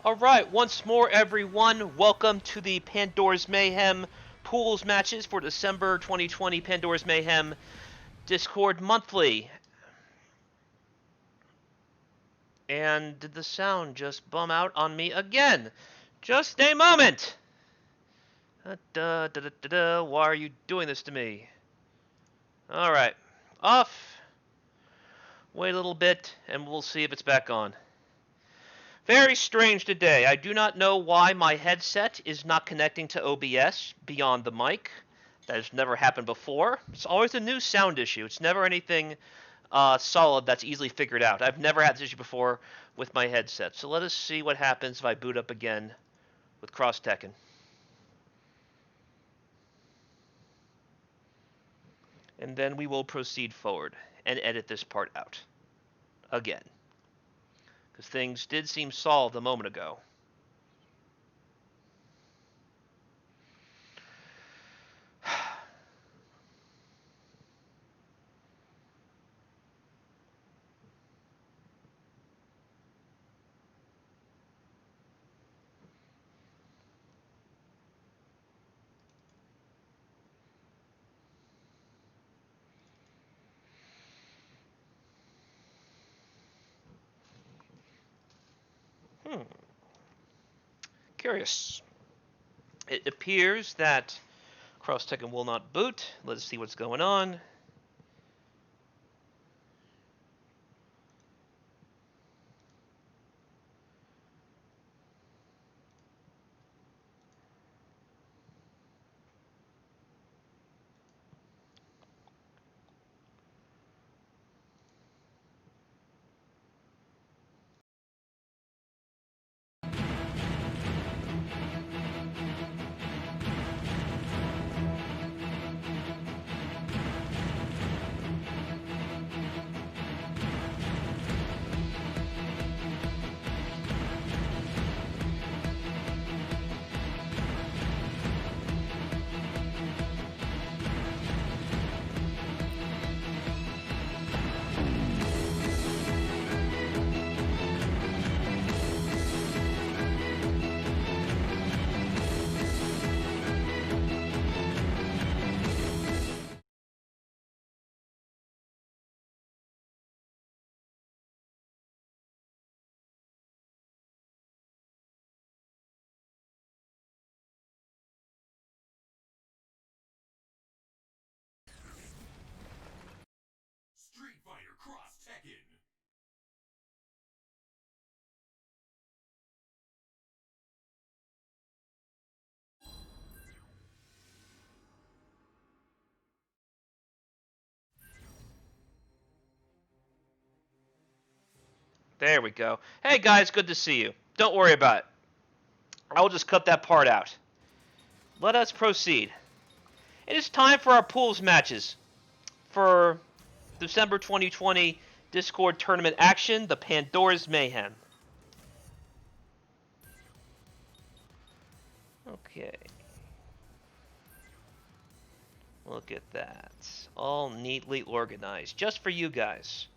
Alright, once more everyone, welcome to the Pandora's Mayhem pools matches for December 2020 Pandora's Mayhem Discord Monthly. And did the sound just bum out on me again? Just a moment! Why are you doing this to me? Alright, off. Wait a little bit and we'll see if it's back on. Very strange today. I do not know why my headset is not connecting to OBS beyond the mic. That has never happened before. It's always a new sound issue. It's never anything solid that's easily figured out. I've never had this issue before with my headset. So let us see what happens if I boot up again with Cross Tekken. And then we will proceed forward and edit this part out again. Because things did seem solved a moment ago. Curious. It appears that Cross Tekken will not boot. Let's see what's going on. Cross Tekken. There we go. Hey guys, good to see you. Don't worry about it. I will just cut that part out. Let us proceed. It is time for our pools matches for December 2020 Discord tournament action, the Pandora's Mayhem. Okay. Look at that. All neatly organized. Just for you guys.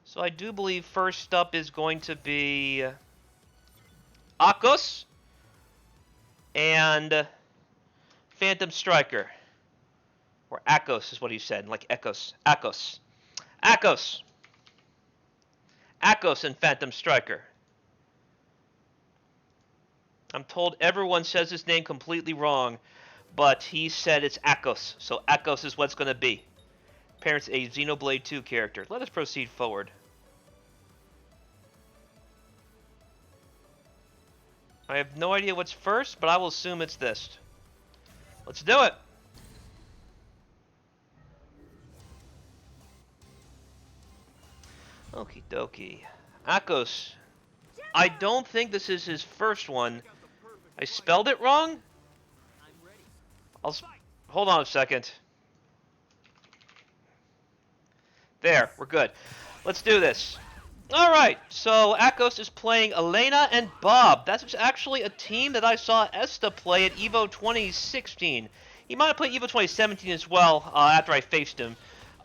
So I do believe first up is going to be Akos and Phantom Striker. Or Akos is what he said, like Echoes. Akos. Akos. Akos and Phantom Striker. I'm told everyone says his name completely wrong, but he said it's Akos, so Akos is what's going to be. Parents a Xenoblade 2 character. Let us proceed forward. I have no idea what's first, but I will assume it's this. Let's do it! Okie dokie. Akos. I don't think this is his first one. I spelled it wrong? Hold on a second. There, we're good. Let's do this. Alright, so Akos is playing Elena and Bob. That's actually a team that I saw Esta play at EVO 2016. He might have played EVO 2017 as well after I faced him.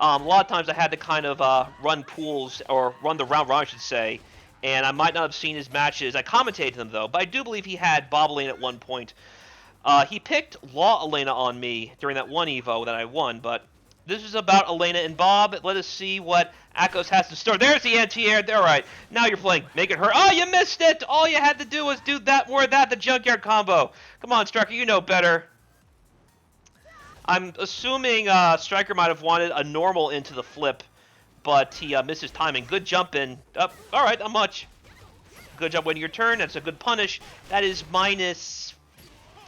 A lot of times I had to kind of run pools, or run the round robin, I should say, and I might not have seen his matches. I commentated them, though, but I do believe he had Bob Elena at one point. He picked Law Elena on me during that one Evo that I won, but this is about Elena and Bob. Let us see what Akos has to store. There's the anti-air. All right, now you're playing. Make it hurt. Oh, you missed it! All you had to do was do that, more of that, the junkyard combo. Come on, Striker, you know better. I'm assuming Striker might have wanted a normal into the flip, but he missed his timing. Good jump in. All right, not much. Good job winning your turn. That's a good punish. That is -5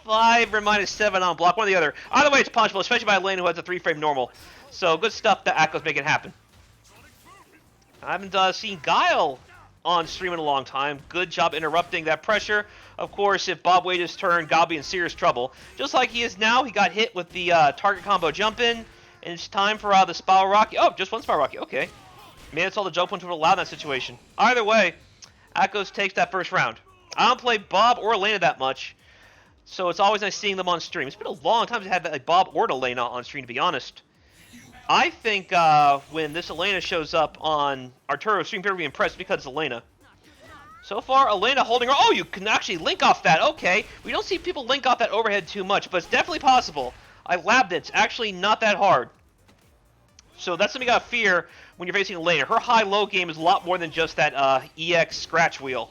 or -7 on block, one or the other. Either way, it's punishable, especially by a lane who has a 3-frame normal. So good stuff that Akos make it happen. I haven't seen Guile on stream in a long time. Good job interrupting that pressure. Of course, if Bob waited his turn, Guile be in serious trouble. Just like he is now, he got hit with the target combo jump in, and it's time for the Spiral Rocky. Oh, just one Spiral Rocky. Okay. Man, it's all the jump punch would allow in that situation. Either way, Akos takes that first round. I don't play Bob or Elena that much, so it's always nice seeing them on stream. It's been a long time since I had like, Bob or Elena on stream, to be honest. I think when this Elena shows up on Arturo's stream, people will be impressed because it's Elena. So far, Elena holding her. Oh, you can actually link off that. Okay. We don't see people link off that overhead too much, but it's definitely possible. I labbed it. It's actually not that hard. So that's something you gotta fear when you're facing Elena. Her high-low game is a lot more than just that EX scratch wheel.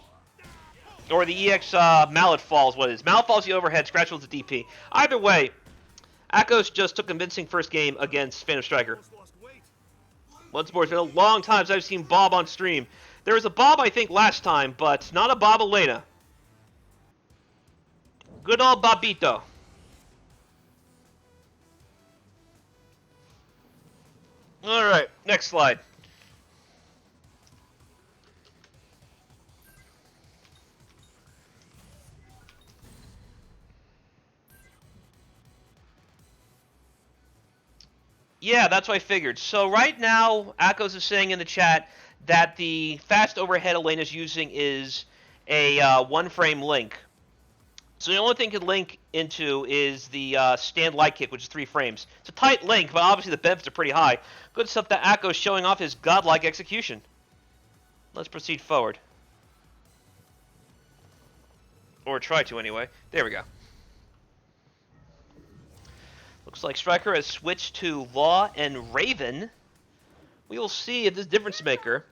Or the EX mallet falls, what it is. Mallet falls the overhead, scratch wheel's the DP. Either way, Akos just took a convincing first game against Phantom Striker. Once more, it's been a long time since I've seen Bob on stream. There was a Bob, I think, last time, but not a Bob Elena. Good old Bobito. Alright, next slide. Yeah, that's what I figured. So right now, Akos is saying in the chat that the fast overhead Elena's using is a one-frame link. So the only thing it can link into is the stand light kick, which is 3 frames. It's a tight link, but obviously the benefits are pretty high. Good stuff that Akos showing off his godlike execution. Let's proceed forward. Or try to, anyway. There we go. Looks like Striker has switched to Law and Raven. We will see if this difference maker.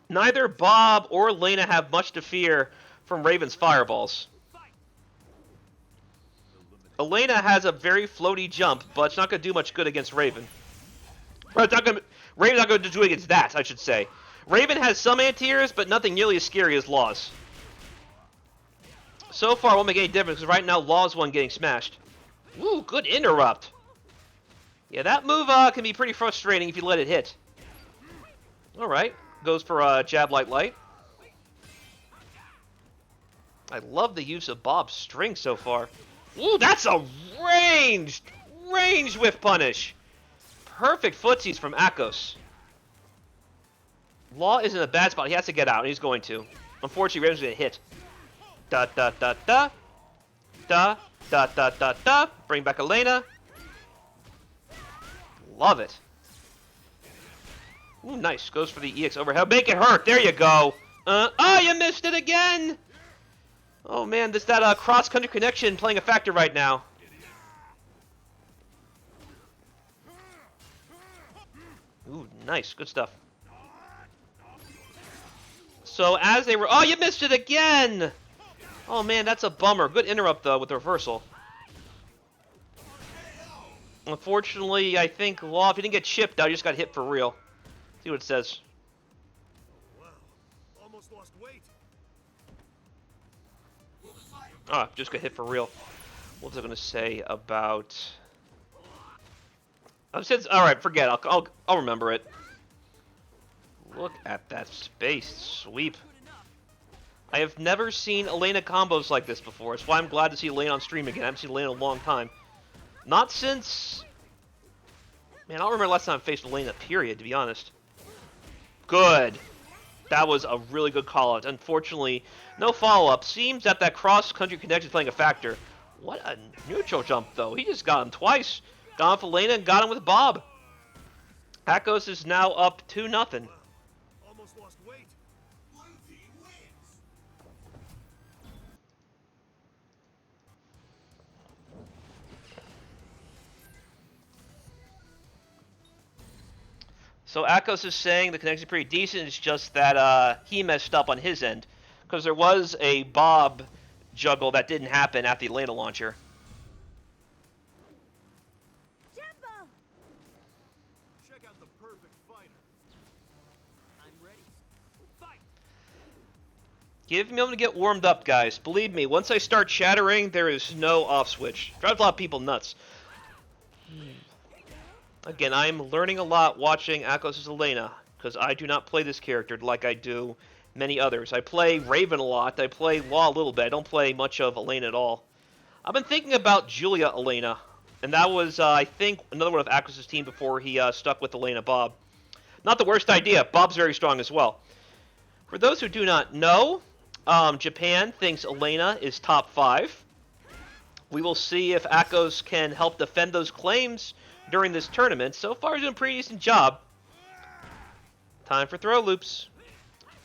Neither Bob or Lena have much to fear from Raven's fireballs. Elena has a very floaty jump, but it's not going to do much good against Raven. Well, Raven's not going to do against that, I should say. Raven has some anti-airs, but nothing nearly as scary as Law's. So far, it won't make any difference, because right now, Law's one getting smashed. Ooh, good interrupt. Yeah, that move can be pretty frustrating if you let it hit. Alright, goes for jab light light. I love the use of Bob's string so far. Ooh, that's a ranged whiff punish. Perfect footsies from Akos. Law is in a bad spot. He has to get out, and he's going to. Unfortunately, Raven's going to hit. Da da da da. Da da da da da. Bring back Elena. Love it. Ooh, nice. Goes for the EX overhead. Make it hurt. There you go. Oh, you missed it again. Oh man, that cross-country connection playing a factor right now. Ooh, nice. Good stuff. So as they were... Oh, you missed it again! Oh man, that's a bummer. Good interrupt, though, with the reversal. Unfortunately, I think Law, if he didn't get chipped out, he just got hit for real. See what it says. Wow, almost lost weight. Ah, just got hit for real. What was I going to say about... Alright, forget it. I'll remember it. Look at that space sweep. I have never seen Elena combos like this before. That's why I'm glad to see Elena on stream again. I haven't seen Elena in a long time. Not since... Man, I don't remember last time I faced Elena, period, to be honest. Good. That was a really good call-out. Unfortunately, no follow-up. Seems that cross-country connection is playing a factor. What a neutral jump, though. He just got him twice. Got him with Elena and got him with Bob. Akos is now up 2-0. Almost lost weight. One team wins. So Akos is saying the connection's pretty decent. It's just that he messed up on his end, because there was a Bob juggle that didn't happen at the Elena launcher. Jumbo! Check out the perfect fighter. I'm ready. Fight! Give me a moment to get warmed up, guys. Believe me, once I start chattering, there is no off switch. Drives a lot of people nuts. Again, I'm learning a lot watching Akos' Elena, because I do not play this character like I do many others. I play Raven a lot, I play Law a little bit, I don't play much of Elena at all. I've been thinking about Julia Elena, and that was, I think, another one of Akos' team before he stuck with Elena Bob. Not the worst idea, Bob's very strong as well. For those who do not know, Japan thinks Elena is top 5. We will see if Akos can help defend those claims during this tournament. So far, he's doing a pretty decent job. Time for throw loops.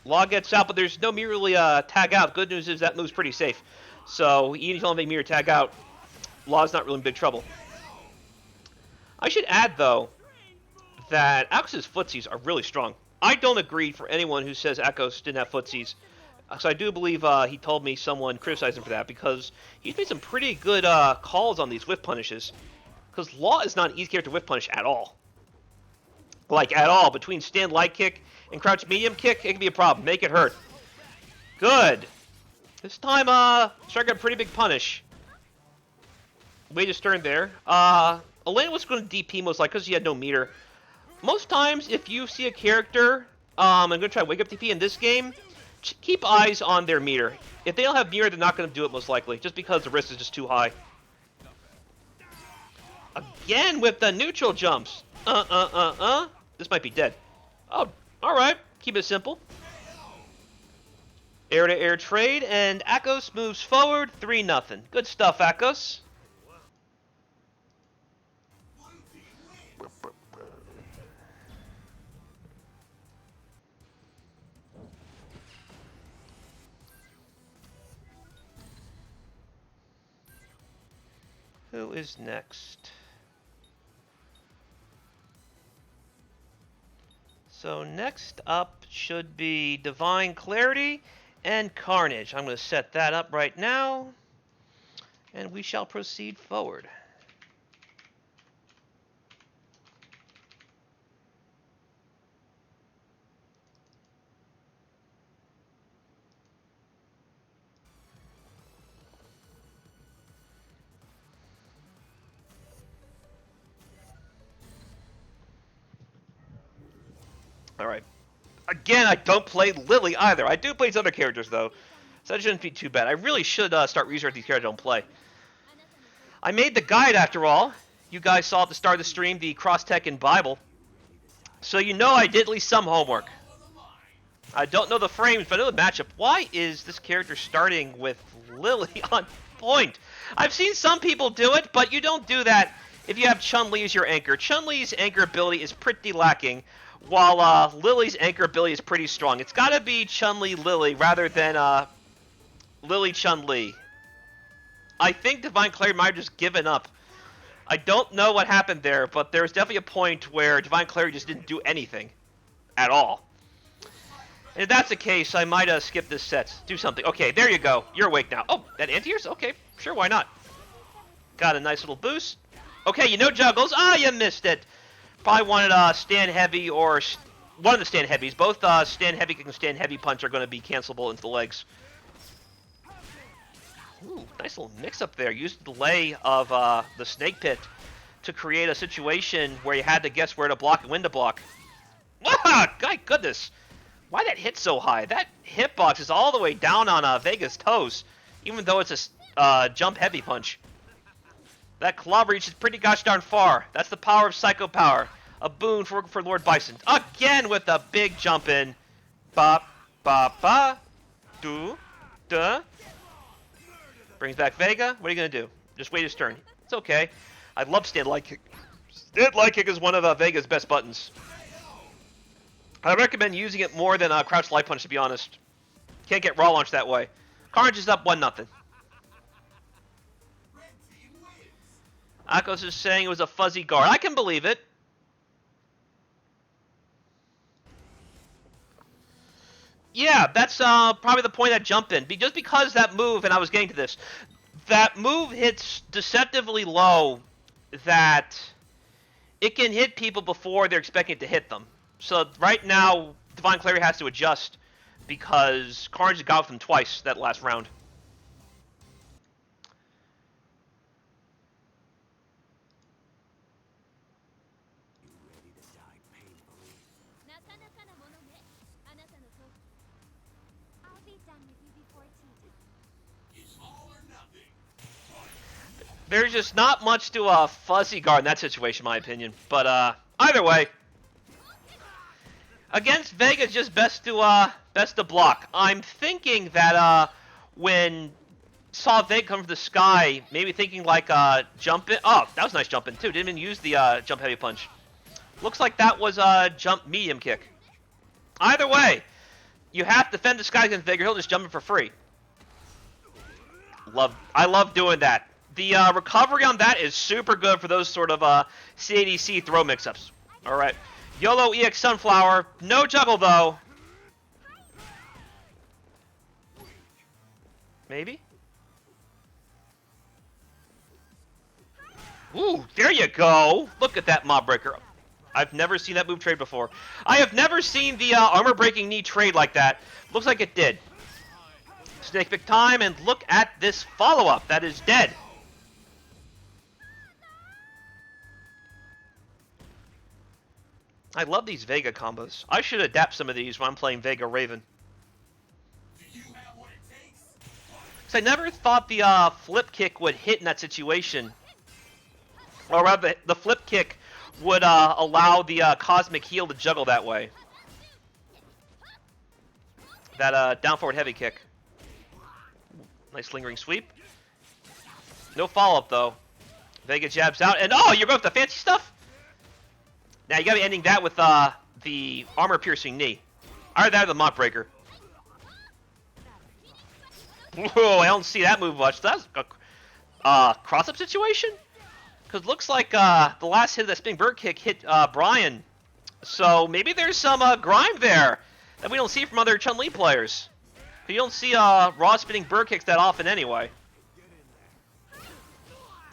Law gets out, but there's no merely tag out. Good news is that move's pretty safe. So even if you don't make mirror tag out, Law's not really in big trouble. I should add, though, that Akos' footsies are really strong. I don't agree for anyone who says Akos didn't have footsies. So I do believe he told me someone criticized him for that, because he's made some pretty good calls on these whiff punishes. Because Law is not an easy character to whiff punish at all. Like, at all. Between stand light kick and crouch medium kick, it can be a problem. Make it hurt. Good. This time, Striker got a pretty big punish. Way to turn there. Elena was going to DP most likely because she had no meter. Most times, if you see a character, I'm going to try wake up DP in this game, keep eyes on their meter. If they don't have meter, they're not going to do it most likely, just because the risk is just too high. Again with the neutral jumps. This might be dead. Oh, alright. Keep it simple. Air-to-air trade, and Akos moves forward 3-0. Good stuff, Akos. Who is next? So next up should be Divine Clarity and Carnage. I'm going to set that up right now, and we shall proceed forward. Alright. Again, I don't play Lily either. I do play these other characters, though. So that shouldn't be too bad. I really should start researching these characters I don't play. I made the guide, after all. You guys saw at the start of the stream the Cross Tekken Bible. So you know I did at least some homework. I don't know the frames, but I know the matchup. Why is this character starting with Lily on point? I've seen some people do it, but you don't do that if you have Chun-Li as your anchor. Chun-Li's anchor ability is pretty lacking, while Lily's anchor ability is pretty strong. It's got to be Chun-Li Lily rather than Lily Chun-Li. I think Divine Clarity might have just given up. I don't know what happened there, but there was definitely a point where Divine Clarity just didn't do anything at all. And if that's the case, I might skip this set. Do something. Okay, there you go. You're awake now. Oh, that anti-airs? Okay, sure, why not? Got a nice little boost. Okay, you know juggles. Ah, you missed it. Probably wanted stand heavy or one of the stand heavies. Both stand heavy kick and stand heavy punch are going to be cancelable into the legs. Ooh, nice little mix-up there. Used the delay of the snake pit to create a situation where you had to guess where to block and when to block. Ah, my goodness. Why that hit so high? That hitbox is all the way down on Vega's toes, even though it's a jump heavy punch. That club reaches pretty gosh darn far. That's the power of Psycho Power. A boon for Lord Bison. Again with the big jump in. Ba, ba, ba. Do, duh. Brings back Vega. What are you going to do? Just wait his turn. It's okay. I love stand light kick. Light kick is one of Vega's best buttons. I recommend using it more than crouch light punch, to be honest. Can't get raw launch that way. Carnage is up 1-0. Akos is saying it was a fuzzy guard. I can believe it. Yeah, that's probably the point of that jump in. Just because that move, and I was getting to this, that move hits deceptively low that it can hit people before they're expecting it to hit them. So right now, Divine Clarity has to adjust because Carnage got with him twice that last round. I'll be done with you before tea. It's all or nothing. There's just not much to fuzzy guard in that situation, in my opinion. But either way, against Vega, it's just best to block. I'm thinking that when saw Vega come from the sky, maybe thinking like jump in. Oh, that was a nice jump in too. Didn't even use the jump heavy punch. Looks like that was a jump medium kick. Either way, you have to defend the sky against Vega. He'll just jump in for free. I love doing that. The recovery on that is super good for those sort of CADC throw mix-ups. All right. YOLO EX Sunflower. No juggle, though. Maybe? Ooh, there you go. Look at that mob breaker. I've never seen that move trade before. I have never seen the armor-breaking knee trade like that. Looks like it did. Snake pick time, and look at this follow-up. That is dead. I love these Vega combos. I should adapt some of these when I'm playing Vega Raven. Do you have what it takes? Because I never thought the flip kick would hit in that situation. Or rather, the flip kick would allow the cosmic heal to juggle that way. That down forward heavy kick. Nice lingering sweep. No follow-up, though. Vega jabs out, and oh, you're going with the fancy stuff? Now, you gotta be ending that with the armor-piercing knee. Either that or the mop breaker. Whoa, I don't see that move much. That's a cross-up situation? Because looks like the last hit of that spinning bird kick hit Brian. So maybe there's some grime there that we don't see from other Chun-Li players. You don't see raw spinning bird kicks that often anyway.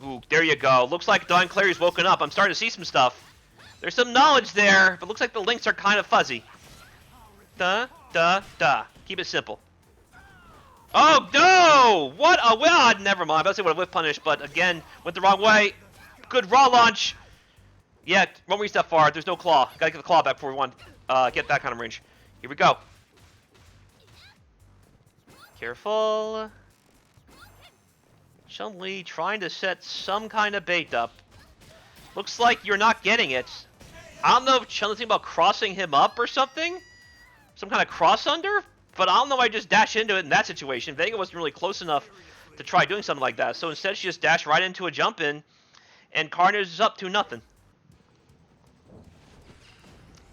Ooh, there you go. Looks like Divine Clary's woken up. I'm starting to see some stuff. There's some knowledge there, but looks like the links are kind of fuzzy. Duh, duh, duh. Keep it simple. Oh, no! What a... Well, never mind. I was about to say what a whiff punish, but again, went the wrong way. Good raw launch. Yeah, won't reach that far. There's no claw. Gotta get the claw back before we want get that kind of range. Here we go. Careful. Chun-Li trying to set some kind of bait up. Looks like you're not getting it. I don't know if Chun-Li's thinking about crossing him up or something. Some kind of cross under. But I don't know why I just dash into it in that situation. Vega wasn't really close enough to try doing something like that. So instead she just dashed right into a jump in. And Carnage is up to nothing.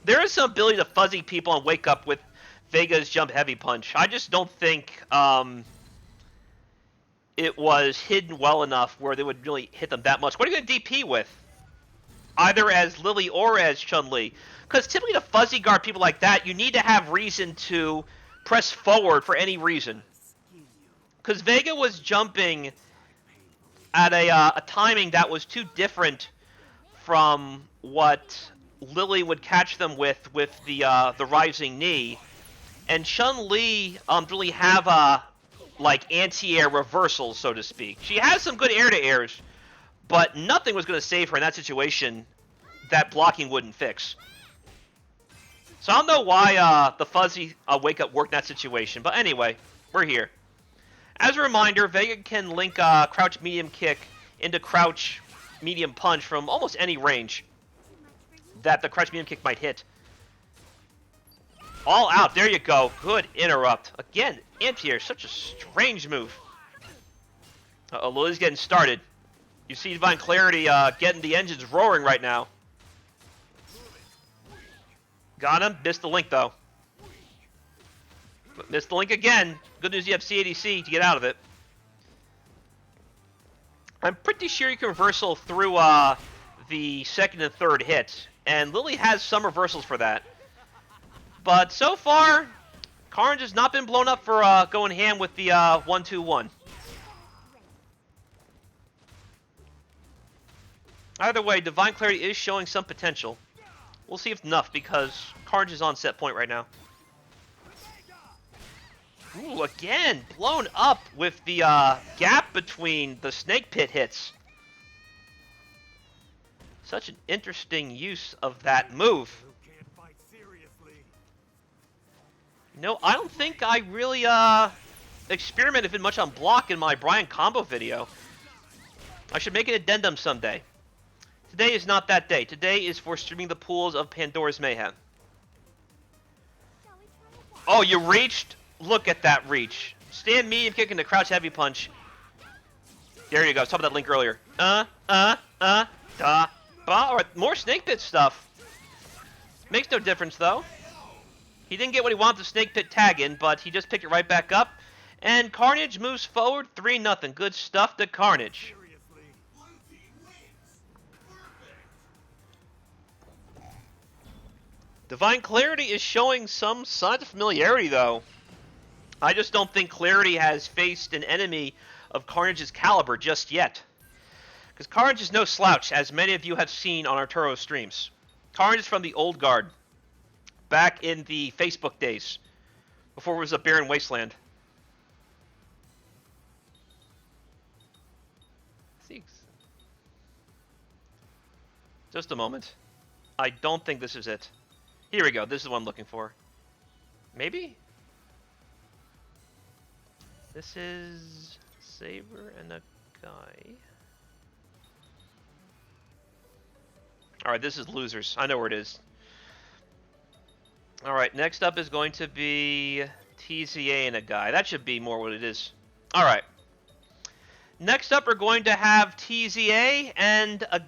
There is some ability to fuzzy people and wake up with Vega's jump heavy punch. I just don't think it was hidden well enough where they would really hit them that much. What are you going to DP with? Either as Lily or as Chun-Li. Because typically to fuzzy guard people like that, you need to have reason to press forward for any reason. Because Vega was jumping at a timing that was too different from what Lily would catch them with the rising knee. And Chun-Li really have like anti-air reversals, so to speak. She has some good air-to-airs, but nothing was going to save her in that situation that blocking wouldn't fix. So I don't know why the fuzzy wake-up worked in that situation, but anyway, we're here. As a reminder, Vega can link crouch medium kick into crouch medium punch from almost any range that the crouch medium kick might hit. All out, there you go. Good interrupt. Again, anti-air, such a strange move. Uh-oh, Lily's getting started. You see Divine Clarity getting the engines roaring right now. Got him. Missed the link, though. Missed the link again. Good news you have CADC to get out of it. I'm pretty sure you can reversal through the second and third hit, and Lily has some reversals for that. But so far, Carnage has not been blown up for going ham with the 1-2-1. Either way, Divine Clarity is showing some potential. We'll see if enough, because Carnage is on set point right now. Ooh, again, blown up with the gap between the snake pit hits. Such an interesting use of that move. No, I don't think I really experimented much on block in my Brian combo video. I should make an addendum someday. Today is not that day. Today is for streaming the pools of Pandora's Mayhem. Oh, you reached? Look at that reach. Stand medium kick into crouch heavy punch. There you go. I was talking about that link earlier. Alright, more snake pit stuff. Makes no difference, though. He didn't get what he wanted the snake pit tag in, but he just picked it right back up. And Carnage moves forward 3-0. Good stuff to Carnage. Divine Clarity is showing some signs of familiarity, though. I just don't think Clarity has faced an enemy of Carnage's caliber just yet. Because Carnage is no slouch, as many of you have seen on Arturo streams. Carnage is from the old guard, back in the Facebook days, before it was a barren wasteland. Just a moment. I don't think this is it. Here we go. This is what I'm looking for. Maybe? This is Saber and a guy. Alright, this is losers. I know where it is. Alright, next up is going to be TZA and a guy. That should be more what it is. Alright. Next up, we're going to have TZA and a...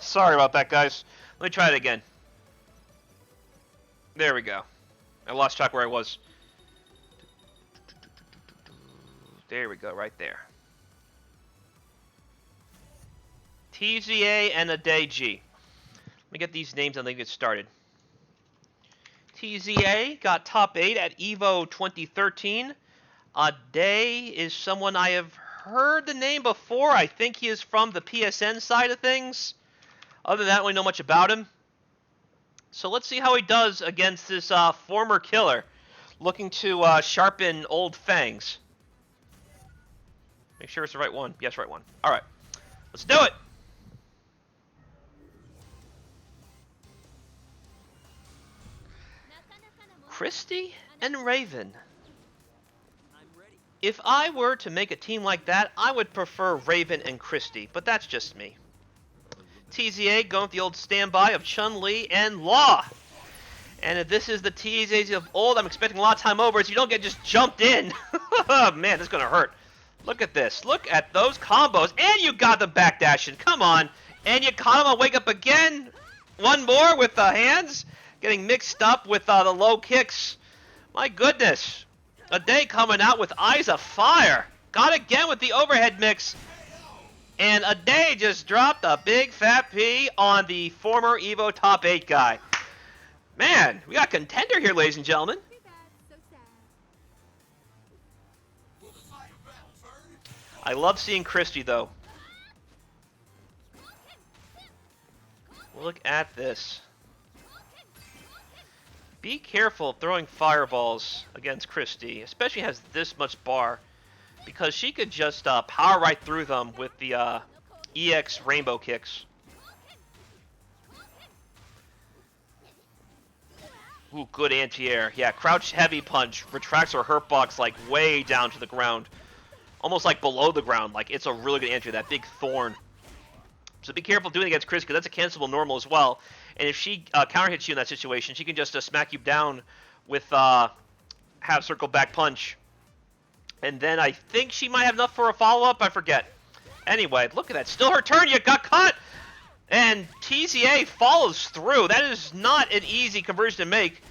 Sorry about that, guys. Let me try it again. There we go. I lost track where I was. There we go, right there. TZA and a day G. Let me get these names and then get started. TZA got top 8 at EVO 2013. Day is someone I have heard the name before. I think he is from the PSN side of things. Other than that, I don't really know much about him. So let's see how he does against this former killer looking to sharpen old fangs. Make sure it's the right one. Yes, right one. All right. Let's do it. Christy and Raven. If I were to make a team like that, I would prefer Raven and Christy, but that's just me. TZA going with the old standby of Chun-Li and Law. And if this is the TZAs of old, I'm expecting a lot of time over, so you don't get just jumped in. Oh, man, this is going to hurt. Look at this. Look at those combos. And you got them backdashing. Come on. And you caught him on wake up again. One more with the hands. Getting mixed up with the low kicks. My goodness. A day coming out with eyes of fire. Got again with the overhead mix. And a day just dropped a big fat P on the former EVO top 8 guy. Man, we got contender here, ladies and gentlemen. I love seeing Christy, though. Look at this. Be careful throwing fireballs against Christy, especially has this much bar, because she could just power right through them with the EX rainbow kicks. Ooh, good anti-air. Yeah, crouch heavy punch retracts her hurt box like way down to the ground. Almost like below the ground. Like it's a really good anti-air, that big thorn. So be careful doing it against Chris, because that's a cancelable normal as well. And if she counter hits you in that situation, she can just smack you down with half circle back punch. And then I think she might have enough for a follow-up. I forget. Anyway, look at that. Still her turn. You got caught. And TZA follows through. That is not an easy conversion to make.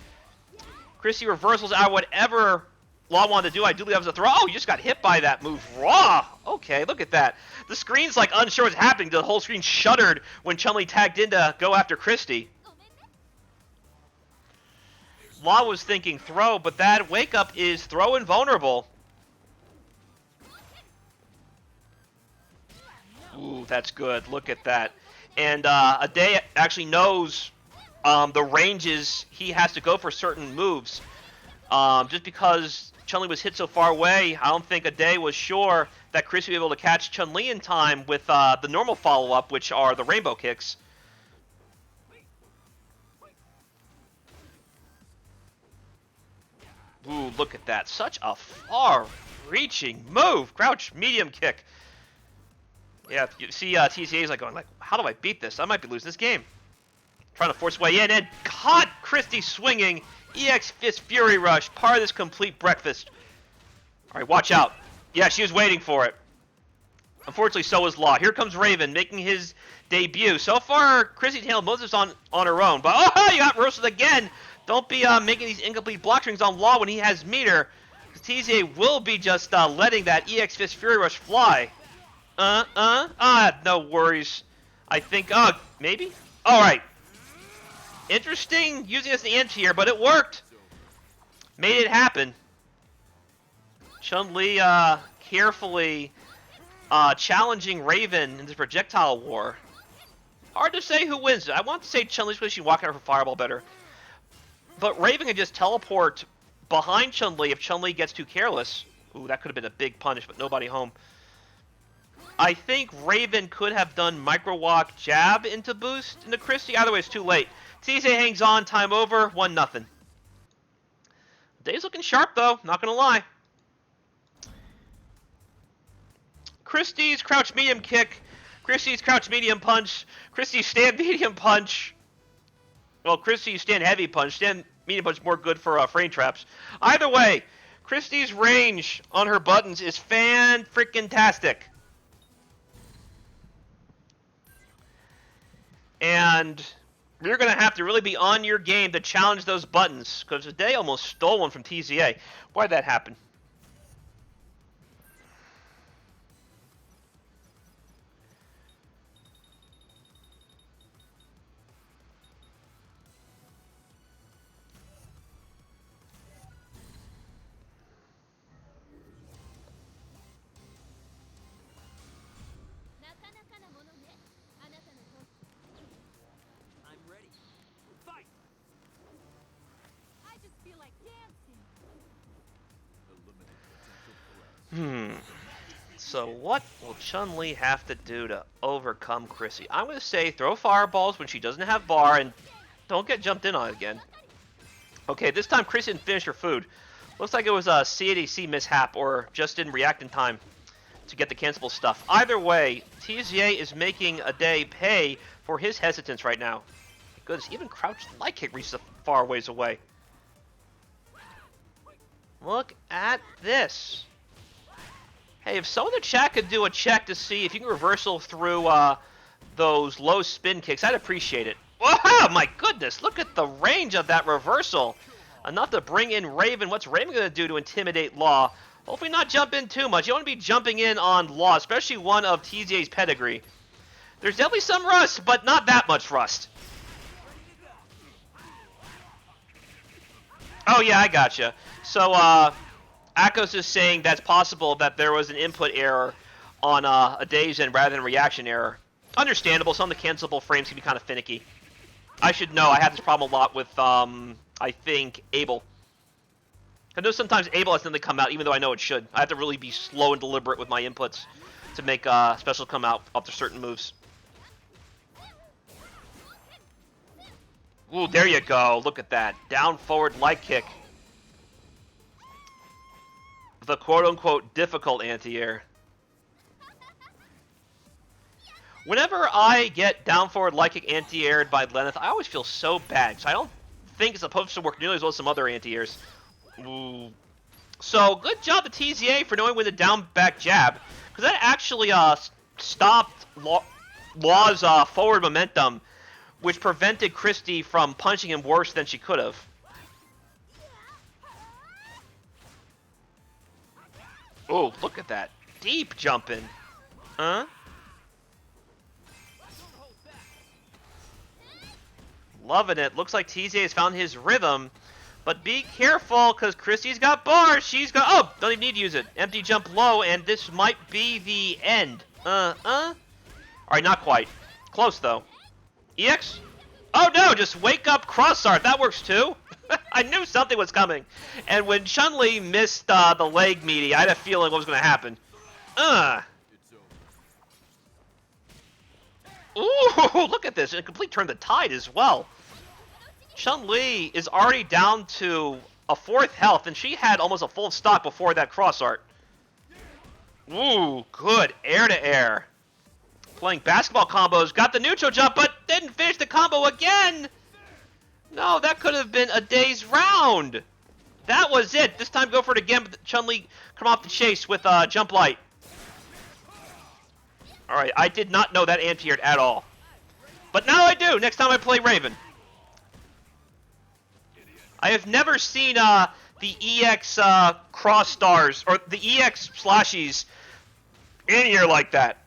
Christy reversals out whatever Law wanted to do. I do believe that was a throw. Oh, you just got hit by that move. Raw. Okay, look at that. The screen's like unsure what's happening. The whole screen shuddered when Chun-Li tagged in to go after Christy. Law was thinking throw, but that wake-up is throw invulnerable. Ooh, that's good. Look at that. And Ade actually knows the ranges he has to go for certain moves. Just because Chun-Li was hit so far away, I don't think Ade was sure that Chris would be able to catch Chun-Li in time with the normal follow-up, which are the rainbow kicks. Ooh, look at that. Such a far-reaching move. Crouch, medium kick. Yeah, you see TCA's like going, how do I beat this? I might be losing this game. Trying to force way in and caught Christy swinging. EX Fist Fury Rush, part of this complete breakfast. All right, watch out. Yeah, she was waiting for it. Unfortunately, so was Law. Here comes Raven making his debut. So far, Christy's handled most of this on her own. But, oh, you got roasted again. Don't be making these incomplete block strings on Law when he has meter. TZA will be just letting that EX Fist Fury Rush fly. No worries. I think, maybe? Alright. Interesting using this as an anti-air, but it worked. Made it happen. Chun-Li, carefully challenging Raven in this projectile war. Hard to say who wins. I want to say Chun-Li because she walked out for Fireball better. But Raven can just teleport behind Chun-Li if Chun-Li gets too careless. Ooh, that could have been a big punish, but nobody home. I think Raven could have done micro walk jab into boost into Christy. Either way, it's too late. TZ hangs on, time over, 1-0. Day's looking sharp though, not gonna lie. Christy's crouch medium kick, Christy's crouch medium punch, Christy's stand medium punch. Well, Christy's stand heavy punch, stand medium punch more good for frame traps. Either way, Christy's range on her buttons is fan-freaking-tastic. And you're going to have to really be on your game to challenge those buttons, because today almost stole one from TZA. Why'd that happen? So what will Chun-Li have to do to overcome Chrissy? I'm going to say throw fireballs when she doesn't have bar and don't get jumped in on again. Okay, this time Chrissy didn't finish her food. Looks like it was a CADC mishap or just didn't react in time to get the cancelable stuff. Either way, TZA is making Ade pay for his hesitance right now. Because even crouched light kick reaches a far ways away. Look at this. Hey, if someone in the chat could do a check to see if you can reversal through those low spin kicks, I'd appreciate it. Wow, my goodness, look at the range of that reversal. Enough to bring in Raven. What's Raven going to do to intimidate Law? Hopefully not jump in too much. You don't want to be jumping in on Law, especially one of TZA's pedigree. There's definitely some rust, but not that much rust. Oh, yeah, I gotcha. So, Akos is saying that's possible that there was an input error on Ade's end rather than a reaction error. Understandable. Some of the cancelable frames can be kind of finicky. I should know. I had this problem a lot with, I think, Abel. I know sometimes Abel has something come out, even though I know it should. I have to really be slow and deliberate with my inputs to make specials come out up to certain moves. Ooh, there you go. Look at that. Down forward light kick. The quote-unquote difficult anti-air. Whenever I get down forward light kick anti-aired by Lenneth, I always feel so bad. So I don't think it's supposed to work nearly as well as some other anti-airs. Ooh. So, good job to TZA for knowing when to down back jab. Because that actually stopped Law's forward momentum, which prevented Christy from punching him worse than she could have. Oh, look at that. Deep jumping. Huh? Loving it. Looks like TZA has found his rhythm. But be careful, because Christy's got bars. She's got... Oh, don't even need to use it. Empty jump low, and this might be the end. Alright, not quite. Close, though. EX? Oh, no, just wake up cross art. That works, too. I knew something was coming. And when Chun-Li missed the leg meaty, I had a feeling what was going to happen. Ooh, look at this. A complete turn the tide as well. Chun-Li is already down to a 4th health, and she had almost a full stock before that cross art. Ooh, good. Air to air. Playing basketball combos. Got the neutral jump, but didn't finish the combo again. No, that could have been a day's round. That was it. This time go for it again, but Chun-Li come off the chase with jump light. Alright, I did not know that anti-aired at all. But now I do, next time I play Raven. I have never seen the EX cross stars, or the EX slashies in here like that.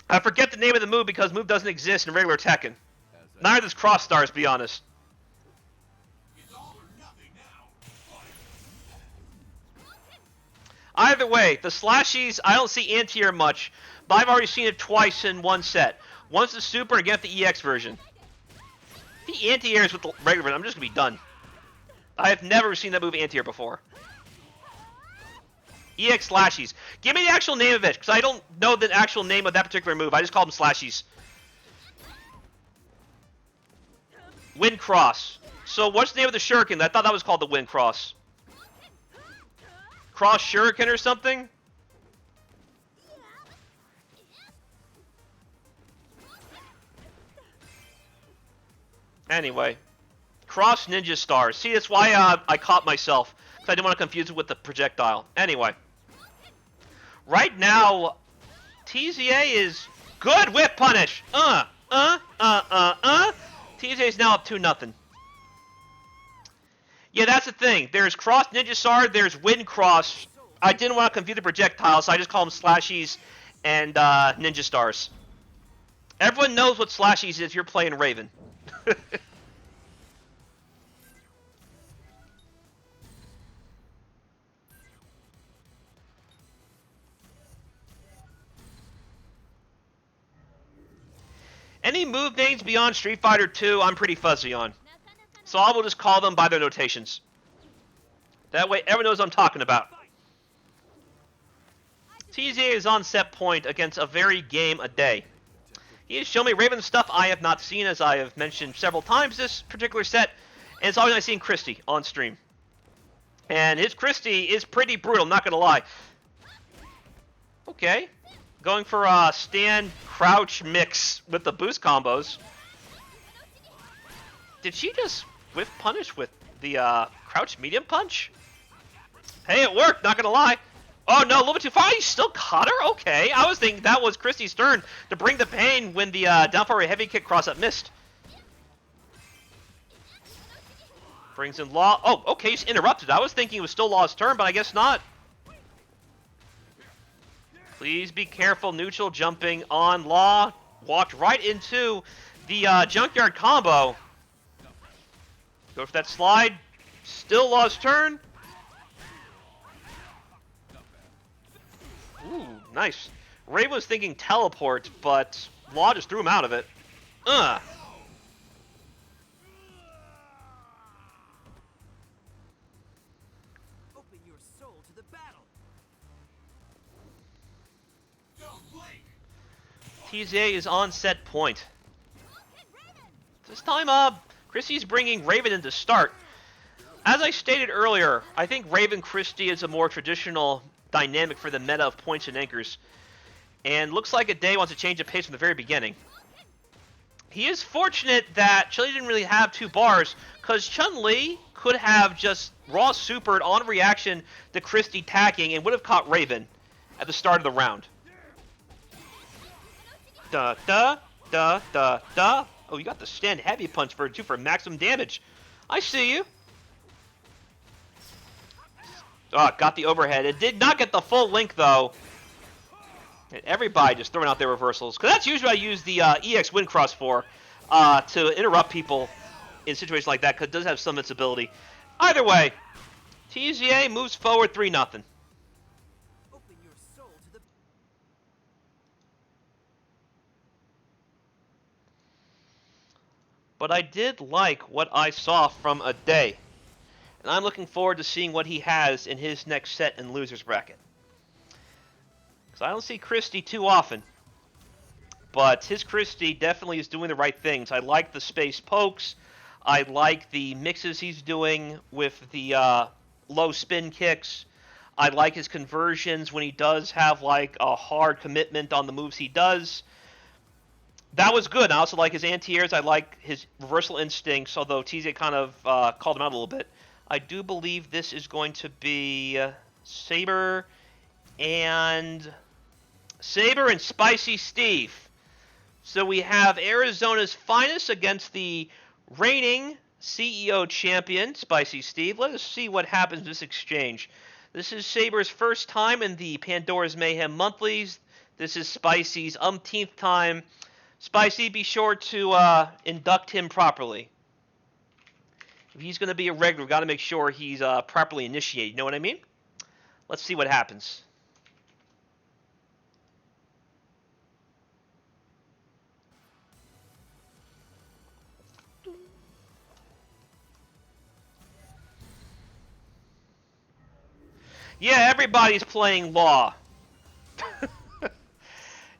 I forget the name of the move because the move doesn't exist in regular Tekken. Neither does cross stars, to be honest. Either way, the slashies, I don't see anti-air much, but I've already seen it twice in one set. Once the super, again the EX version. The anti-airs with the regular version, I'm just going to be done. I have never seen that move anti-air before. EX slashies. Give me the actual name of it, because I don't know the actual name of that particular move. I just call them slashies. Wind cross. So what's the name of the shuriken? I thought that was called the wind cross. Cross shuriken or something? Anyway. Cross ninja stars. See, that's why I caught myself. Because I didn't want to confuse it with the projectile. Anyway. Right now, TZA is good whip punish. TZA is now up 2-0. Yeah, that's the thing. There's cross ninja star, there's wind cross. I didn't want to confuse the projectiles, so I just call them slashies and ninja stars. Everyone knows what slashies is if you're playing Raven. Any move names beyond Street Fighter 2, I'm pretty fuzzy on. So I will just call them by their notations. That way everyone knows what I'm talking about. TZA is on set point against a very game a day. He has shown me Raven stuff I have not seen, as I have mentioned several times this particular set. And it's always nice seeing Christy on stream. And his Christy is pretty brutal, not gonna lie. Okay. Going for a stand crouch mix with the boost combos. Did she just whiff punish with the crouch medium punch? Hey, it worked, not gonna lie. Oh no, a little bit too far. You still caught her? Okay. I was thinking that was Christy's turn to bring the pain when the down forward heavy kick cross up missed. Brings in Law. Oh, okay, he's interrupted. I was thinking it was still Law's turn, but I guess not. Please be careful, neutral jumping on Law. Walked right into the junkyard combo. Go for that slide. Still Law's turn. Ooh, nice. Ray was thinking teleport, but Law just threw him out of it. Open your soul to the battle. TZA is on set point. This time, Christy's bringing Raven in to start. As I stated earlier, I think Raven Christy is a more traditional dynamic for the meta of points and anchors. And looks like a day wants to change the pace from the very beginning. He is fortunate that Chun-Li didn't really have 2 bars, because Chun-Li could have just raw supered on reaction to Christie tacking and would have caught Raven at the start of the round. Da da da da da. Oh, you got the stand heavy punch for maximum damage. I see you. Oh, got the overhead. It did not get the full link though. Everybody just throwing out their reversals, because that's usually what I use the EX Windcross for, to interrupt people in situations like that, because it does have some invincibility. Either way, TZA moves forward 3-0. Open your soul to the But I did like what I saw from a day, and I'm looking forward to seeing what he has in his next set in loser's bracket. Because I don't see Christie too often, but his Christie definitely is doing the right things. I like the space pokes. I like the mixes he's doing with the low spin kicks. I like his conversions when he does have like a hard commitment on the moves he does. That was good. I also like his anti-airs. I like his reversal instincts, although TZ kind of called him out a little bit. I do believe this is going to be Saber and Spicy Steve. So we have Arizona's finest against the reigning CEO champion, Spicy Steve. Let us see what happens in this exchange. This is Saber's first time in the Pandora's Mayhem monthlies. This is Spicy's umpteenth time. Spicy, be sure to induct him properly. If he's going to be a regular, we've got to make sure he's properly initiated. You know what I mean? Let's see what happens. Yeah, everybody's playing Law.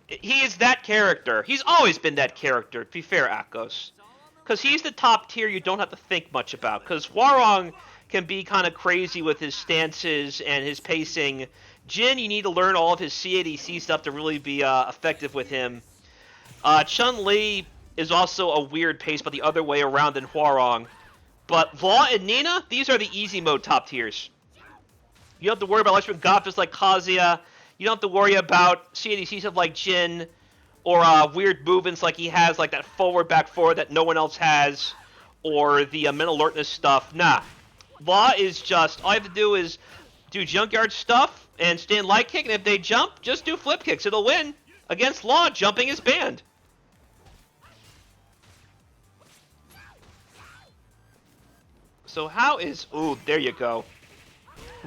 He is that character. He's always been that character, to be fair, Akos. Because he's the top tier you don't have to think much about. Because Warong can be kind of crazy with his stances and his pacing. Jin, you need to learn all of his CADC stuff to really be effective with him. Chun-Li is also a weird pace, but the other way around than Hwarong. But Law and Nina, these are the easy mode top tiers. You don't have to worry about electric Gothas like Kazuya. You don't have to worry about CADC stuff like Jin, or weird movements like he has, like that forward, back forward that no one else has, or the mental alertness stuff. Nah. Law is just, all you have to do is do junkyard stuff and stand light kick, and if they jump, just do flip kicks. It'll win. Against Law, jumping is banned. So how is... Ooh, there you go.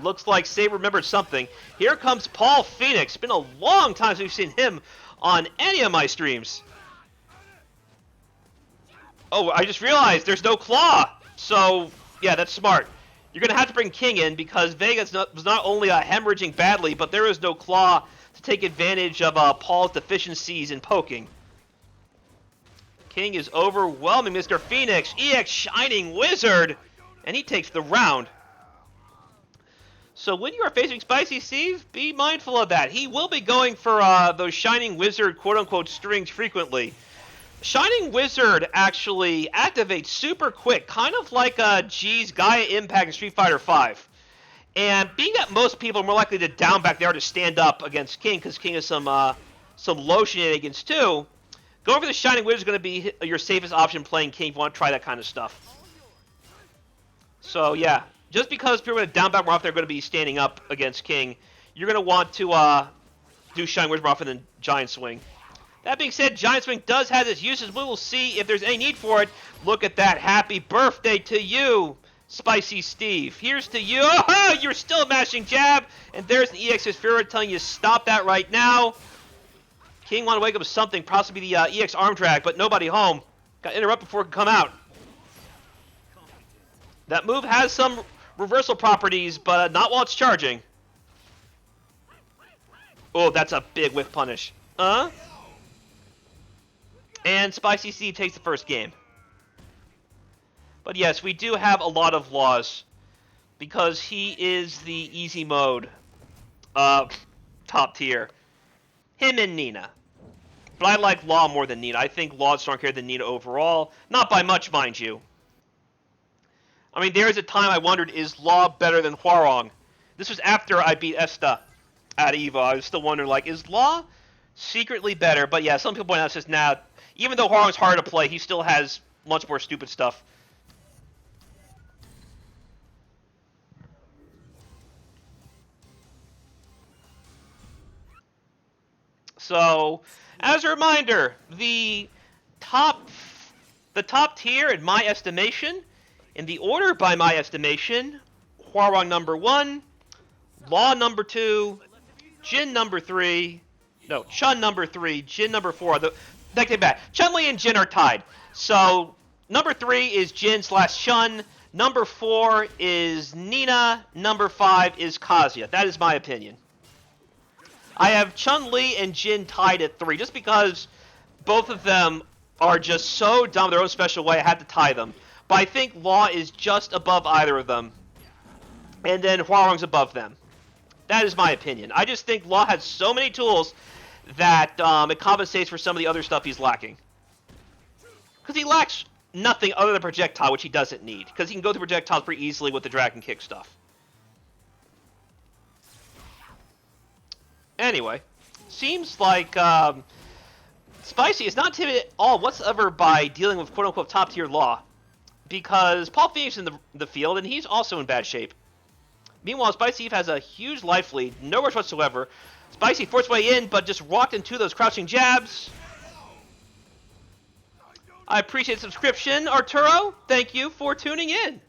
Looks like Saber remembered something. Here comes Paul Phoenix. Been a long time since we've seen him on any of my streams. Oh, I just realized there's no claw. So, yeah, that's smart. You're going to have to bring King in because Vegas was not only hemorrhaging badly, but there is no claw to take advantage of Paul's deficiencies in poking. King is overwhelming Mr. Phoenix. EX Shining Wizard. And he takes the round. So when you are facing Spicy Steve, be mindful of that. He will be going for those Shining Wizard quote-unquote strings frequently. Shining Wizard actually activates super quick, kind of like G's Gaia Impact in Street Fighter V. And being that most people are more likely to down back there to stand up against King, because King has some low shenanigans too, going for the Shining Wizard is going to be your safest option playing King if you want to try that kind of stuff. So yeah. Just because people are going to down back more often, they're going to be standing up against King, you're going to want to do Shining Wizard more often than Giant Swing. That being said, Giant Swing does have its uses. We will see if there's any need for it. Look at that. Happy birthday to you, Spicy Steve. Here's to you. Oh, you're still mashing jab. And there's an EX Sphere telling you to stop that right now. King want to wake up with something, possibly the EX arm drag, but nobody home. Got to interrupt before it can come out. That move has some reversal properties, but not while it's charging. Oh, that's a big whiff punish. And Spicy Steve takes the first game. But yes, we do have a lot of laws, because he is the easy mode top tier. Him and Nina. But I like Law more than Nina. I think Law's stronger character than Nina overall. Not by much, mind you. I mean, there is a time I wondered, is Law better than Hwoarang? This was after I beat Esta at EVO. I was still wondering, like, is Law secretly better? But yeah, some people point out, says, nah, even though Hwoarang's hard to play, he still has much more stupid stuff. So, as a reminder, the top tier, in my estimation, in the order by my estimation, Hwoarang number 1, Law number 2, Jin number 3, no, Chun number 3, Jin number 4. Take it back. Chun-Li and Jin are tied. So, number 3 is Jin/Chun, number 4 is Nina, number 5 is Kazuya. That is my opinion. I have Chun-Li and Jin tied at 3, just because both of them are just so dumb in their own special way, I had to tie them. But I think Law is just above either of them, and then Hwoarang's above them. That is my opinion. I just think Law has so many tools that it compensates for some of the other stuff he's lacking. Because he lacks nothing other than projectile, which he doesn't need. Because he can go through projectiles pretty easily with the Dragon Kick stuff. Anyway, seems like Spicy is not intimidated at all whatsoever by dealing with quote-unquote top-tier Law. Because Paul Phoenix is in the field, and he's also in bad shape. Meanwhile, Spicy Eve has a huge life lead, no rush whatsoever. Spicy forced way in, but just walked into those crouching jabs. I appreciate the subscription, Arturo. Thank you for tuning in.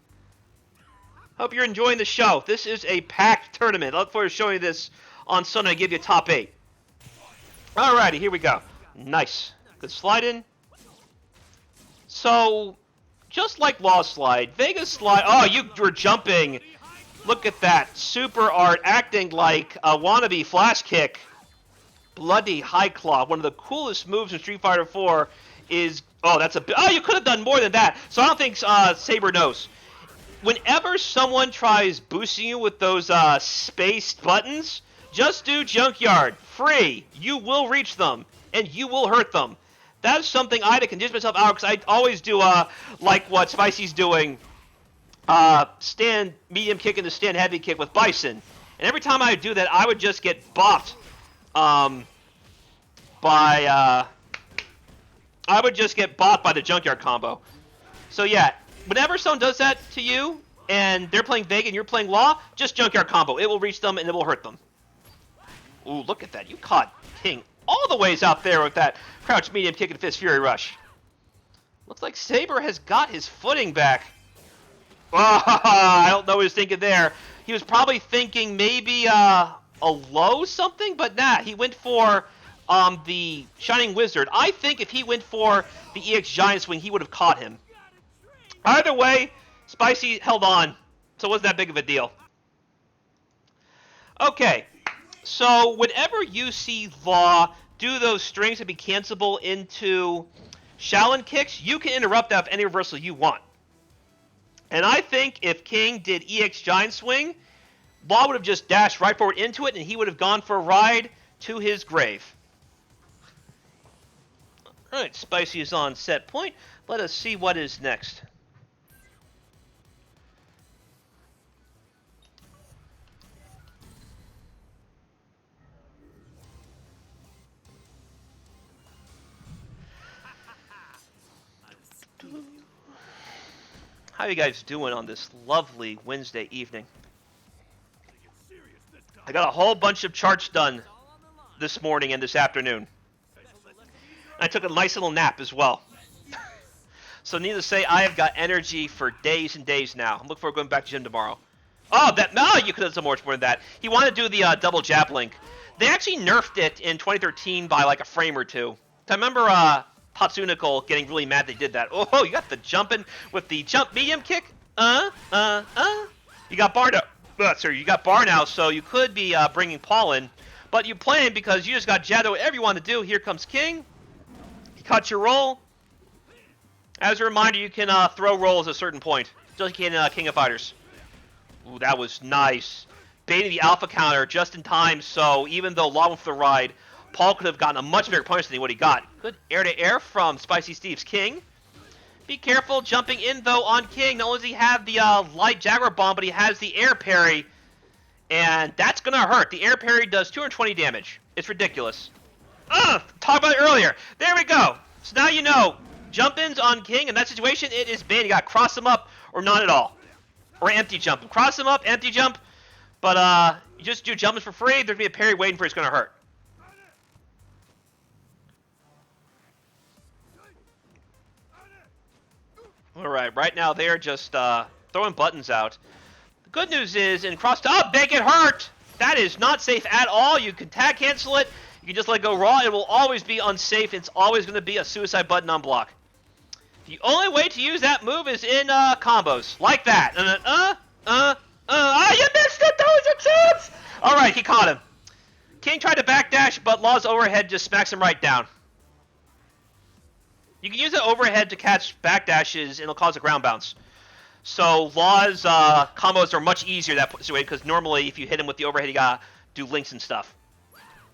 Hope you're enjoying the show. This is a packed tournament. I look forward to showing you this on Sunday. Give you a top 8. Alrighty, here we go. Nice. Good slide in. So, just like Law's slide, Vega's slide... Oh, you were jumping. Look at that. Super art acting like a wannabe flash kick. Bloody High Claw. One of the coolest moves in Street Fighter 4 is... Oh, that's a... Oh, you could have done more than that. So I don't think Saber knows. Whenever someone tries boosting you with those spaced buttons, just do Junkyard. Free. You will reach them. And you will hurt them. That's something I had to condition myself out, because I always do, like what Spicy's doing, stand medium kick into stand heavy kick with Bison. And every time I do that, I would just get bopped by the Junkyard combo. So yeah, whenever someone does that to you, and they're playing Vega and you're playing Law, just Junkyard combo. It will reach them and it will hurt them. Ooh, look at that. You caught King all the ways out there with that crouch medium kick and fist fury rush. Looks like Saber has got his footing back. Oh, I don't know what he was thinking there. He was probably thinking maybe a low something, but nah, he went for the Shining Wizard. I think if he went for the EX Giant Swing, he would have caught him. Either way, Spicy held on, so it wasn't that big of a deal. Okay, so whenever you see Law do those strings that be cancelable into Shaolin kicks, you can interrupt that with any reversal you want. And I think if King did EX Giant Swing, Law would have just dashed right forward into it, and he would have gone for a ride to his grave. Alright, Spicy is on set point. Let us see what is next. How are you guys doing on this lovely Wednesday evening? I got a whole bunch of charts done this morning and this afternoon. I took a nice little nap as well. So needless to say, I have got energy for days and days now. I'm looking forward to going back to gym tomorrow. Oh, you could have done some more than that. He wanted to do the double jab link. They actually nerfed it in 2013 by like a frame or two. I remember Tatsunoko getting really mad they did that. Oh, you got the jumping with the jump medium kick? You got bar now. You got bar now, so you could be bringing Paul in. But you playing because you just got jabbed whatever you want to do. Here comes King. He cut your roll. As a reminder, you can throw rolls at a certain point. Just like in King of Fighters. Ooh, that was nice. Baiting the alpha counter just in time, so even though Law went for the ride, Paul could have gotten a much bigger punish than what he got. Good air-to-air from Spicy Steve's King. Be careful jumping in, though, on King. Not only does he have the light Jaguar Bomb, but he has the air parry. And that's going to hurt. The air parry does 220 damage. It's ridiculous. Talked about it earlier. There we go. So now you know. Jump-ins on King. In that situation, it is banned. You got to cross him up or not at all. Or empty jump. Cross him up, empty jump. But you just do jump-ins for free. There's going to be a parry waiting for you. It's going to hurt. Alright, right now they're just throwing buttons out. The good news is, in cross up, they get hurt! That is not safe at all. You can tag cancel it. You can just let it go raw. It will always be unsafe. It's always going to be a suicide button on block. The only way to use that move is in combos. Like that. And then, you missed it! That was a chance! Alright, he caught him. King tried to backdash, but Law's overhead just smacks him right down. You can use the overhead to catch backdashes, and it'll cause a ground bounce. So Law's combos are much easier that way, because normally if you hit him with the overhead, you gotta do links and stuff.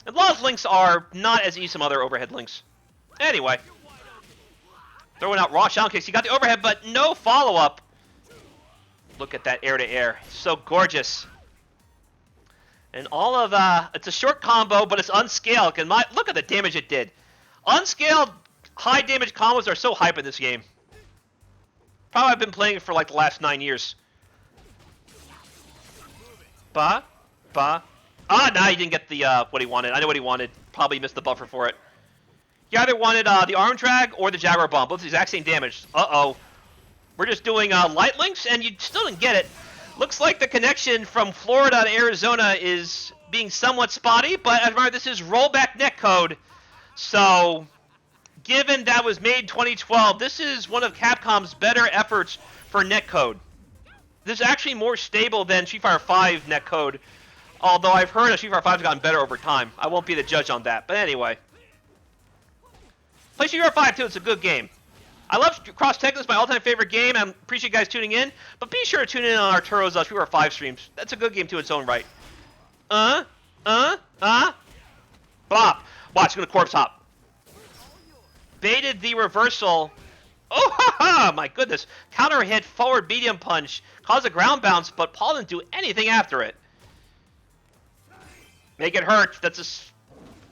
And Law's links are not as easy as some other overhead links. Anyway. Throwing out raw shadow kicks. He got the overhead, but no follow-up. Look at that air-to-air. So gorgeous. And all of, it's a short combo, but it's unscaled. And look at the damage it did. Unscaled high damage combos are so hype in this game. Probably I've been playing it for like the last 9 years. Ah, nah, he didn't get the, what he wanted. I know what he wanted. Probably missed the buffer for it. He either wanted, the arm drag or the Jaguar Bomb. Both the exact same damage. Uh-oh. We're just doing, light links, and you still didn't get it. Looks like the connection from Florida to Arizona is being somewhat spotty, but as remember, this is rollback netcode. So, given that was made in 2012, this is one of Capcom's better efforts for netcode. This is actually more stable than Street Fighter V netcode, although I've heard that Street Fighter V has gotten better over time. I won't be the judge on that, but anyway. Play Street Fighter V too, it's a good game. I love Cross Tekken, it's my all-time favorite game. I appreciate you guys tuning in, but be sure to tune in on Arturo's Street Fighter V streams. That's a good game too in its own right. Bop. Watch, gonna corpse hop. Baited the reversal. Oh, ha, my goodness. Counter hit, forward medium punch. Caused a ground bounce, but Paul didn't do anything after it. Make it hurt. That's a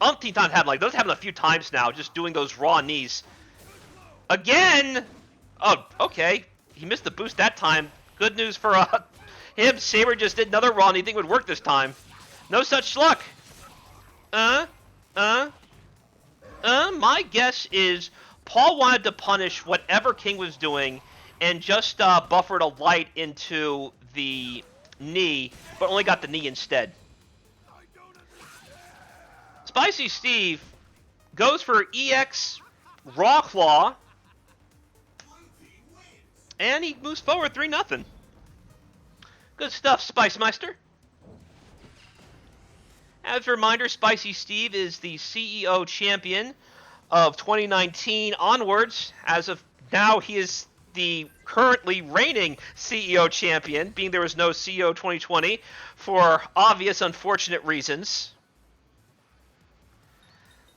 umpteen time happened. Like, those happen a few times now, just doing those raw knees. Again! Oh, okay. He missed the boost that time. Good news for him. Saber just did another raw knee. Think it would work this time. No such luck. My guess is Paul wanted to punish whatever King was doing and just buffered a light into the knee, but only got the knee instead. Spicy Steve goes for EX Raw Claw, and he moves forward 3-0. Good stuff, Spice Meister. As a reminder, Spicy Steve is the CEO champion of 2019 onwards. As of now, he is the currently reigning CEO champion, being there was no CEO 2020 for obvious unfortunate reasons.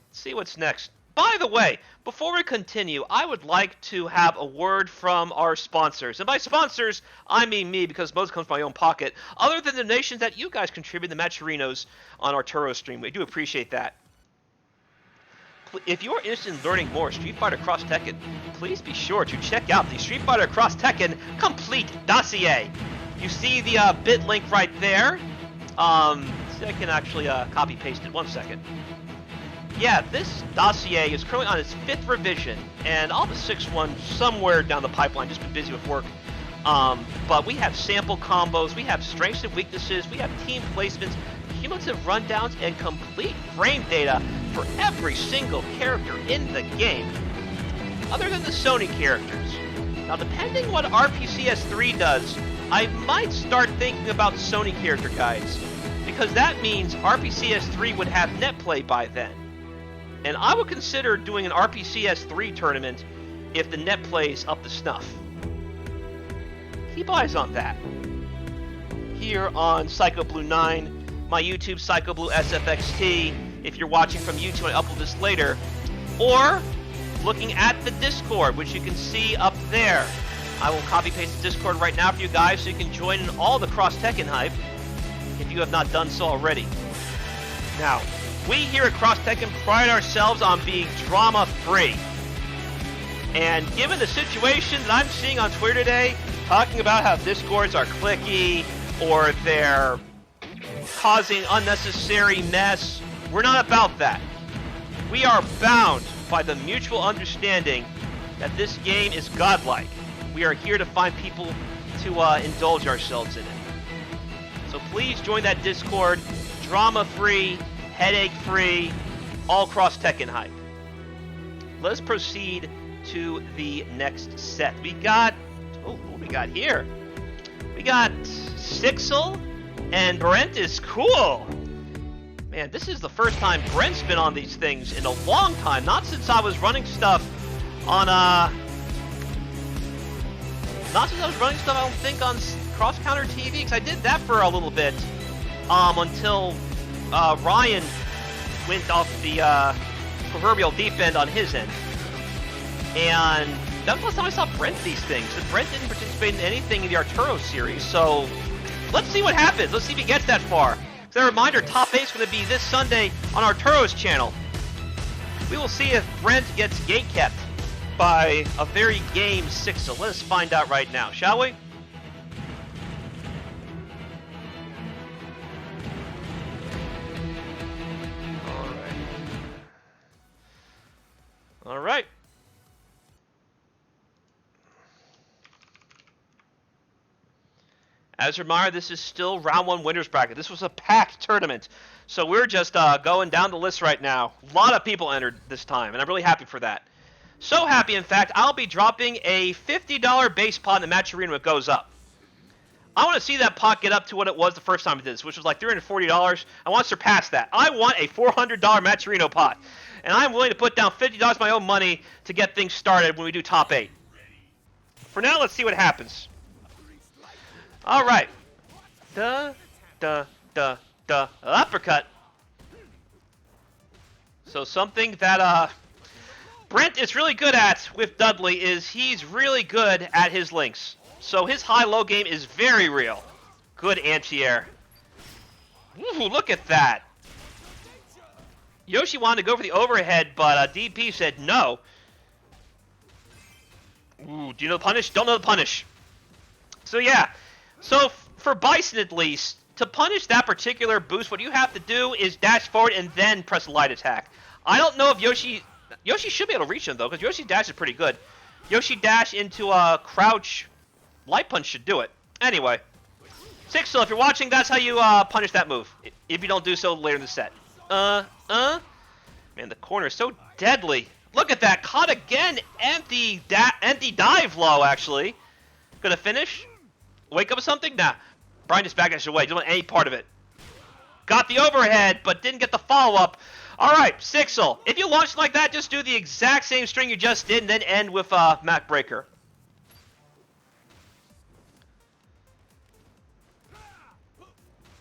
Let's see what's next. By the way, before we continue, I would like to have a word from our sponsors. And by sponsors, I mean me, because most comes from my own pocket. Other than the donations that you guys contribute, the Matcherinos on Arturo stream. We do appreciate that. If you are interested in learning more Street Fighter Cross Tekken, please be sure to check out the Street Fighter Cross Tekken Complete Dossier. You see the bit link right there. See, I can actually copy-paste it. 1 second. Yeah, this dossier is currently on its 5th revision, and I'll have a 6th one somewhere down the pipeline, just been busy with work. But we have sample combos, we have strengths and weaknesses, we have team placements, cumulative rundowns, and complete frame data for every single character in the game, other than the Sony characters. Now, depending what RPCS3 does, I might start thinking about Sony character guides, because that means RPCS3 would have netplay by then. And I would consider doing an RPCS3 tournament if the net plays up to snuff. Keep eyes on that. Here on Psycho Blue 9, my YouTube Psycho Blue SFXT, if you're watching from YouTube, I upload this later, or looking at the Discord, which you can see up there. I will copy paste the Discord right now for you guys so you can join in all the cross Tekken hype if you have not done so already. Now, we here at Cross Tekken pride ourselves on being drama-free. And given the situation that I'm seeing on Twitter today, talking about how Discords are clicky or they're causing unnecessary mess, we're not about that. We are bound by the mutual understanding that this game is godlike. We are here to find people to indulge ourselves in it. So please join that Discord, drama-free, headache-free, all cross Tekken hype. Let's proceed to the next set. We got, what we got here? We got Sixel and Brent is cool. Man, this is the first time Brent's been on these things in a long time. Not since I was running stuff on, not since I was running stuff, I don't think, on Cross Counter TV, because I did that for a little bit, until Ryan went off the proverbial deep end on his end. And that was the last time I saw Brent these things. And Brent didn't participate in anything in the Arturo series, so let's see what happens. Let's see if he gets that far. As a reminder, Top 8 is going to be this Sunday on Arturo's channel. We will see if Brent gets gatekept by a very game Sixel. Let us find out right now, shall we? All right. As a reminder, this is still round 1 winners bracket. This was a packed tournament, so we're just going down the list right now. A lot of people entered this time, and I'm really happy for that. So happy, in fact, I'll be dropping a $50 base pot in the match arena when it goes up. I want to see that pot get up to what it was the first time I did this, which was like $340. I want to surpass that. I want a $400 match arena pot, and I'm willing to put down $50 of my own money to get things started when we do top 8. For now, let's see what happens. All right. Uppercut. So something that Brent is really good at with Dudley is he's really good at his links. So his high-low game is very real. Good anti-air. Ooh, look at that. Yoshi wanted to go for the overhead, but DP said no. Ooh, do you know the punish? Don't know the punish. So yeah. So for Bison at least, to punish that particular boost, what you have to do is dash forward and then press a light attack. I don't know if Yoshi should be able to reach him though, because Yoshi's dash is pretty good. Yoshi dash into a crouch, light punch should do it. Anyway, Sixel, if you're watching, that's how you punish that move. If you don't do so later in the set. Man, the corner is so deadly. Look at that, caught again. Empty dive low actually. Gonna finish. Wake up with something? Nah. Brian just backdashed away. Didn't want any part of it. Got the overhead, but didn't get the follow-up. Alright, Sixel. If you launch like that, just do the exact same string you just did and then end with Mac Breaker.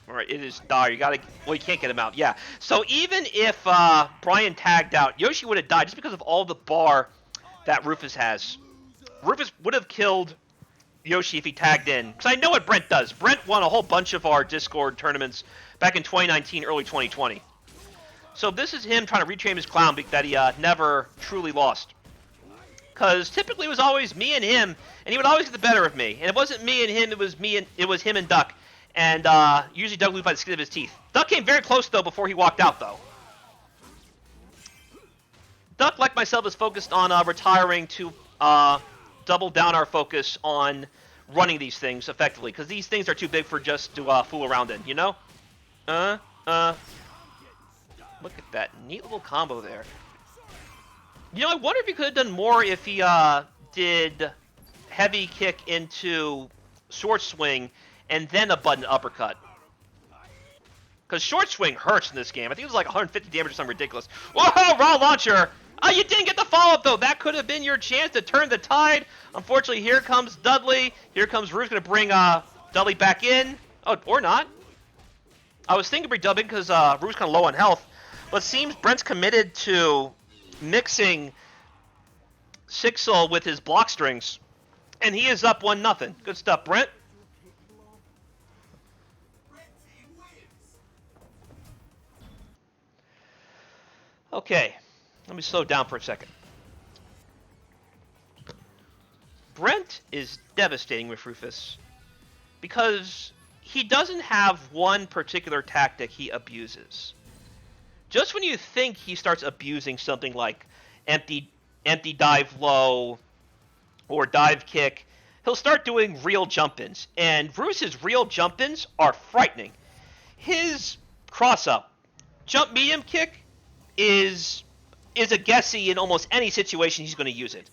Alright, it is dire. You gotta... Well, you can't get him out. Yeah. So even if Brian tagged out, Yoshi would have died just because of all the bar that Rufus has. Rufus would have killed Yoshi if he tagged in. Because I know what Brent does. Brent won a whole bunch of our Discord tournaments back in 2019, early 2020. So this is him trying to retrain his clown that he never truly lost. Because typically it was always me and him, and he would always get the better of me. And it wasn't me and him, it was him and Duck. And usually Doug lose by the skin of his teeth. Duck came very close though before he walked out though. Duck, like myself, is focused on retiring to double down our focus on running these things effectively, because these things are too big for just to fool around in, you know? Look at that neat little combo there. You know, I wonder if he could have done more if he did heavy kick into short swing and then a button uppercut. Because short swing hurts in this game. I think it was like 150 damage or something ridiculous. Whoa, raw launcher! Oh, you didn't get the follow-up, though. That could have been your chance to turn the tide. Unfortunately, here comes Dudley. Here comes Ruth, going to bring Dudley back in. Oh, or not. I was thinking of redubbing because Ruth's kind of low on health. But it seems Brent's committed to mixing Sixel with his block strings, and he is up 1-0. Good stuff, Brent. Okay, let me slow down for a second. Brent is devastating with Rufus because he doesn't have one particular tactic he abuses. Just when you think he starts abusing something like empty dive low or dive kick, he'll start doing real jump-ins, and Rufus's real jump-ins are frightening. His cross-up jump medium kick is a guessy in almost any situation he's going to use it.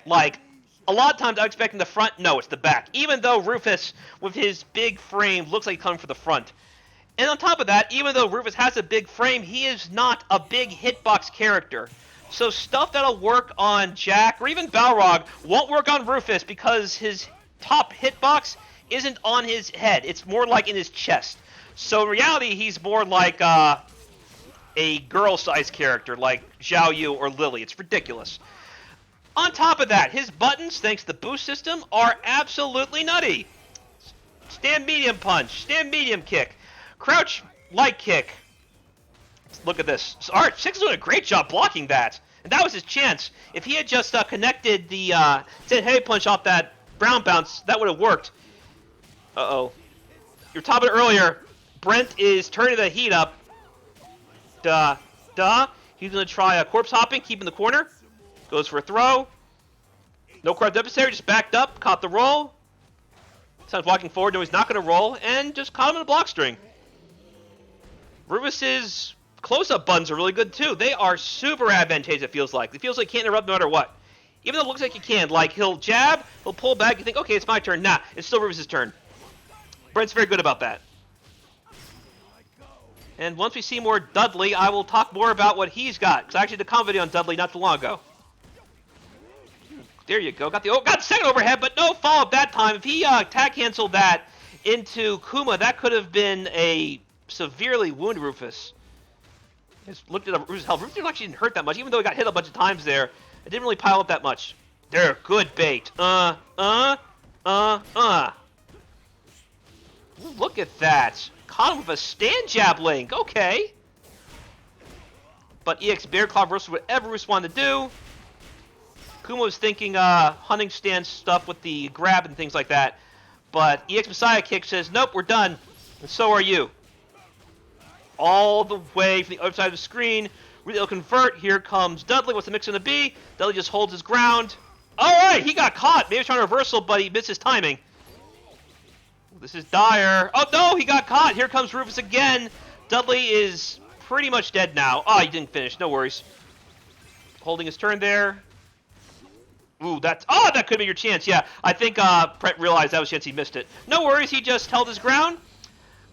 Like, a lot of times I'm expecting the front, no, it's the back. Even though Rufus, with his big frame, looks like he's coming for the front. And on top of that, even though Rufus has a big frame, he is not a big hitbox character. So stuff that'll work on Jack, or even Balrog, won't work on Rufus because his top hitbox isn't on his head. It's more like in his chest. So in reality, he's more like a girl-sized character like Xiao Yu or Lily. It's ridiculous. On top of that, his buttons, thanks to the boost system, are absolutely nutty. Stand medium punch, stand medium kick, crouch light kick. Look at this. Alright, Six is doing a great job blocking that. And that was his chance. If he had just connected the said heavy punch off that brown bounce, that would have worked. Uh-oh. You were talking earlier. Brent is turning the heat up. He's going to try a corpse hopping, keep in the corner. Goes for a throw. No crowd adversary, just backed up, caught the roll. Sounds walking forward, no he's not going to roll, and just caught him in a block string. Rufus's close-up buttons are really good too. They are super advantageous, it feels like. It feels like he can't interrupt no matter what. Even though it looks like he can. Like, he'll jab, he'll pull back, you think, okay, it's my turn. Nah, it's still Rufus's turn. Brent's very good about that. And once we see more Dudley, I will talk more about what he's got. Because I actually did a comment video on Dudley not too long ago. There you go. Got the second overhead, but no follow-up that time. If he tag canceled that into Kuma, that could have been a severely wounded Rufus. Just looked at Rufus' health. Rufus actually didn't hurt that much, even though he got hit a bunch of times there. It didn't really pile up that much. There, good bait. Ooh, look at that. Caught him with a stand jab link. Okay. But EX Bear Claw versus whatever Rufus wanted to do. Kuma was thinking hunting stance stuff with the grab and things like that. But EX Messiah Kick says, nope, we're done. And so are you. All the way from the other side of the screen. Really, it'll convert. Here comes Dudley. What's the mix going to be? Dudley just holds his ground. Alright, he got caught. Maybe he's trying to reversal, but he missed his timing. This is dire. Oh, no, he got caught. Here comes Rufus again. Dudley is pretty much dead now. Oh, he didn't finish. No worries. Holding his turn there. Ooh, that could be your chance. Yeah, I think Brent realized that was a chance he missed it. No worries, he just held his ground,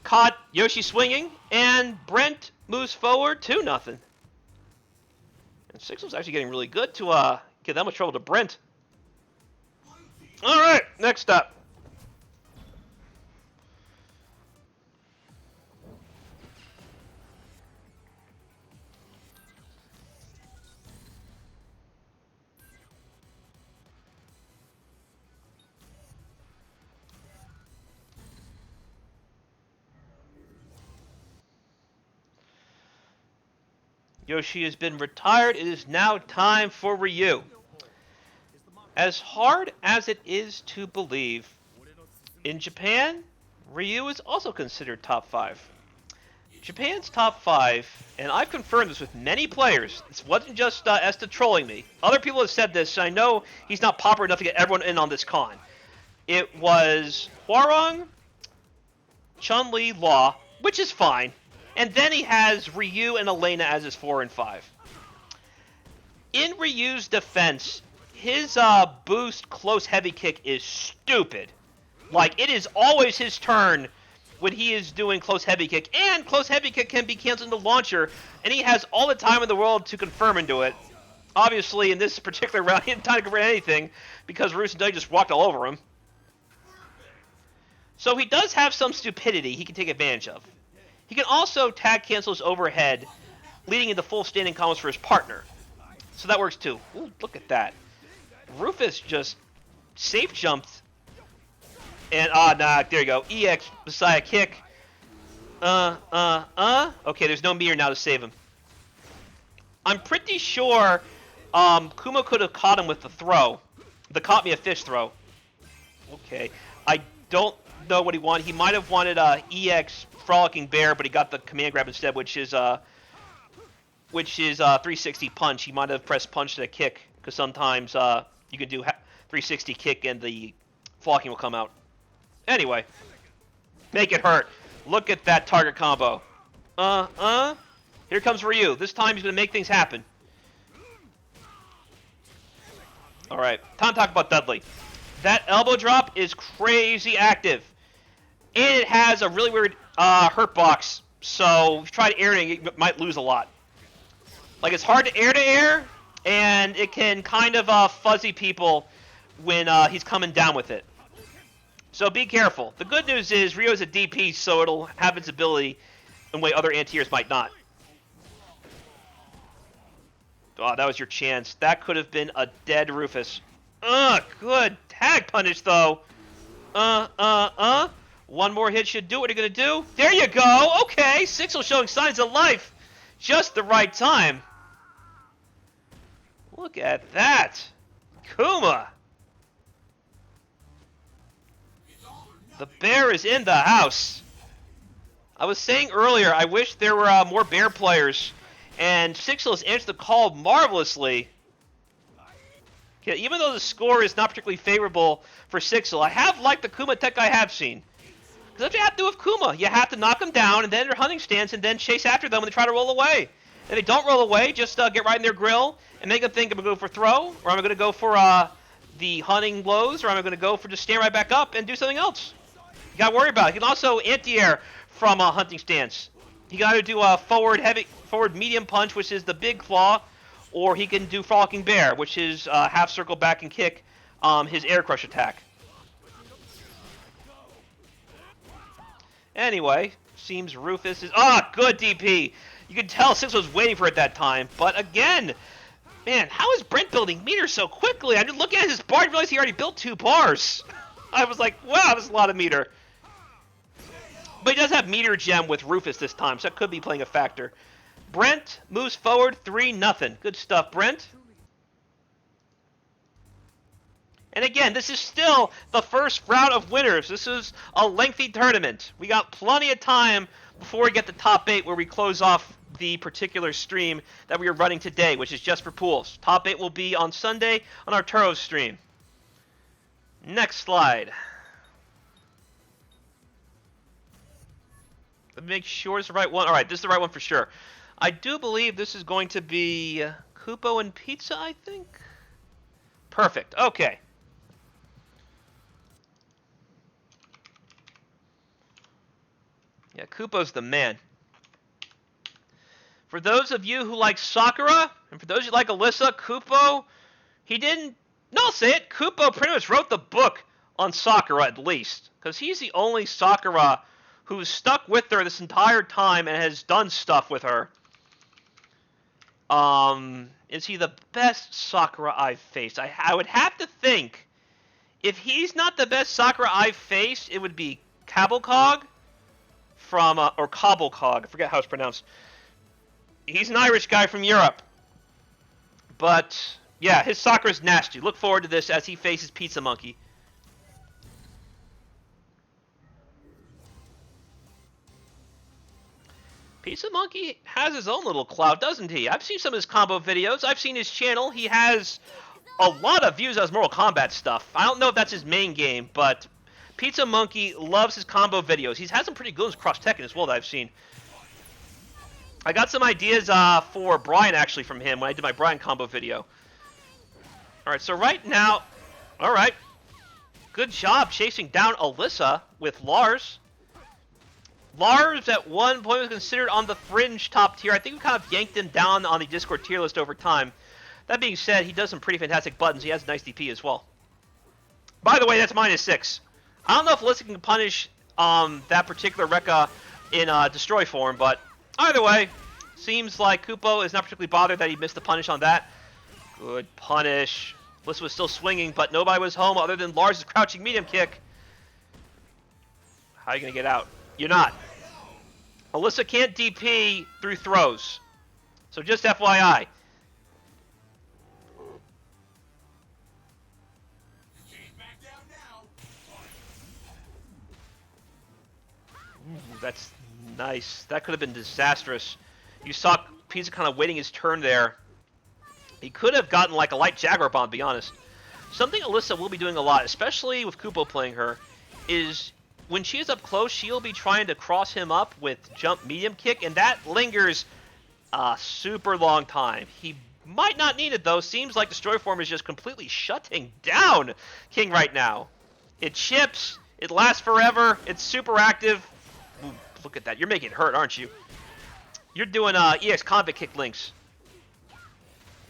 caught Yoshi swinging, and Brent moves forward 2-0. And Six was actually getting really good to give that much trouble to Brent. All right, next up. Yoshi has been retired. It is now time for Ryu. As hard as it is to believe, in Japan, Ryu is also considered top 5. Japan's top 5, and I've confirmed this with many players. This wasn't just Esta trolling me. Other people have said this, and I know he's not popular enough to get everyone in on this con. It was Hwarong, Chun-Li, Law, which is fine. And then he has Ryu and Elena as his 4 and 5. In Ryu's defense, his boost close heavy kick is stupid. Like, it is always his turn when he is doing close heavy kick. And close heavy kick can be canceled into launcher, and he has all the time in the world to confirm into it. Obviously, in this particular round, he didn't time to confirm anything because Rus and Dudley just walked all over him. So he does have some stupidity he can take advantage of. He can also tag cancel his overhead leading into full standing combos for his partner. So that works too. Ooh, look at that. Rufus just safe jumped. And, nah, there you go. EX, Messiah kick. Okay, there's no meter now to save him. I'm pretty sure, Kuma could have caught him with the throw. The caught me a fish throw. Okay. I don't know what he wanted. He might have wanted, EX Frolicking Bear, but he got the command grab instead, which is 360 punch. He might have pressed punch to a kick, because sometimes, you can do 360 kick and the flocking will come out. Anyway, make it hurt. Look at that target combo. Here comes Ryu. This time he's going to make things happen. Alright, time to talk about Dudley. That elbow drop is crazy active. And it has a really weird hurt box. So if you try to air it, you might lose a lot. Like, it's hard to air, and it can kind of fuzzy people when he's coming down with it. So be careful. The good news is Ryu is a DP, so it'll have its ability in a way other anti-airs might not. Oh, that was your chance. That could have been a dead Rufus. Good tag punish, though. One more hit should do what you're going to do. There you go. Okay, Sixel showing signs of life. Just the right time. Look at that. Kuma. The bear is in the house. I was saying earlier, I wish there were more bear players, and Sixel has answered the call marvelously. Okay, even though the score is not particularly favorable for Sixel, I have liked the Kuma tech I have seen. Because that's what you have to do with Kuma. You have to knock them down, and then their hunting stance, and then chase after them when they try to roll away. If they don't roll away, just get right in their grill, and make them think, am I going to go for throw, or am I going to go for the hunting blows, or am I going to go for just stand right back up and do something else? You got to worry about it. You can also anti-air from a hunting stance. He can either do a forward medium punch, which is the big claw, or he can do frolicking bear, which is half circle back and kick, his air crush attack. Anyway, seems Rufus is good DP. You can tell Six was waiting for it that time, but again, man, how is Brent building meters so quickly? I'm just looking at his bar and realized he already built 2 bars. I was like, wow, that's a lot of meter. But he does have meter gem with Rufus this time, so that could be playing a factor. Brent moves forward 3-0. Good stuff, Brent. And again, this is still the first round of winners. This is a lengthy tournament. We got plenty of time before we get to top 8, where we close off the particular stream that we are running today, which is just for pools. Top 8 will be on Sunday on our Turo stream. Next slide. Let me make sure it's the right one. Alright, this is the right one for sure. I do believe this is going to be Kupo and Pizza, I think? Perfect. Okay. Yeah, Kupo's the man. For those of you who like Sakura, and for those of you who like Alyssa, Kupo, he didn't... No, I'll say it. Kupo pretty much wrote the book on Sakura, at least. Because he's the only Sakura who's stuck with her this entire time and has done stuff with her. Is he the best Sakura I've faced? I would have to think, if he's not the best Sakura I've faced, it would be Cabalcog from, or Cobblecog, I forget how it's pronounced. He's an Irish guy from Europe. But, yeah, his Sakura's nasty. Look forward to this as he faces Pizza Monkey. Pizza Monkey has his own little clout, doesn't he? I've seen some of his combo videos. I've seen his channel. He has a lot of views as Mortal Kombat stuff. I don't know if that's his main game, but Pizza Monkey loves his combo videos. He's had some pretty good ones across Tekken as well that I've seen. I got some ideas for Brian, actually, from him when I did my Brian combo video. Alright, so right now... Alright. Good job chasing down Alyssa with Lars. Lars, at one point, was considered on the fringe top tier. I think we kind of yanked him down on the Discord tier list over time. That being said, he does some pretty fantastic buttons. He has nice DP as well. By the way, that's -6. I don't know if Alyssa can punish that particular Rekka in Destroy form, but either way, Seems like Kupo is not particularly bothered that he missed the punish on that. Good punish. Alyssa was still swinging, but nobody was home other than Lars' crouching medium kick. How are you going to get out? You're not. Alyssa can't DP through throws. So just FYI. That's nice. That could have been disastrous. You saw Pizza kind of waiting his turn there. He could have gotten like a light Jaguar bomb, to be honest. Something Alyssa will be doing a lot, especially with Kupo playing her, is when she is up close, she'll be trying to cross him up with jump medium kick, and that lingers a super long time. He might not need it, though. Seems like Destroy Form is just completely shutting down King right now. It chips. It lasts forever. It's super active. Ooh, look at that. You're making it hurt, aren't you? You're doing EX Convict Kick links.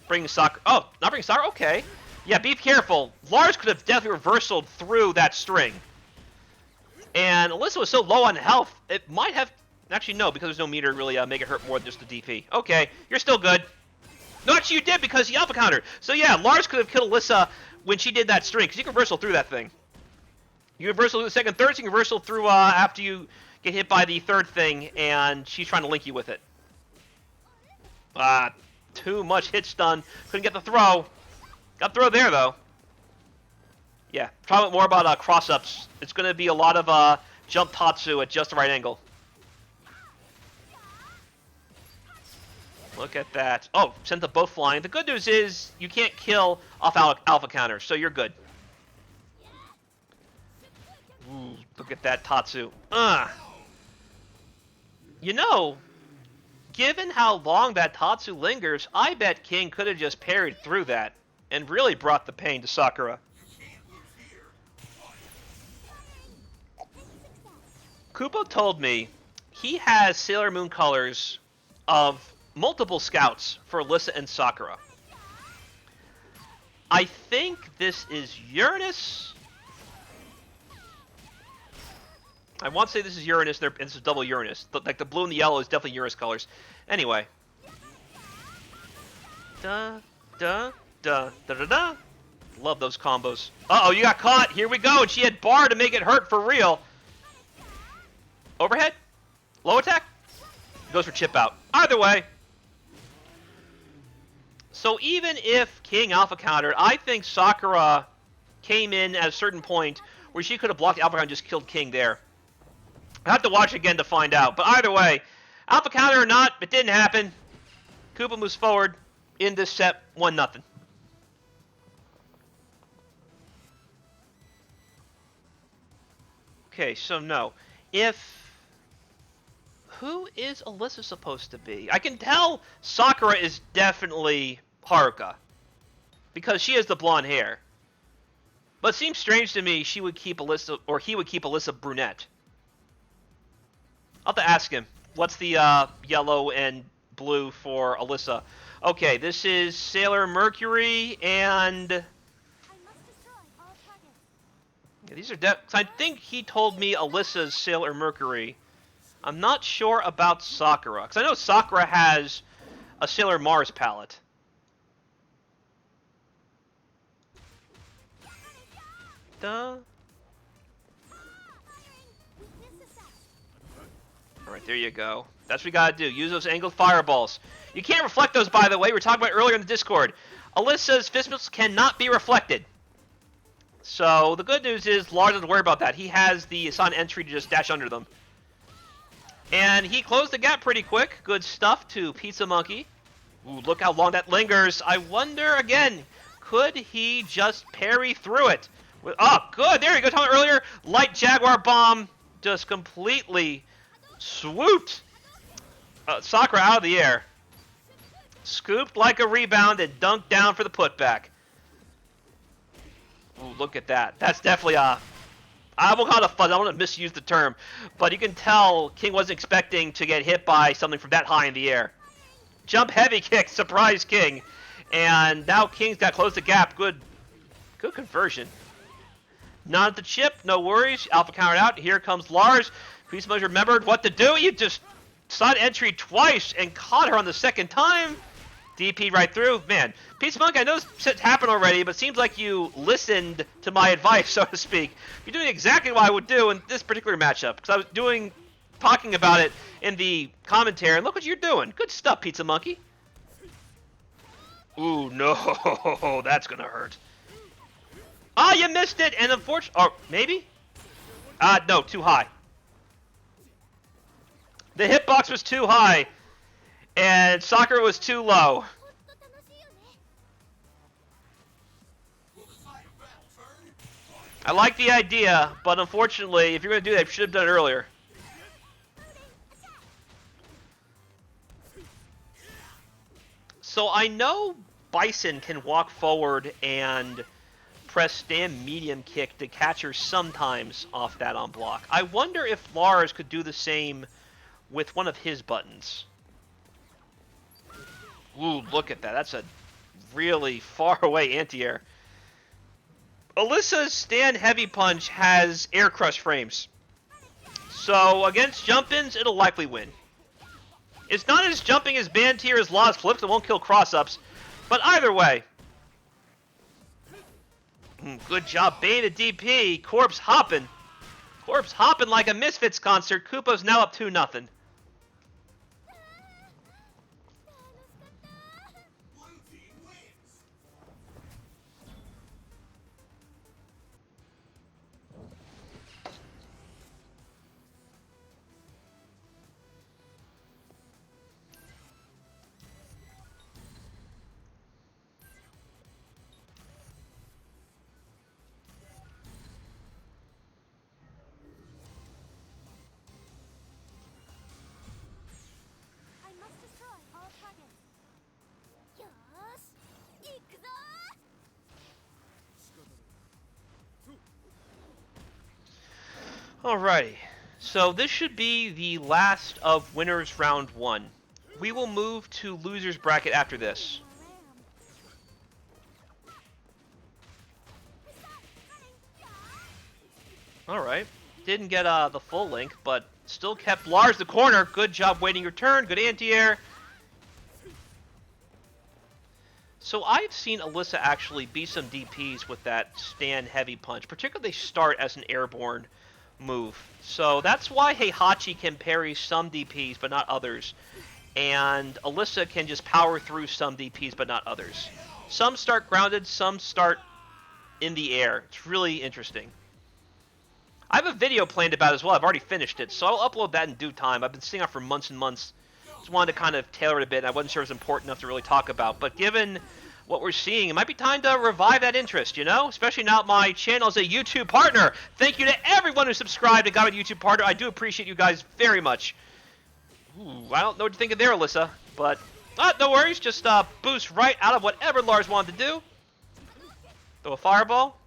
Bringing Sakura. Oh, not bringing Sakura? Okay. Yeah, be careful. Lars could have definitely reversaled through that string. And Alyssa was so low on health, it might have... Actually, no, because there's no meter to really make it hurt more than just the DP. Okay, you're still good. No, actually, you did because he alpha countered. So yeah, Lars could have killed Alyssa when she did that string, because you can reversal through that thing. You can reversal through the second, third, so you can reversal through after you get hit by the third thing, and she's trying to link you with it. Too much hit stun. Couldn't get the throw. Got throw there, though. Yeah, talking more about cross-ups. It's going to be a lot of jump Tatsu at just the right angle. Look at that. Oh, sent them both flying. The good news is you can't kill off alpha counter, so you're good. Ooh, look at that Tatsu. You know, given how long that Tatsu lingers, I bet King could have just parried through that and really brought the pain to Sakura. Kupo told me he has Sailor Moon colors of multiple scouts for Alyssa and Sakura. I think this is Uranus. I want to say this is Uranus, and this is double Uranus. Like the blue and the yellow is definitely Uranus colors. Anyway. Da, da, da, da, da, da. Love those combos. Uh-oh, you got caught. Here we go. And she had bar to make it hurt for real. Overhead? Low attack? Goes for chip out. Either way. So even if King alpha countered, I think Sakura came in at a certain point where she could have blocked alpha counter and just killed King there. I have to watch again to find out. But either way, alpha counter or not, it didn't happen. Koopa moves forward in this set, 1-0. Okay, so no. Who is Alyssa supposed to be? I can tell Sakura is definitely Haruka, because she has the blonde hair. But it seems strange to me she would keep Alyssa, or he would keep Alyssa brunette. I'll have to ask him. What's the yellow and blue for Alyssa? Okay, this is Sailor Mercury and... I must destroy all targets. Yeah, these are I think he told me Alyssa's Sailor Mercury. I'm not sure about Sakura, because I know Sakura has a Sailor Mars palette. Duh. Alright, there you go. That's what we gotta do. Use those angled fireballs. You can't reflect those, by the way. We were talking about earlier in the Discord. Alyssa's fist missiles cannot be reflected. So, the good news is, Lars doesn't worry about that. He has the assigned entry to just dash under them. And he closed the gap pretty quick. Good stuff to Pizza Monkey. Ooh, look how long that lingers. I wonder, again, could he just parry through it? Oh, good. There you go. Talking about earlier, light Jaguar bomb just completely swooped Sakura out of the air. Scooped like a rebound and dunked down for the putback. Ooh, look at that. That's definitely I won't call it a fuzz. I don't want to misuse the term. But you can tell King wasn't expecting to get hit by something from that high in the air. Jump heavy kick. Surprise King. And now King's got to close the gap. Good conversion. Not at the chip. No worries. Alpha countered out. Here comes Lars. Beast Mode remembered what to do. You just side entry twice and caught her on the second time. DP right through. Man, Pizza Monk, I know this happened already, but it seems like you listened to my advice, so to speak. You're doing exactly what I would do in this particular matchup, because I was talking about it in the commentary, and look what you're doing. Good stuff, Pizza Monkey. Ooh, no, that's gonna hurt. Ah, you missed it, and unfortunately, or maybe? No, too high. The hitbox was too high, and Sakura was too low. I like the idea, but unfortunately, if you're going to do that, you should have done it earlier. So I know Bison can walk forward and press stand medium kick to catch her sometimes off that on block. I wonder if Lars could do the same with one of his buttons. Ooh, look at that. That's a really far away anti-air. Alyssa's stand heavy punch has air crush frames. So against jump-ins, it'll likely win. It's not as jumping as band tier as Law's flips. It won't kill cross-ups. But either way. Good job, baiting the DP. Corpse hopping. Corpse hopping like a Misfits concert. Koopa's now up 2-0. Alrighty, so this should be the last of winners round 1. We will move to losers bracket after this. Alright, didn't get the full link, but still kept Lars the corner. Good job waiting your turn, good anti-air. So I've seen Alyssa actually beat some DPs with that stand heavy punch, particularly they start as an airborne move. So that's why Heihachi can parry some DPs but not others. And Alyssa can just power through some DPs but not others. Some start grounded, some start in the air. It's really interesting. I have a video planned about it as well. I've already finished it, so I'll upload that in due time. I've been sitting on it for months and months. Just wanted to kind of tailor it a bit, and I wasn't sure it was important enough to really talk about. But given what we're seeing, it might be time to revive that interest, you know? Especially now my channel is a YouTube partner. Thank you to everyone who subscribed and got a YouTube partner. I do appreciate you guys very much. Ooh, I don't know what you think of there, Alyssa, but no worries. Just boost right out of whatever Lars wanted to do. Throw a fireball.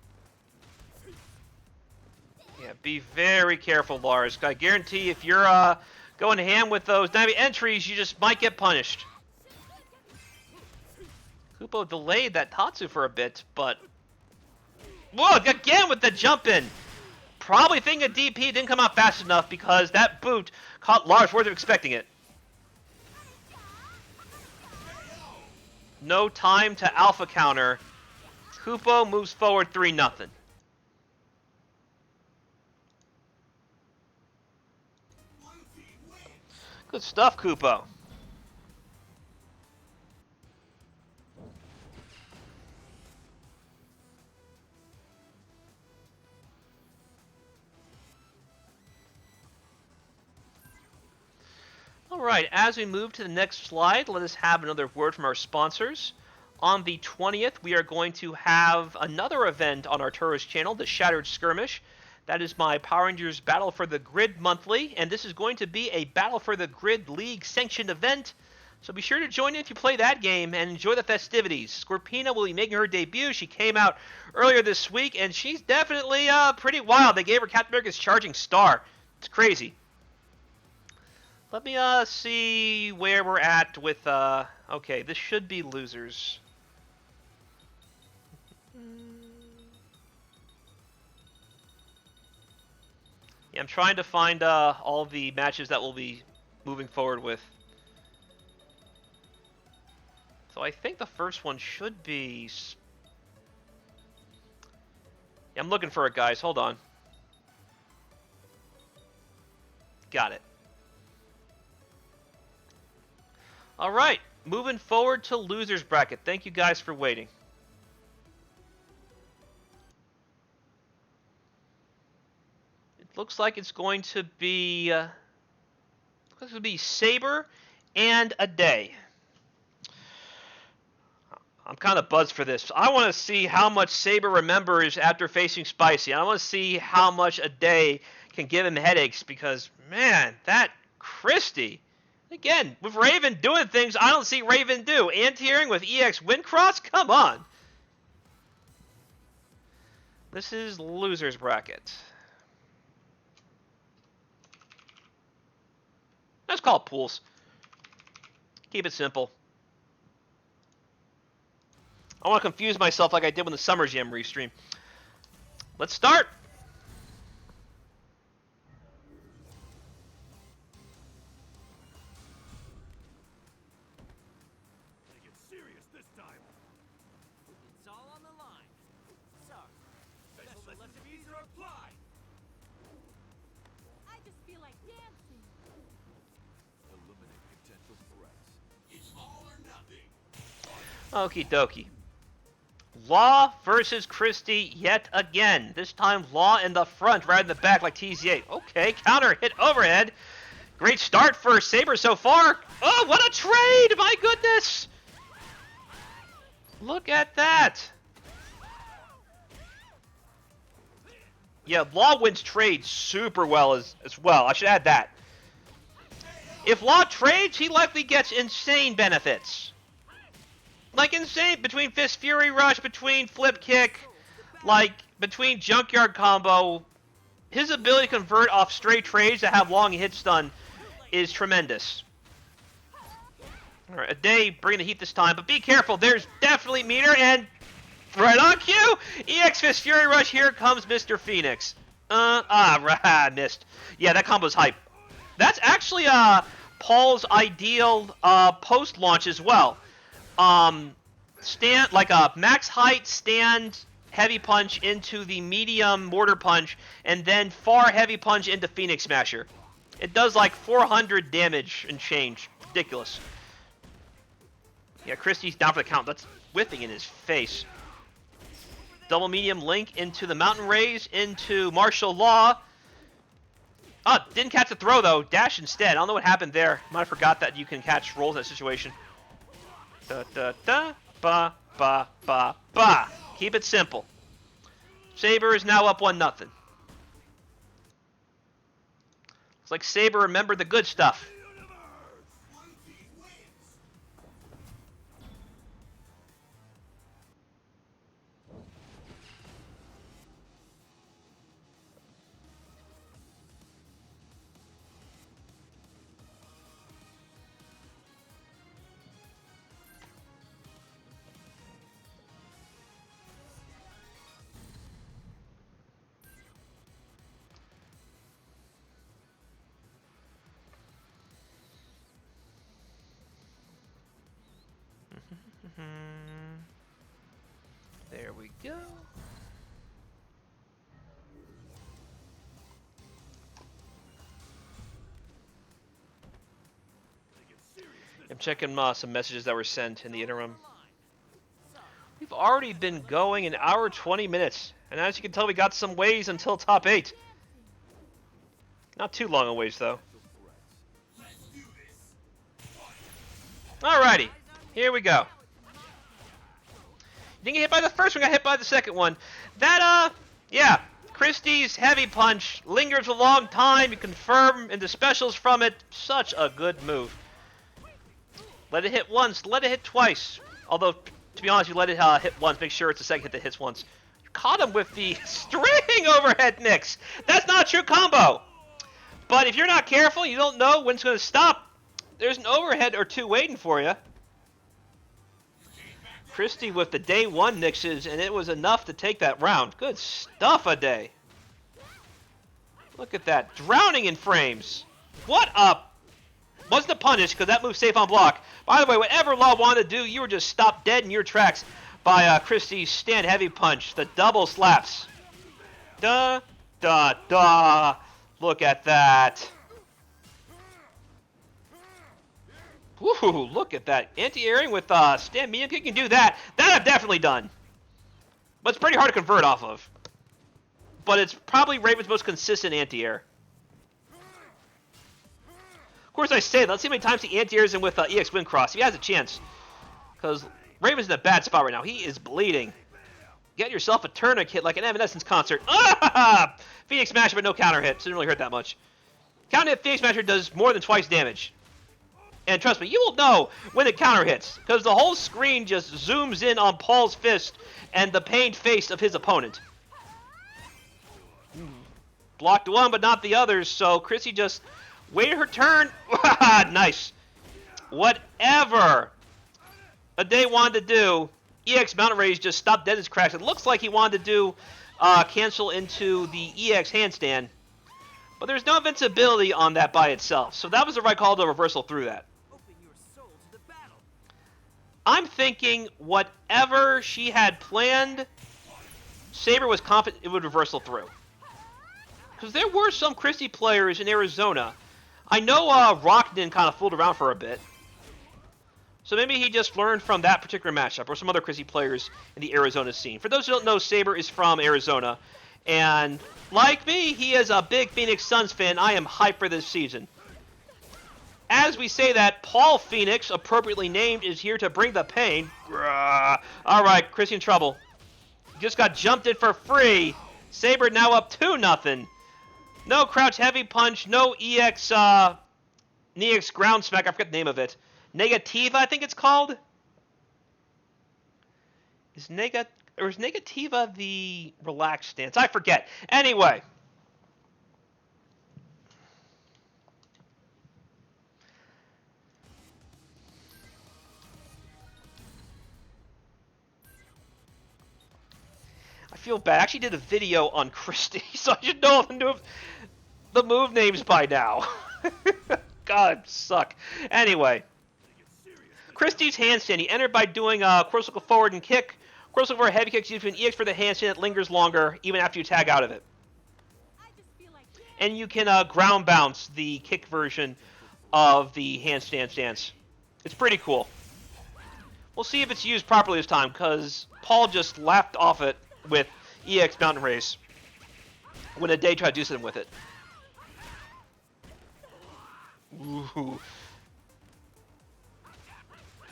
Yeah, be very careful, Lars. I guarantee if you're going ham with those dynamic entries, you just might get punished. Kupo delayed that Tatsu for a bit, but... Whoa, again with the jump in! Probably thinking DP didn't come out fast enough because that boot caught Lars where they're expecting it. No time to alpha counter. Kupo moves forward 3-0. Good stuff, Kupo. Alright, as we move to the next slide, let us have another word from our sponsors. On the 20th, we are going to have another event on Arturo's channel, the Shattered Skirmish. That is my Power Rangers Battle for the Grid monthly, and this is going to be a Battle for the Grid League sanctioned event. So be sure to join in if you play that game and enjoy the festivities. Scorpina will be making her debut. She came out earlier this week, and she's definitely pretty wild. They gave her Captain America's Charging Star. It's crazy. Let me see where we're at with... okay, this should be losers. Yeah, I'm trying to find all the matches that will be moving forward with. So I think the first one should be... Yeah, I'm looking for it, guys. Hold on. Got it. All right, moving forward to losers bracket. Thank you guys for waiting. It looks like it's going to be Saber and a day. I'm kind of buzzed for this. I want to see how much Saber remembers after facing Spicy. I want to see how much a day can give him headaches because, man, that Christie. Again, with Raven doing things I don't see Raven do. Anti-airing with EX Windcross? Come on. This is losers bracket. Let's call it pools. Keep it simple. I want to confuse myself like I did when the Summer Jam restream. Let's start. Take it serious this time. It's all on the line. Sorry. Special recipes are applied. I just feel like dancing. Eliminate potential threats. It's all or nothing. Okie dokie. Law versus Christie yet again. This time Law in the front rather than the back like TZ8. Okay, counter hit overhead. Great start for Saber so far. Oh, what a trade! My goodness! Look at that. Yeah, Law wins trades super well as well. I should add that. If Law trades, he likely gets insane benefits. Like insane between Fist Fury Rush, between Flip Kick, like between Junkyard Combo. His ability to convert off straight trades that have long hit stun is tremendous. Alright, a day bringing the heat this time, but be careful, there's definitely meter and right on cue! EX Fist Fury Rush, here comes Mr. Phoenix. Missed. Yeah, that combo's hype. That's actually Paul's ideal post-launch as well. Stand like a max height stand heavy punch into the medium mortar punch and then far heavy punch into Phoenix Smasher. It does like 400 damage and change. Ridiculous. Yeah, Christie's down for the count. That's whiffing in his face. Double medium link into the Mountain Rays into Martial Law. Didn't catch the throw though. Dash instead. I don't know what happened there. Might have forgot that you can catch rolls in that situation. Ba, ba, ba, ba. Keep it simple. Saber is now up 1-0. Looks like Saber remembered the good stuff. There we go. I'm checking some messages that were sent in the interim. We've already been going an hour 20 minutes, and as you can tell, we got some ways until top 8. Not too long a ways though. Alrighty, here we go. You didn't get hit by the first one, got hit by the second one. That, yeah, Christie's heavy punch lingers a long time. You confirm into specials from it. Such a good move. Let it hit once, let it hit twice. Although, to be honest, you let it hit once, make sure it's the second hit that hits once. You caught him with the string overhead mix. That's not a true combo. But if you're not careful, you don't know when it's going to stop. There's an overhead or two waiting for you. Christie with the day 1 mixes, and it was enough to take that round. Good stuff, a day. Look at that. Drowning in frames. What a Wasn't a punish, because that move's safe on block. By the way, whatever Law wanted to do, you were just stopped dead in your tracks by Christie's stand heavy punch. The double slaps. Da, da, da. Look at that. Woohoo, look at that. Anti-airing with stand medium kick. You can do that. That I've definitely done. But it's pretty hard to convert off of. But it's probably Raven's most consistent anti-air. Of course, I say that. Let's see how many times he anti-airs him with EX Wind Cross. He has a chance. Because Raven's in a bad spot right now. He is bleeding. Get yourself a tourniquet like an Evanescence concert. Ah! Phoenix Smasher, but no counter hit. So it didn't really hurt that much. Counter hit Phoenix Smasher does more than twice damage. And trust me, you will know when it counter hits. Because the whole screen just zooms in on Paul's fist and the pained face of his opponent. Blocked one, but not the others. So Chrissy just waited her turn. Nice. Whatever Ade wanted to do, EX Mountain Rage just stopped dead in his cracks. It looks like he wanted to do cancel into the EX handstand. But there's no invincibility on that by itself. So that was the right call to reversal through that. Open your soul to the battle. I'm thinking whatever she had planned, Saber was confident it would reversal through. Because there were some Christie players in Arizona. I know Rockden kind of fooled around for a bit. So maybe he just learned from that particular matchup, or some other Christie players in the Arizona scene. For those who don't know, Saber is from Arizona. And like me, he is a big Phoenix Suns fan. I am hyped for this season. As we say that, Paul Phoenix, appropriately named, is here to bring the pain. Alright, Christie in trouble. Just got jumped in for free. Saber now up 2-0. No crouch heavy punch, no EX ground smack, I forget the name of it. Negativa, I think it's called? Is Negativa the relaxed stance? I forget. Anyway. I feel bad. I actually did a video on Christie, so I should know the move names by now. God, suck. Anyway. Christie's handstand. He entered by doing crossover forward and kick. Crossover forward heavy kicks used to an EX for the handstand that lingers longer, even after you tag out of it. And you can ground bounce the kick version of the handstand stance. It's pretty cool. We'll see if it's used properly this time, because Paul just laughed off it with EX Mountain Race when Ade tried to do something with it. Ooh.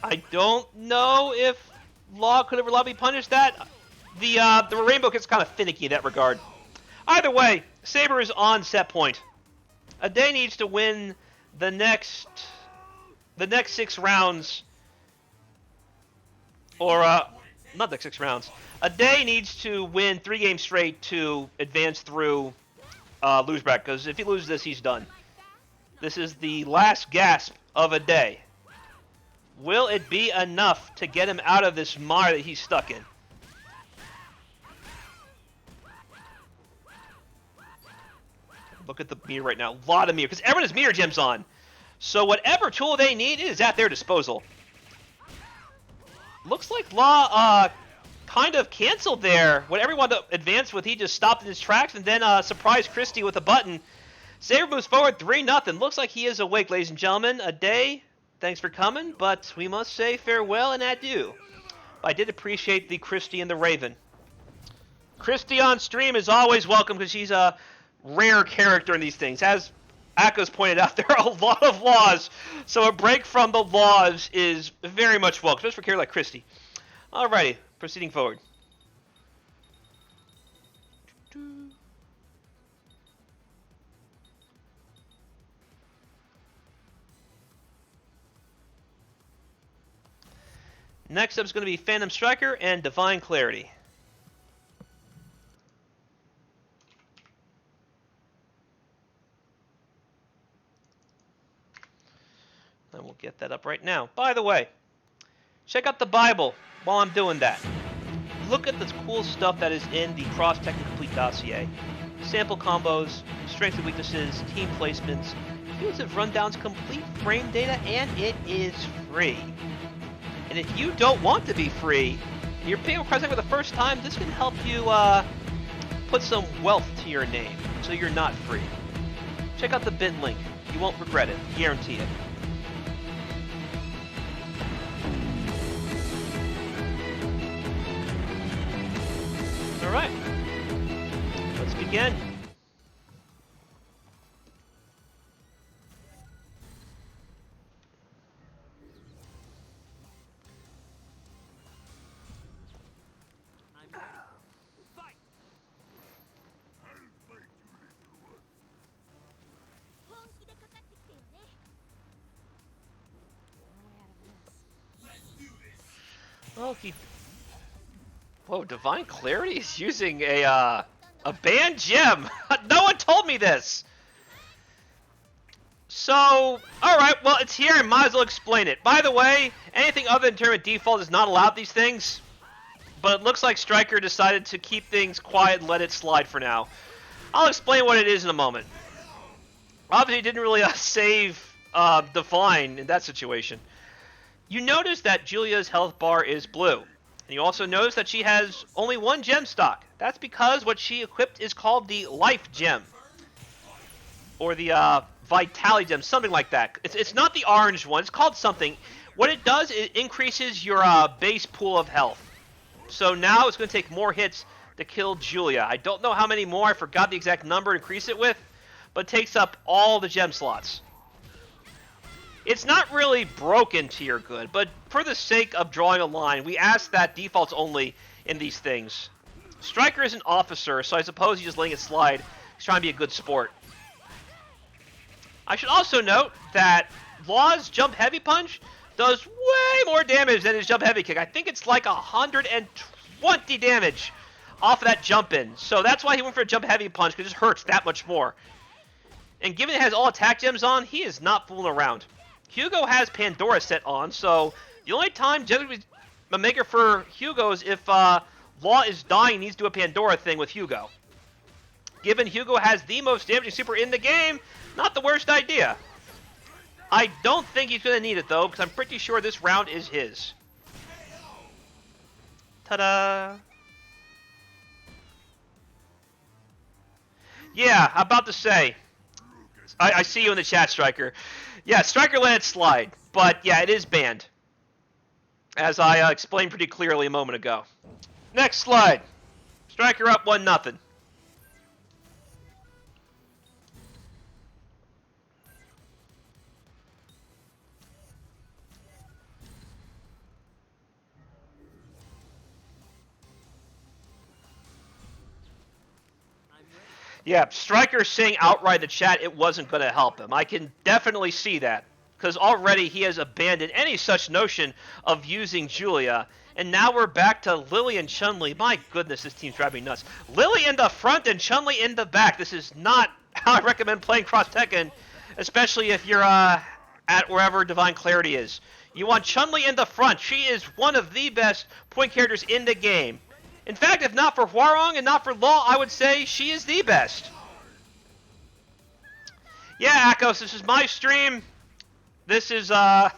I don't know if Law could ever lobby punish that. The Rainbow Kick's kind of finicky in that regard. Either way, Saber is on set point. Ade needs to win the next 6 rounds. Or, not the 6 rounds. Ade needs to win 3 games straight to advance through lose bracket, because if he loses this, he's done. This is the last gasp of Ade. Will it be enough to get him out of this mire that he's stuck in? Look at the meter right now. A lot of meter, because everyone has meter gems on. So whatever tool they need is at their disposal. Looks like Law kind of canceled there. What everyone to advance with, he just stopped in his tracks and then surprised Christie with a button. Saber moves forward 3-0. Looks like he is awake, ladies and gentlemen. Ade, thanks for coming, but we must say farewell and adieu. I did appreciate the Christie and the Raven. Christie on stream is always welcome because she's a rare character in these things. As Akko's pointed out, there are a lot of laws, so a break from the laws is very much welcome, especially for a character like Christie. Alrighty, proceeding forward. Next up is going to be Phantom Striker and Divine Clarity. And we'll get that up right now. By the way, check out the Bible while I'm doing that. Look at the cool stuff that is in the Cross Tekken Complete dossier. Sample combos, strengths and weaknesses, team placements, Cumulative Rundown's complete frame data, and it is free. And if you don't want to be free, and you're paying for the first time, this can help you put some wealth to your name, so you're not free. Check out the bit link. You won't regret it. Guarantee it. Alright. Let's begin. I'm ready. Fight! 本気でかかってきてよね。Oh, he... Whoa, Divine Clarity is using a banned gem! No one told me this! So, alright, well, it's here, I might as well explain it. By the way, anything other than tournament default is not allowed these things. But it looks like Striker decided to keep things quiet and let it slide for now. I'll explain what it is in a moment. Obviously, it didn't really save Divine in that situation. You notice that Julia's health bar is blue. And you also notice that she has only one gem stock. That's because what she equipped is called the Life Gem. Or the Vitality Gem, something like that. It's not the orange one, it's called something. What it does, it increases your base pool of health. So now it's going to take more hits to kill Julia. I don't know how many more, I forgot the exact number to increase it with. But it takes up all the gem slots. It's not really broken to your good, but for the sake of drawing a line, we ask that defaults only in these things. Striker is an officer, so I suppose he's just letting it slide. He's trying to be a good sport. I should also note that Law's Jump Heavy Punch does way more damage than his Jump Heavy Kick. I think it's like 120 damage off of that jump in. So that's why he went for a Jump Heavy Punch, because it just hurts that much more. And given it has all attack gems on, he is not fooling around. Hugo has Pandora set on, so the only time generally a maker for Hugo is if Law is dying and needs to do a Pandora thing with Hugo. Given Hugo has the most damaging super in the game, not the worst idea. I don't think he's going to need it, though, because I'm pretty sure this round is his. Ta-da! Yeah, I'm about to say. I see you in the chat, Striker. Yeah, Striker let it slide, but yeah, it is banned. As I explained pretty clearly a moment ago. Next slide. Striker up 1-0. Yeah, Striker saying outright in the chat it wasn't going to help him. I can definitely see that. Because already he has abandoned any such notion of using Julia. And now we're back to Lily and Chun-Li. My goodness, this team's driving me nuts. Lily in the front and Chun-Li in the back. This is not how I recommend playing Cross Tekken. Especially if you're at wherever Divine Clarity is. You want Chun-Li in the front. She is one of the best point characters in the game. In fact, if not for Hwarong and not for Law, I would say she is the best. Yeah, Akos, this is my stream. This is, yeah,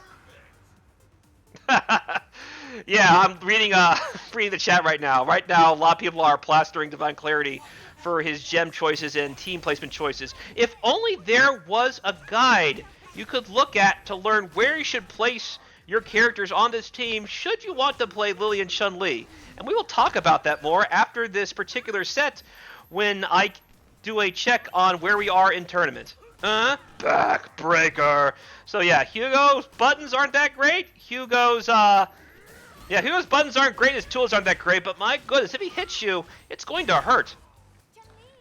I'm reading the chat right now. Right now, a lot of people are plastering Divine Clarity for his gem choices and team placement choices. If only there was a guide you could look at to learn where you should place your characters on this team should you want to play Lily and Chun-Li. And we will talk about that more after this particular set when I do a check on where we are in tournament. Backbreaker. So yeah, Hugo's buttons aren't that great. Hugo's buttons aren't great, his tools aren't that great, but my goodness, if he hits you, it's going to hurt.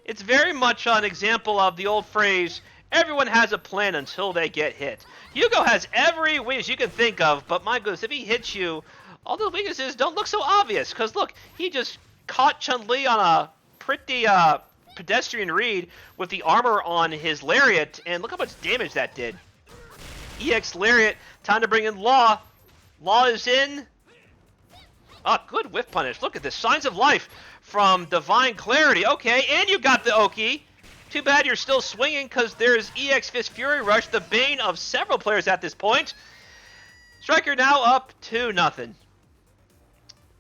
It's very much an example of the old phrase, everyone has a plan until they get hit. Hugo has every weakness you can think of, but my goodness, if he hits you, all those weaknesses don't look so obvious, because look, he just caught Chun-Li on a pretty pedestrian read with the armor on his Lariat, and look how much damage that did. EX Lariat, time to bring in Law. Law is in. Good whiff punish. Look at this. Signs of life from Divine Clarity. Okay, and you got the Oki. Too bad you're still swinging, because there's EX Fist Fury Rush, the bane of several players at this point. Striker now up 2-0.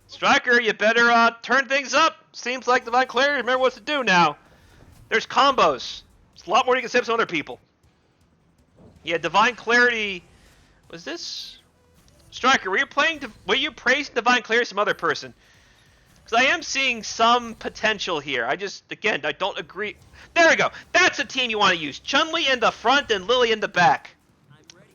Striker, you better turn things up. Seems like Divine Clarity remember what to do now. There's combos. There's a lot more you can say with some other people. Yeah, Divine Clarity. Was this Striker? Were you praising Divine Clarity some other person? Because I am seeing some potential here. I don't agree. There we go. That's a team you want to use. Chun-Li in the front and Lily in the back. I'm ready.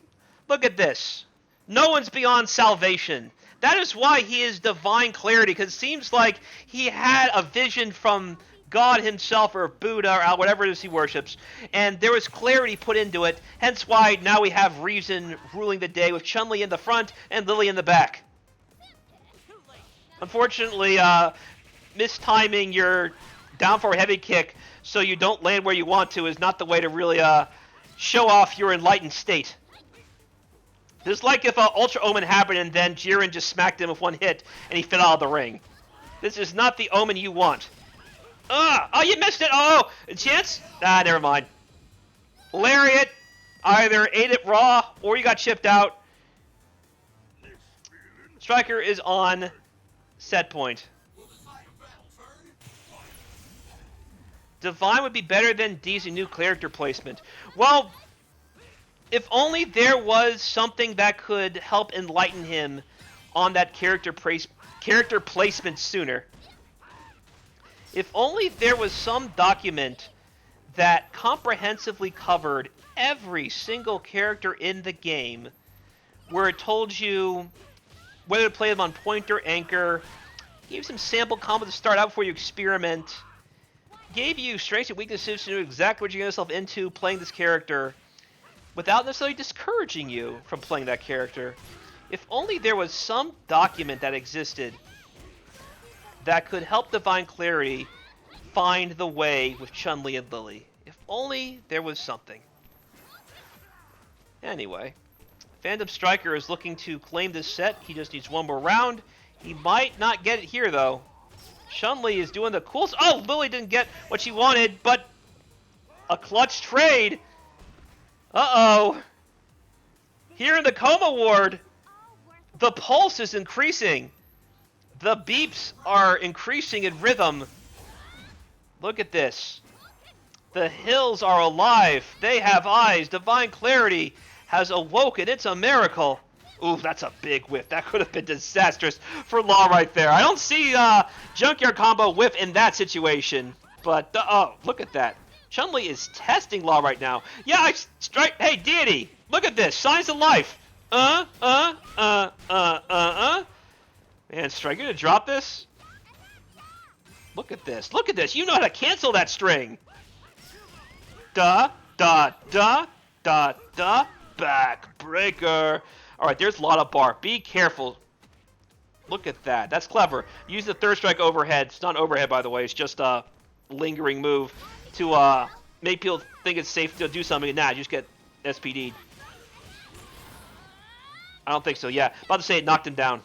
Look at this. No one's beyond salvation. That is why he is Divine Clarity, because it seems like he had a vision from God himself or Buddha or whatever it is he worships, and there was clarity put into it, hence why now we have reason ruling the day with Chun-Li in the front and Lily in the back. Unfortunately, mistiming your down forward heavy kick so you don't land where you want to is not the way to really show off your enlightened state. This is like if Ultra Omen happened and then Jiren just smacked him with one hit and he fell out of the ring. This is not the Omen you want. Oh, you missed it! Oh, a chance? Ah, never mind. Lariat, either ate it raw or you got chipped out. Striker is on set point. Divine would be better than D's new character placement. Well, if only there was something that could help enlighten him on that character placement sooner. If only there was some document that comprehensively covered every single character in the game, where it told you whether to play them on point or anchor, gave some sample combos to start out before you experiment, gave you strengths and weaknesses to know exactly what you're getting yourself into playing this character, without necessarily discouraging you from playing that character. If only there was some document that existed that could help Divine Clarity find the way with Chun-Li and Lily. If only there was something. Anyway, Phantom Striker is looking to claim this set. He just needs one more round. He might not get it here, though. Chun-Li is doing the cool... Oh, Lily didn't get what she wanted, but a clutch trade. Uh-oh. Here in the coma ward, the pulse is increasing. The beeps are increasing in rhythm. Look at this. The hills are alive. They have eyes. Divine Clarity has awoken. It's a miracle. Ooh, that's a big whiff. That could have been disastrous for Law right there. I don't see Junkyard Combo whiff in that situation. But, oh, look at that. Chun-Li is testing Law right now. Yeah, hey, Deity, look at this. Signs of life. Man, Strike, you gonna drop this? Look at this. Look at this. You know how to cancel that string. Backbreaker. Alright, there's a lot of bar. Be careful. Look at that. That's clever. Use the third strike overhead. It's not overhead, by the way. It's just a lingering move to make people think it's safe to do something. Nah, you just get SPD'd. I don't think so. Yeah, about to say it knocked him down.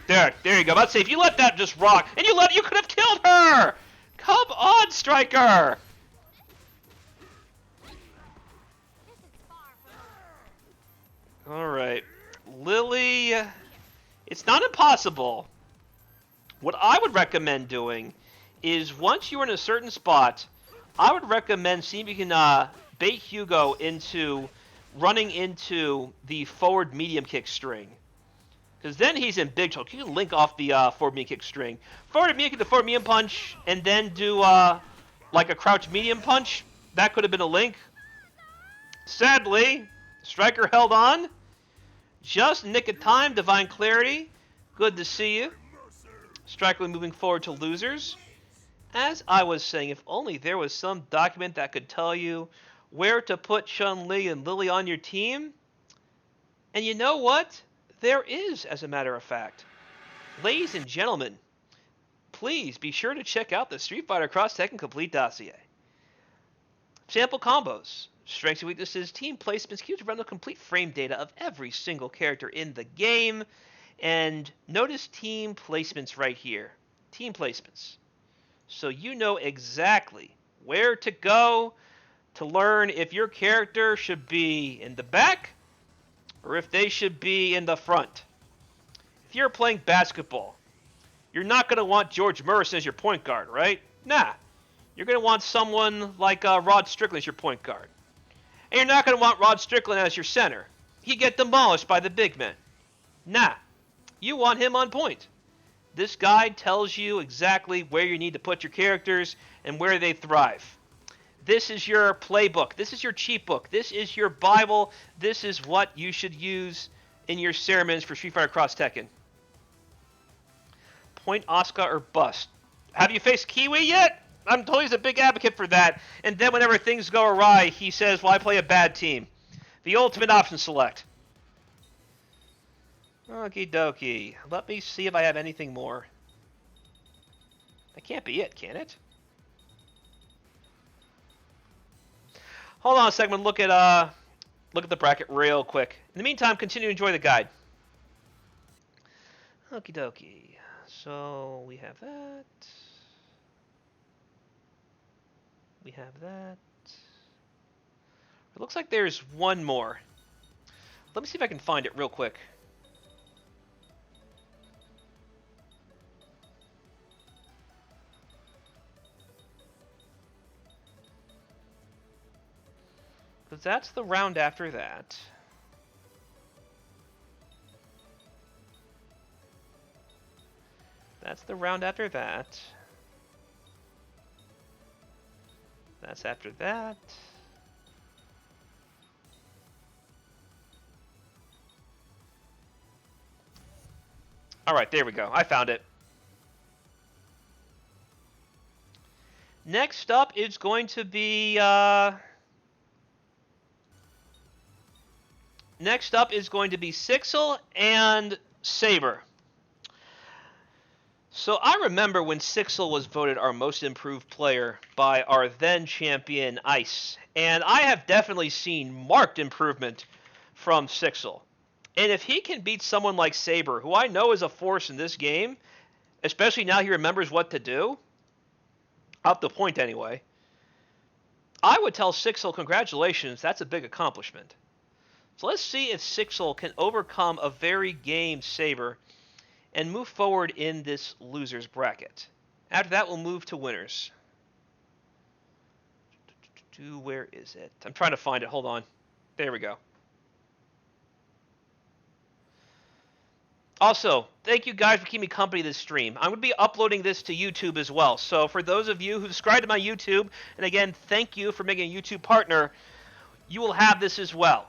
There you go. About to say, if you let that just rock, and you could have killed her! Come on, Striker! Alright. Lily, it's not impossible. What I would recommend doing is once you're in a certain spot, I would recommend seeing if you can bait Hugo into running into the forward medium kick string. Because then he's in big trouble. You can link off the forward medium kick string. Forward medium kick, the forward medium punch, and then do like a crouch medium punch. That could have been a link. Sadly, Striker held on. Just nick of time, Divine Clarity. Good to see you. Striker moving forward to losers. As I was saying, if only there was some document that could tell you where to put Chun-Li and Lily on your team. And you know what? There is, as a matter of fact. Ladies and gentlemen, please be sure to check out the Street Fighter Cross Tekken Complete Dossier. Sample combos, strengths and weaknesses, team placements, cues to run the complete frame data of every single character in the game. And notice team placements right here. Team placements. So you know exactly where to go to learn if your character should be in the back or if they should be in the front. If you're playing basketball, you're not going to want George Morrison as your point guard, right? Nah. You're going to want someone like Rod Strickland as your point guard. And you're not going to want Rod Strickland as your center. He'd get demolished by the big men. Nah. You want him on point. This guide tells you exactly where you need to put your characters and where they thrive. This is your playbook. This is your cheat book. This is your Bible. This is what you should use in your sermons for Street Fighter Cross Tekken. Point Asuka or bust. Have you faced Kiwi yet? I'm told he's a big advocate for that. And then whenever things go awry, he says, well, I play a bad team. The ultimate option select. Okie dokie. Let me see if I have anything more. That can't be it, can it? Hold on a second. Look at the bracket real quick. In the meantime, continue to enjoy the guide. Okie dokie. So we have that. We have that. It looks like there's one more. Let me see if I can find it real quick. Because that's the round after that. That's the round after that. That's after that. Alright, there we go. I found it. Next up is going to be... Next up is going to be Sixel and Saber. So I remember when Sixel was voted our most improved player by our then champion Ice. And I have definitely seen marked improvement from Sixel. And if he can beat someone like Saber, who I know is a force in this game, especially now he remembers what to do, up the point anyway, I would tell Sixel, congratulations, that's a big accomplishment. So let's see if Sixel can overcome a very game Saber and move forward in this loser's bracket. After that, we'll move to winners. Where is it? I'm trying to find it. Hold on. There we go. Also, thank you guys for keeping me company this stream. I'm going to be uploading this to YouTube as well. So for those of you who subscribe to my YouTube, and again, thank you for making a YouTube partner, you will have this as well.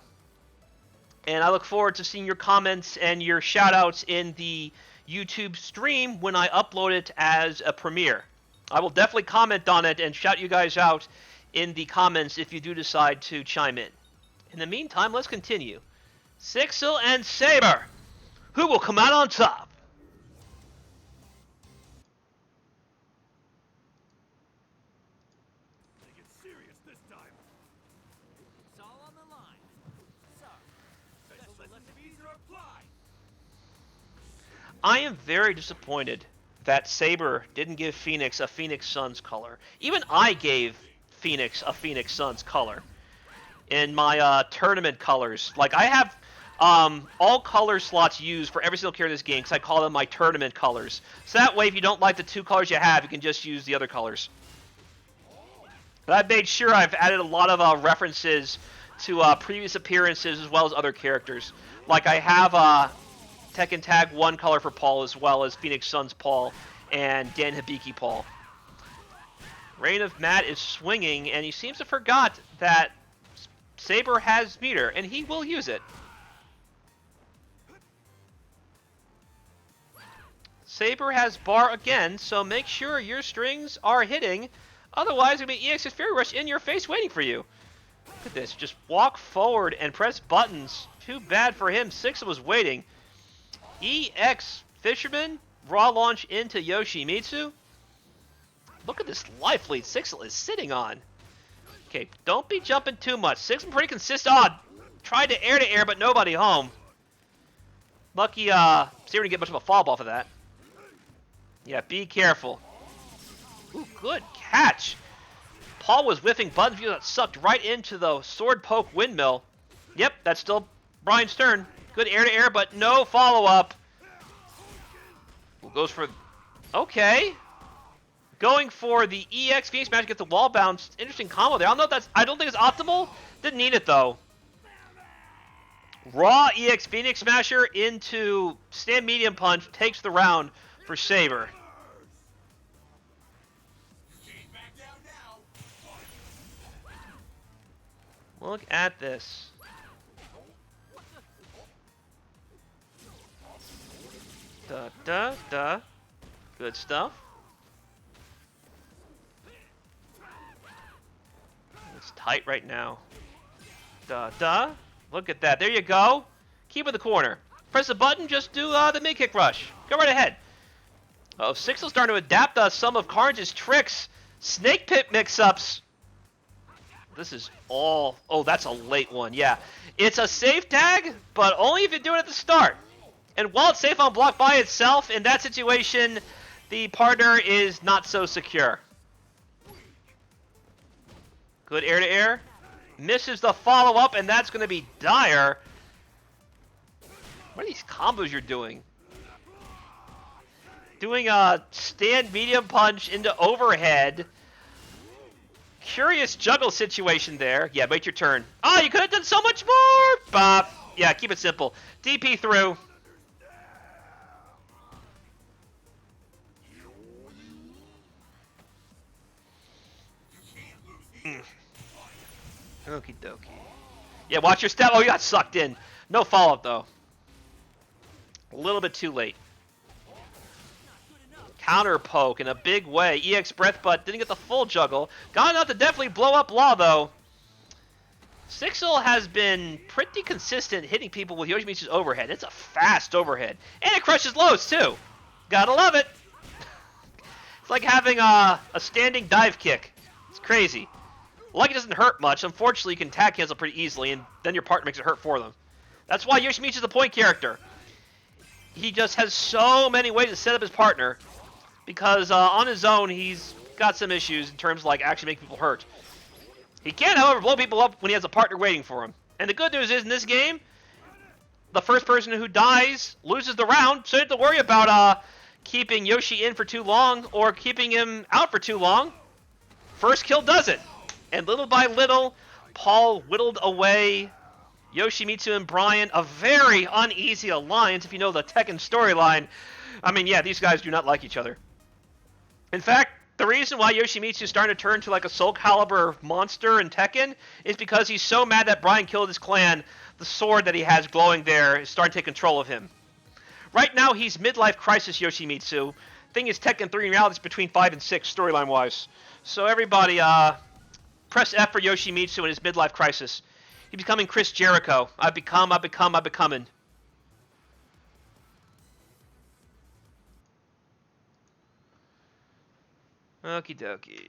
And I look forward to seeing your comments and your shout-outs in the YouTube stream when I upload it as a premiere. I will definitely comment on it and shout you guys out in the comments if you do decide to chime in. In the meantime, let's continue. Sixel and Saber. Who will come out on top? Take it serious this time. It's all on the line. So, Special recipes are applied. I am very disappointed that Saber didn't give Phoenix a Phoenix Suns color. Even I gave Phoenix a Phoenix Suns color in my tournament colors. Like, I have all color slots used for every single character in this game because I call them my tournament colors. So that way, if you don't like the two colors you have, you can just use the other colors. But I've made sure I've added a lot of references to previous appearances as well as other characters. Like I have Tekken Tag 1 color for Paul as well as Phoenix Suns Paul and Dan Hibiki Paul. Reign of Matt is swinging, and he seems to forgot that Saber has meter, and he will use it. Saber has bar again, so make sure your strings are hitting. Otherwise, it'll be EX's Fury Rush in your face waiting for you. Look at this. Just walk forward and press buttons. Too bad for him. Sixel was waiting. EX Fisherman. Raw launch into Yoshimitsu. Look at this life lead Sixel is sitting on. Okay, don't be jumping too much. Sixel pretty consistent. Oh, tried to air, but nobody home. Lucky, Saber didn't get much of a fall off of that. Yeah, be careful. Ooh, good catch. Paul was whiffing buttons that sucked right into the sword poke windmill. Yep, that's still Brian's turn. Good air-to-air, but no follow-up. Goes for... Okay. Going for the EX Phoenix Smash to get the wall bounce. Interesting combo there. I don't think it's optimal. Didn't need it, though. Raw EX Phoenix Smasher into stand medium punch. Takes the round for Saber. Look at this. Da, da, da. Good stuff. It's tight right now. Da, da. Look at that. There you go. Keep in the corner. Press the button, just do the mid-kick rush. Go right ahead. Oh, Sixel's starting to adapt some of Carnage's tricks. Snake Pit mix-ups. This is all... Oh, that's a late one. Yeah. It's a safe tag, but only if you do it at the start. And while it's safe on block by itself, in that situation, the partner is not so secure. Good air-to-air. Misses the follow-up, and that's going to be dire. What are these combos you're doing? Doing a stand medium punch into overhead. Curious juggle situation there. Yeah, wait your turn. Oh, you could have done so much more! Bop. Yeah, keep it simple. DP through. Okie dokie. Yeah, watch your step. Oh, you got sucked in. No follow-up, though. A little bit too late. Counter poke in a big way. EX breath, but didn't get the full juggle. Got enough to definitely blow up Law, though. Sixel has been pretty consistent hitting people with Yoshimitsu's overhead. It's a fast overhead. And it crushes lows, too. Gotta love it. It's like having a standing dive kick. It's crazy. Lucky doesn't hurt much. Unfortunately, you can tag cancel pretty easily, and then your partner makes it hurt for them. That's why Yoshimitsu's the point character. He just has so many ways to set up his partner, because on his own, he's got some issues in terms of like actually making people hurt. He can, however, blow people up when he has a partner waiting for him. And the good news is, in this game, the first person who dies loses the round, so you don't have to worry about keeping Yoshi in for too long or keeping him out for too long. First kill does it. And little by little, Paul whittled away Yoshimitsu and Brian, a very uneasy alliance if you know the Tekken storyline. I mean, yeah, these guys do not like each other. In fact, the reason why Yoshimitsu is starting to turn to like a Soul Calibur monster in Tekken is because he's so mad that Brian killed his clan. The sword that he has glowing there is starting to take control of him. Right now, he's midlife crisis Yoshimitsu. Thing is, Tekken 3 in reality is between 5 and 6 storyline-wise. So everybody, press F for Yoshimitsu in his midlife crisis. He's becoming Chris Jericho. I'm becoming. Okie dokie.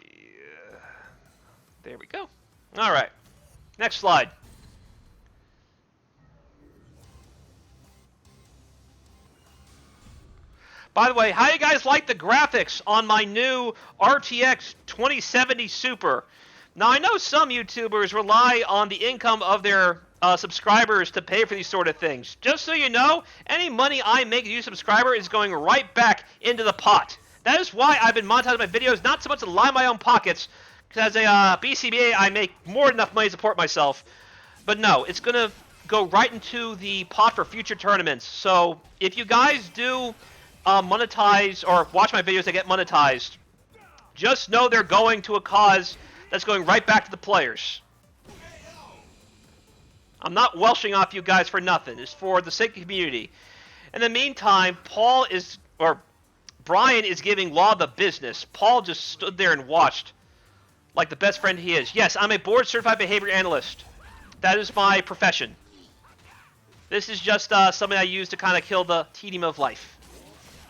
There we go. Alright. Next slide. By the way, how you guys like the graphics on my new RTX 2070 Super? Now, I know some YouTubers rely on the income of their subscribers to pay for these sort of things. Just so you know, any money I make as a subscriber is going right back into the pot. That is why I've been monetizing my videos, not so much to line my own pockets, because as a BCBA, I make more than enough money to support myself. But no, it's going to go right into the pot for future tournaments. So if you guys do monetize or watch my videos that get monetized, just know they're going to a cause that's going right back to the players. I'm not welshing off you guys for nothing. It's for the sake of the community. In the meantime, Brian is giving Law the business. Paul just stood there and watched like the best friend he is. Yes, I'm a board-certified behavior analyst. That is my profession. This is just something I use to kind of kill the tedium of life.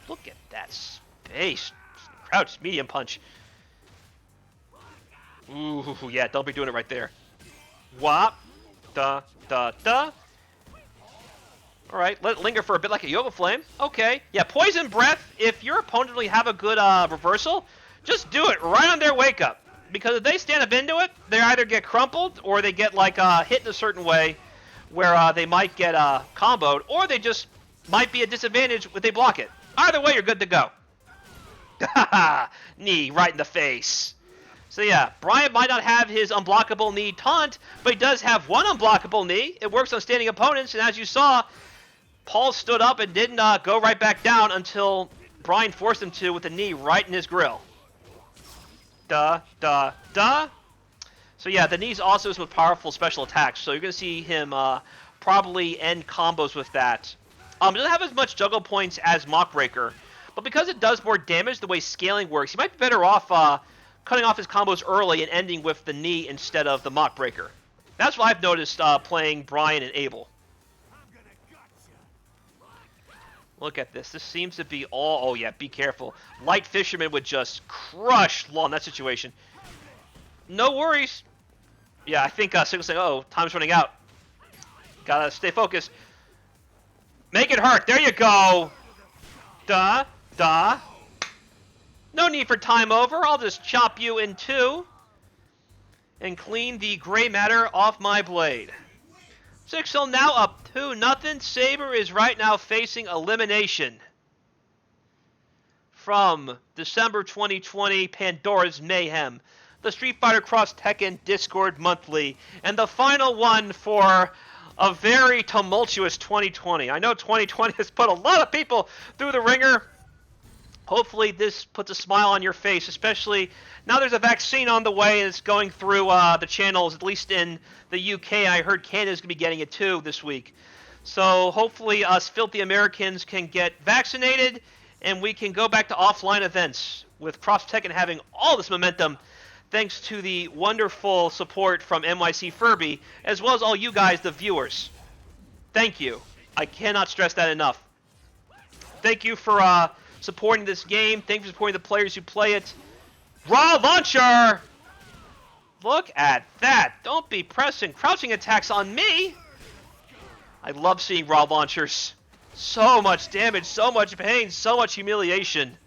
Look at that space. Crouch, medium punch. Ooh, yeah, don't be doing it right there. Whop. Da, da, da. Alright, let it linger for a bit like a yoga flame. Okay. Yeah, poison breath. If your opponent really have a good reversal, just do it right on their wake up. Because if they stand up into it, they either get crumpled or they get like hit in a certain way where they might get comboed, or they just might be a disadvantage if they block it. Either way, you're good to go. Knee right in the face. So yeah, Brian might not have his unblockable knee taunt, but he does have one unblockable knee. It works on standing opponents, and as you saw, Paul stood up and didn't go right back down until Brian forced him to with a knee right in his grill. Duh, duh, duh. So yeah, the knee's also is with powerful special attacks, so you're going to see him probably end combos with that. It doesn't have as much juggle points as Mockbreaker, but because it does more damage the way scaling works, he might be better off cutting off his combos early and ending with the knee instead of the Mockbreaker. That's what I've noticed playing Brian and Abel. Look at this. This seems to be all... Oh, yeah, be careful. Light Fisherman would just crush Law in that situation. No worries. Yeah, I think Signal's saying, oh, time's running out. Gotta stay focused. Make it hurt. There you go. Duh. Duh. No need for time over. I'll just chop you in two and clean the gray matter off my blade. Sixel now up 2-0. Saber is right now facing elimination from December 2020 Pandora's Mayhem, the Street Fighter Cross Tekken Discord Monthly, and the final one for a very tumultuous 2020. I know 2020 has put a lot of people through the ringer. Hopefully this puts a smile on your face, especially now there's a vaccine on the way and it's going through the channels, at least in the UK. I heard Canada's going to be getting it too this week. So hopefully us filthy Americans can get vaccinated and we can go back to offline events with Cross Tekken having all this momentum thanks to the wonderful support from NYCFurby as well as all you guys, the viewers. Thank you. I cannot stress that enough. Thank you for supporting this game. Thank you for supporting the players who play it. Raw launcher! Look at that. Don't be pressing crouching attacks on me. I love seeing raw launchers. So much damage, so much pain, so much humiliation.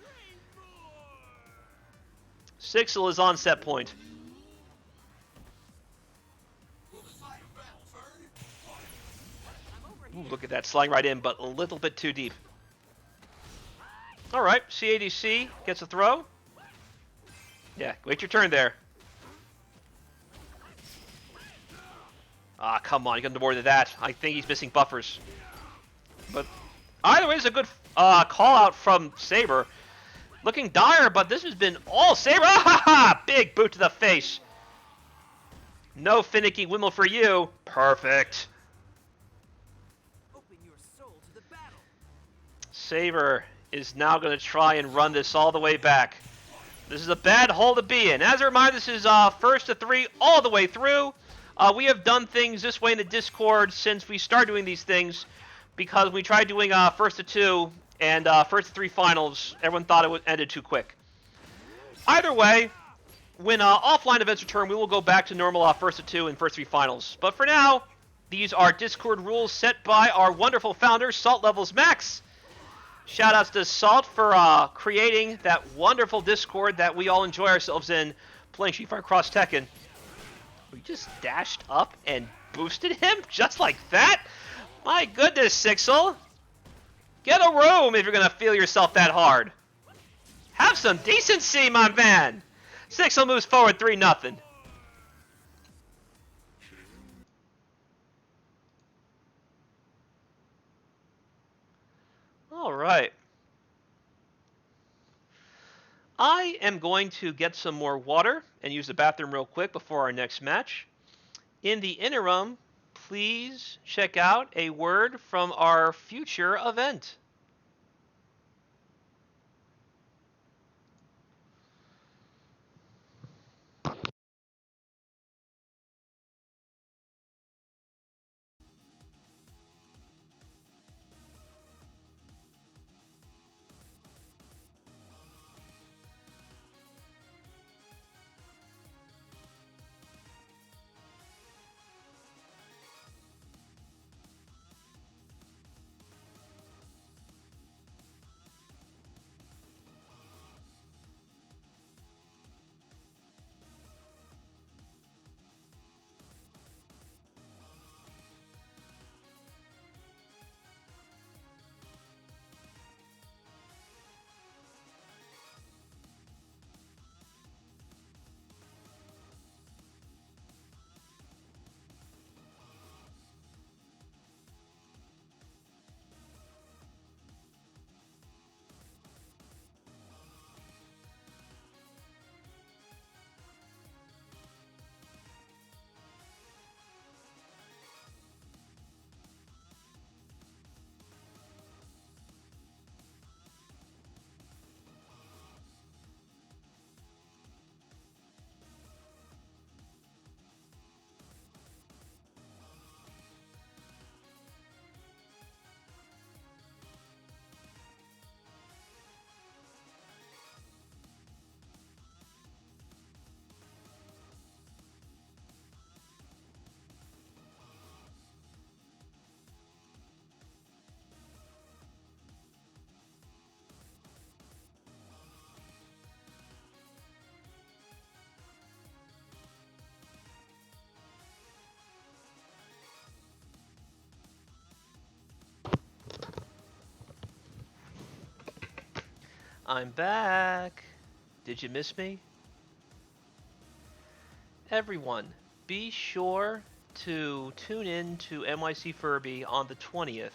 Sixel is on set point. Ooh, look at that, sliding right in, but a little bit too deep. Alright, CADC gets a throw. Yeah, wait your turn there. Ah, come on, you got more than that. I think he's missing buffers. But either way, it's a good call out from Saber. Looking dire, but this has been all Saber. Ah, ha, ha! Big boot to the face. No finicky windmill for you. Perfect. Open your soul to the battle. Saber is now going to try and run this all the way back. This is a bad hole to be in. As a reminder, this is first to 3 all the way through. We have done things this way in the Discord since we started doing these things because we tried doing first to 2 and first to 3 finals. Everyone thought it ended too quick. Either way, when offline events return, we will go back to normal first to 2 and first 3 finals. But for now, these are Discord rules set by our wonderful founder, Salt Levels Max. Shoutouts to Salt for creating that wonderful Discord that we all enjoy ourselves in playing Street Fighter Cross Tekken. We just dashed up and boosted him just like that? My goodness, Sixel. Get a room if you're going to feel yourself that hard. Have some decency, my man. Sixel moves forward 3-0. All right. I am going to get some more water and use the bathroom real quick before our next match. In the interim, please check out a word from our future event. I'm back. Did you miss me? Everyone, be sure to tune in to NYCFurby on the 20th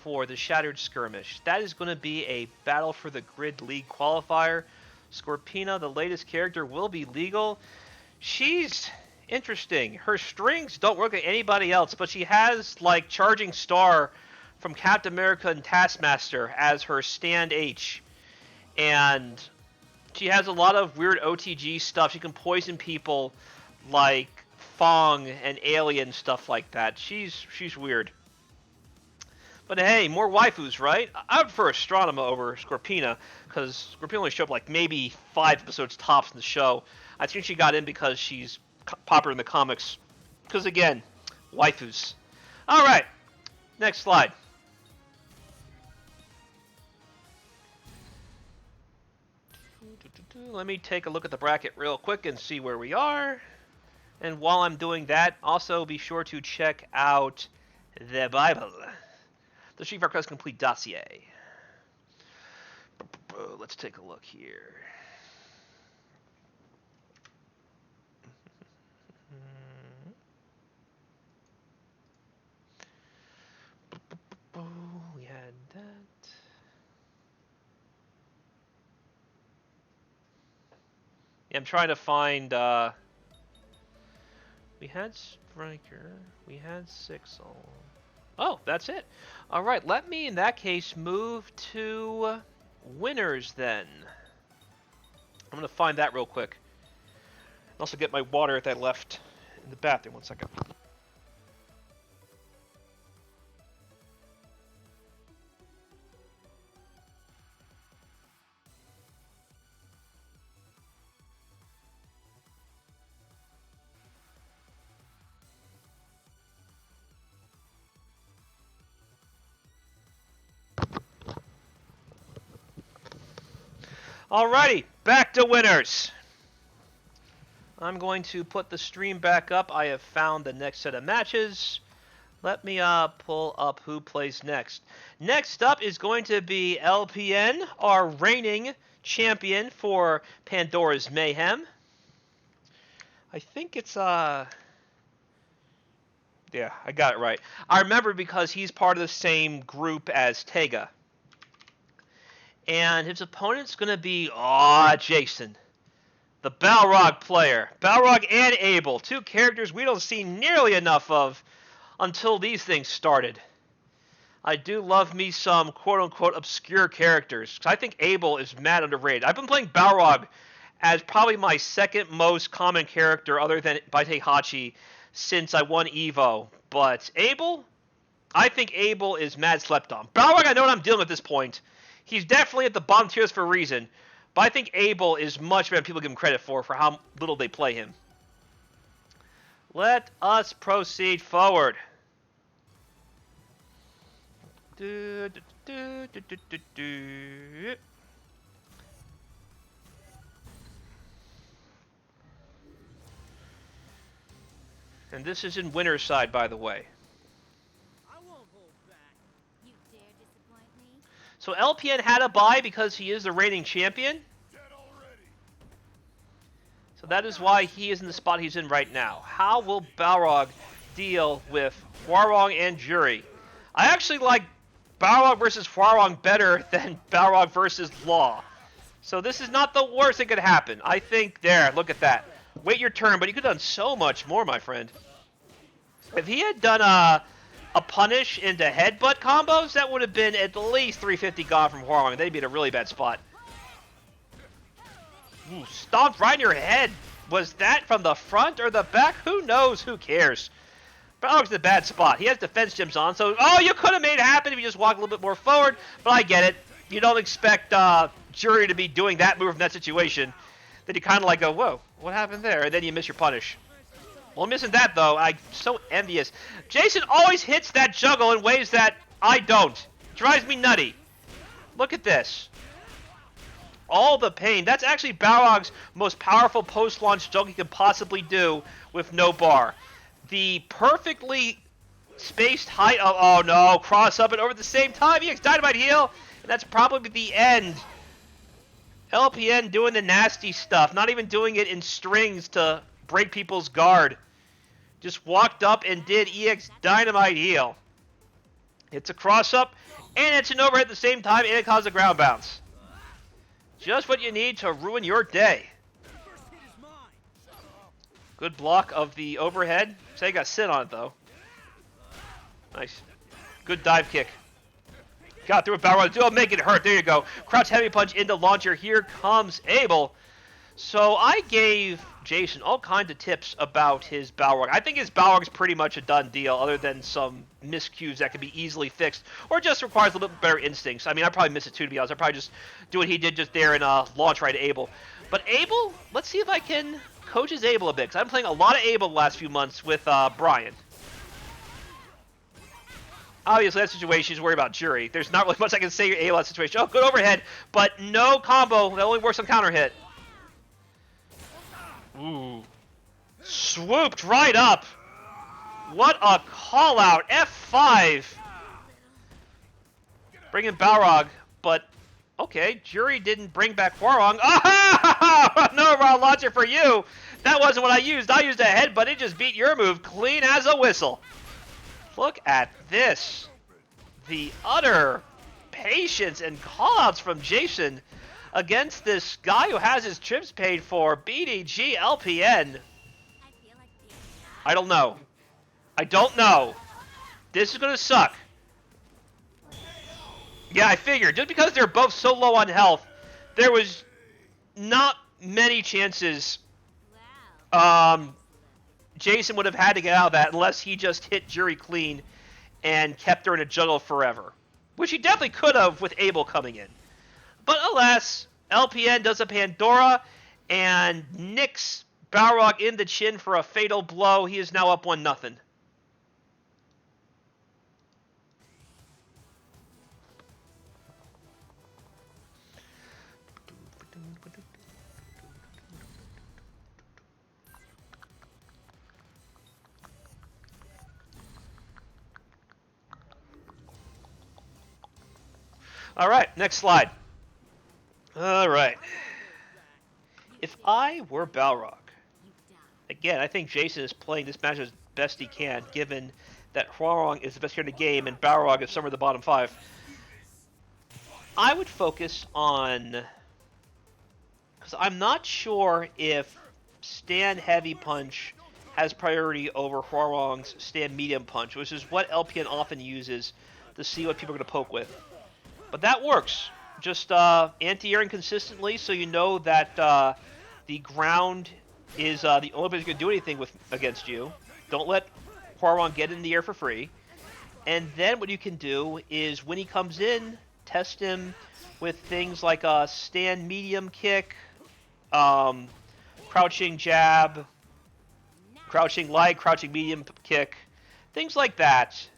for the Shattered Skirmish. That is going to be a Battle for the Grid League qualifier. Scorpina, the latest character, will be legal. She's interesting. Her strings don't work like anybody else, but she has, like, Charging Star from Captain America and Taskmaster as her stand H. And she has a lot of weird OTG stuff. She can poison people like Fong and Alien, stuff like that. She's weird. But hey, more waifus, right? I would prefer Astronema over Scorpina, because Scorpina only showed up like maybe 5 episodes tops in the show. I think she got in because she's popular in the comics. Because again, waifus. Alright, next slide. Let me take a look at the bracket real quick and see where we are. And while I'm doing that, also be sure to check out the Bible. The Street Fighter Quest Complete Dossier. Let's take a look here. We had that. Yeah, I'm trying to find, we had Striker, we had Sixel. Oh, that's it. Alright, let me, in that case, move to winners, then. I'm going to find that real quick. Also get my water that I left in the bathroom. 1 second. Alrighty, back to winners. I'm going to put the stream back up. I have found the next set of matches. Let me pull up who plays next. Next up is going to be LPN, our reigning champion for Pandora's Mayhem. I think it's yeah, I got it right. I remember because he's part of the same group as Tega. And his opponent's going to be, Jason, the Balrog player. Balrog and Abel, 2 characters we don't see nearly enough of until these things started. I do love me some quote-unquote obscure characters, because I think Abel is mad underrated. I've been playing Balrog as probably my second most common character other than Baite Hachi since I won EVO. But Abel, I think Abel is mad slept on. Balrog, I know what I'm dealing with at this point. He's definitely at the bottom tiers for a reason, but I think Abel is much better than people give him credit for how little they play him. Let us proceed forward. And this is in winner's side, by the way. I won't hold back. You dare disappoint me? So LPN had a bye because he is the reigning champion. So that is why he is in the spot he's in right now. How will Balrog deal with Hwarong and Jury? I actually like Balrog versus Hwarong better than Balrog versus Law. So this is not the worst that could happen. I think, there, look at that. Wait your turn, but you could have done so much more, my friend. If he had done a punish into headbutt combos, that would have been at least 350 gone from Hwarong. They'd be in a really bad spot. Ooh, stomped right in your head. Was that from the front or the back? Who knows? Who cares? Balrog's in a bad spot. He has defense gems on, so... Oh, you could have made it happen if you just walked a little bit more forward, but I get it. You don't expect Jury to be doing that move in that situation. Then you kind of like go, whoa, what happened there? And then you miss your punish. Well, missing that, though, I'm so envious. Jason always hits that juggle in ways that I don't. It drives me nutty. Look at this. All the pain. That's actually Balrog's most powerful post-launch juggle he could possibly do with no bar. The perfectly spaced height of, oh no, cross up and over at the same time. EX Dynamite heal. And that's probably the end LPN doing the nasty stuff, not even doing it in strings to break people's guard. Just walked up and did EX Dynamite heal. It's a cross-up, and it's an overhead at the same time, and it causes a ground bounce. Just what you need to ruin your day. Good block of the overhead. Say got sit on it, though. Nice. Good dive kick. Got through a barrel. Oh, make it hurt. There you go. Crouch heavy punch into launcher. Here comes Abel. So I gave Jason all kinds of tips about his Balrog. I think his Balrog is pretty much a done deal, other than some miscues that can be easily fixed, or just requires a little bit better instincts. I mean, I probably miss it too, to be honest. I probably just do what he did just there and launch right to Abel. But Abel, let's see if I can coach his Abel a bit, because I'm playing a lot of Abel the last few months with Brian. Obviously, that situation is worried about Jury. There's not really much I can say Abel in that situation. Oh, good overhead, but no combo. That only works on counter hit. Ooh. Swooped right up. What a call out. F5. Bring in Balrog, but okay, Jury didn't bring back Hwoarang. Ah! No round launcher for you. That wasn't what I used. I used a head, but it just beat your move clean as a whistle. Look at this. The utter patience and callouts from Jason against this guy who has his trips paid for, BDG LPN. I don't know. I don't know. This is going to suck. Yeah, I figured. Just because they're both so low on health, there was not many chances Jason would have had to get out of that unless he just hit Jury clean and kept her in a juggle forever. Which he definitely could have with Abel coming in. But alas, LPN does a Pandora and nicks Balrog in the chin for a fatal blow. He is now up 1-0. All right, next slide. All right. If I were Balrog, again, I think Jason is playing this match as best he can, given that Hwoarang is the best here in the game and Balrog is somewhere in the bottom 5. I would focus on, because I'm not sure if stand heavy punch has priority over Hwoarang's stand medium punch, which is what LPN often uses to see what people are going to poke with. But that works. Just anti-airing consistently, so you know that the ground is the only place you can do anything with against you. Don't let Hwoarang get in the air for free. And then what you can do is when he comes in, test him with things like a stand medium kick, crouching jab, crouching light, crouching medium kick, things like that.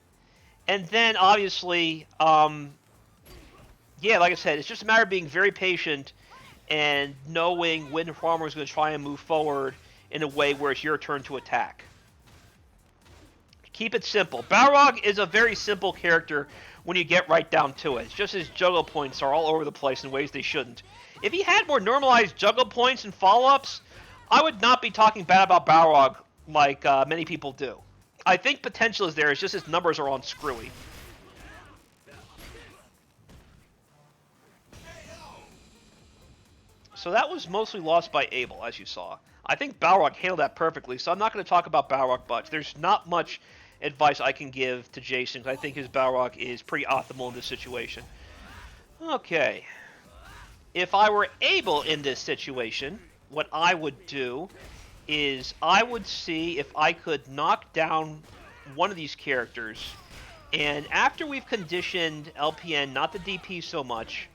And then obviously, yeah, like I said, it's just a matter of being very patient and knowing when Hwoarang is going to try and move forward in a way where it's your turn to attack. Keep it simple. Balrog is a very simple character when you get right down to it. It's just his juggle points are all over the place in ways they shouldn't. If he had more normalized juggle points and follow-ups, I would not be talking bad about Balrog like many people do. I think potential is there, it's just his numbers are on screwy. So that was mostly lost by Abel, as you saw. I think Balrog handled that perfectly, so I'm not going to talk about Balrog much. There's not much advice I can give to Jason, because I think his Balrog is pretty optimal in this situation. Okay. If I were Abel in this situation, what I would do is I would see if I could knock down one of these characters, and after we've conditioned LPN not to DP so much,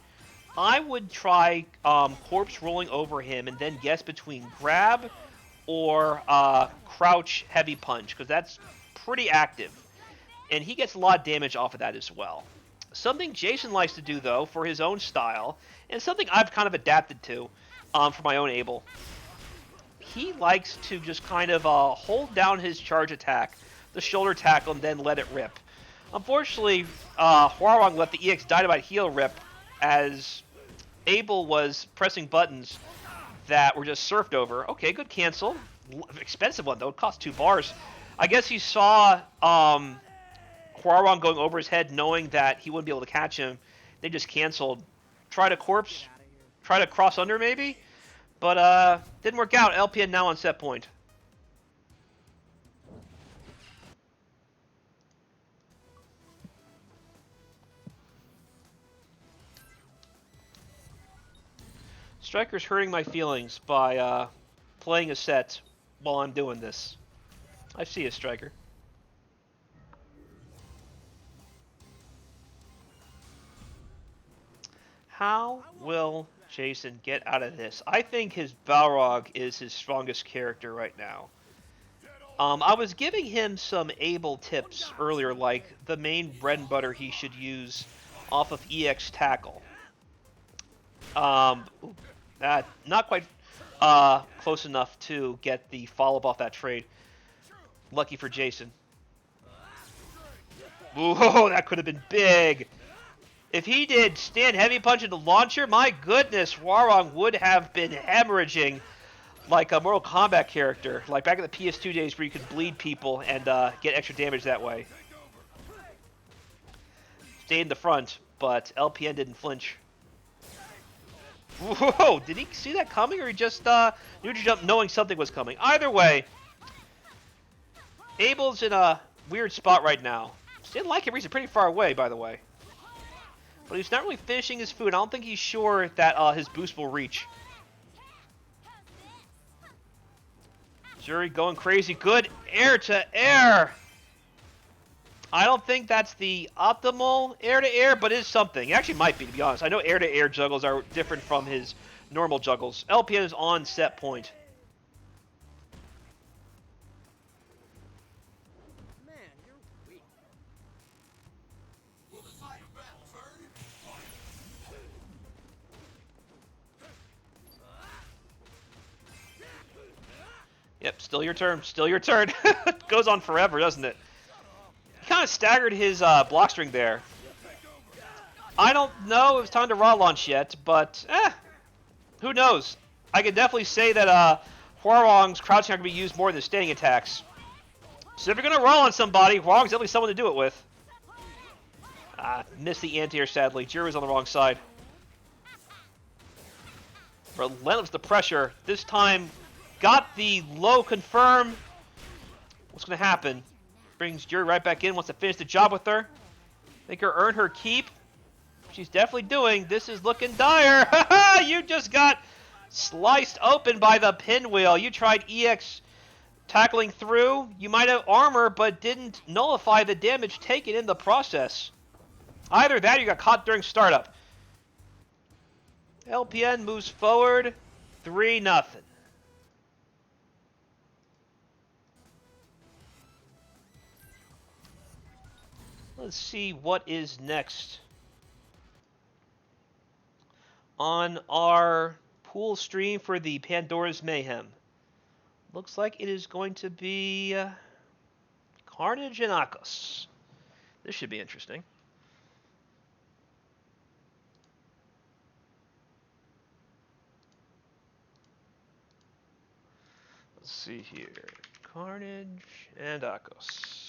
I would try corpse rolling over him and then guess between grab or crouch heavy punch, because that's pretty active. And he gets a lot of damage off of that as well. Something Jason likes to do, though, for his own style, and something I've kind of adapted to for my own Abel. He likes to just kind of hold down his charge attack, the shoulder tackle, and then let it rip. Unfortunately, Hwoarang let the EX Dynamite heal rip as Abel was pressing buttons that were just surfed over. Okay, good cancel. Expensive one, though. It cost 2 bars. I guess he saw Hwarong going over his head, knowing that he wouldn't be able to catch him. They just canceled. Try to corpse. Try to cross under, maybe? But, didn't work out. LPN now on set point. Striker's hurting my feelings by playing a set while I'm doing this. I see you, Striker. How will Jason get out of this? I think his Balrog is his strongest character right now. I was giving him some Abel tips earlier, like the main bread and butter he should use off of EX Tackle. Not quite close enough to get the follow-up off that trade. Lucky for Jason. Whoa, that could have been big. If he did stand heavy punch into launcher, my goodness, Hwarong would have been hemorrhaging like a Mortal Kombat character. Like back in the PS2 days where you could bleed people and get extra damage that way. Stayed in the front, but LPN didn't flinch. Whoa! Did he see that coming, or he just neutral jump knowing something was coming? Either way, Abel's in a weird spot right now. Didn't like him. He's pretty far away, by the way. But he's not really finishing his food. I don't think he's sure that his boost will reach. Jury going crazy. Good air to air. I don't think that's the optimal air-to-air, but it is something. It actually might be, to be honest. I know air-to-air juggles are different from his normal juggles. LPN is on set point. Man, you're weak. Yep, still your turn. Still your turn. Goes on forever, doesn't it? Kind of staggered his block string there. I don't know if it's time to raw launch yet, but who knows? I can definitely say that Hwarong's crouching are going to be used more than standing attacks. So if you're going to roll on somebody, Hwarong's definitely someone to do it with. Missed the anti-air, sadly. Jury was on the wrong side. Relentless the pressure. This time, got the low confirm. What's going to happen? Brings Jury right back in, wants to finish the job with her. Make her earn her keep. She's definitely doing. This is looking dire. You just got sliced open by the pinwheel. You tried EX tackling through. You might have armor, but didn't nullify the damage taken in the process. Either that or you got caught during startup. LPN moves forward 3-0. Let's see what is next on our pool stream for the Pandora's Mayhem. Looks like it is going to be Carnage and Akos. This should be interesting. Let's see here. Carnage and Akos.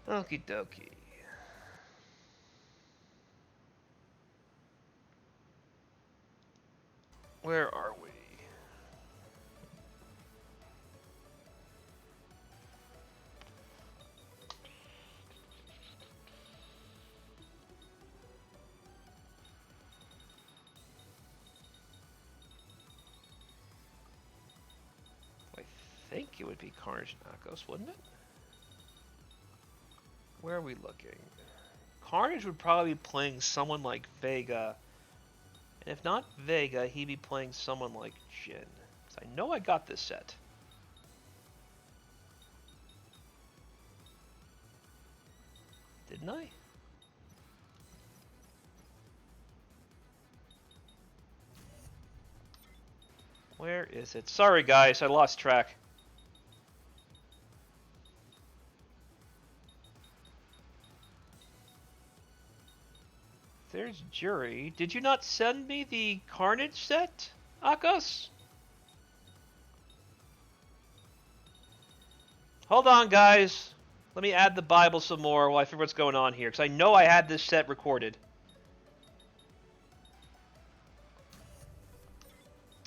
Okie dokie. Where are we? I think it would be Carnage and Akos, wouldn't it? Where are we looking? Carnage would probably be playing someone like Vega. And if not Vega, he'd be playing someone like Jin. 'Cause I know I got this set. Didn't I? Where is it? Sorry, guys, I lost track. There's Jury. Did you not send me the Carnage set, Akos? Hold on, guys. Let me add the Bible some more while I figure what's going on here, because I know I had this set recorded.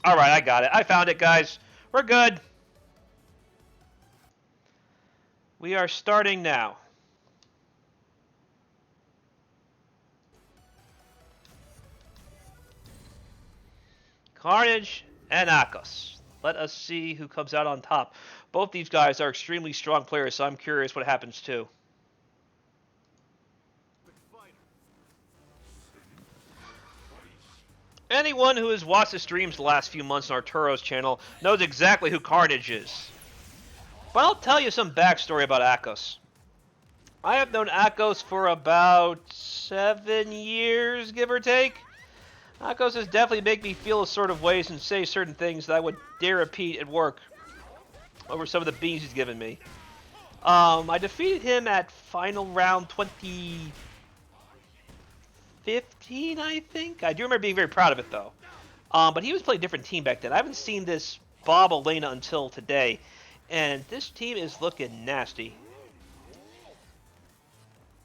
Alright, I got it. I found it, guys. We're good. We are starting now. Carnage and Akos. Let us see who comes out on top. Both these guys are extremely strong players, so I'm curious what happens too. Anyone who has watched the streams the last few months on Arturo's channel knows exactly who Carnage is. But I'll tell you some backstory about Akos. I have known Akos for about 7 years, give or take. Akos has definitely made me feel a sort of ways and say certain things that I would dare repeat at work over some of the beans he's given me. I defeated him at final round 2015, I think. I do remember being very proud of it, though. But he was playing a different team back then. I haven't seen this Bob Elena until today, and this team is looking nasty.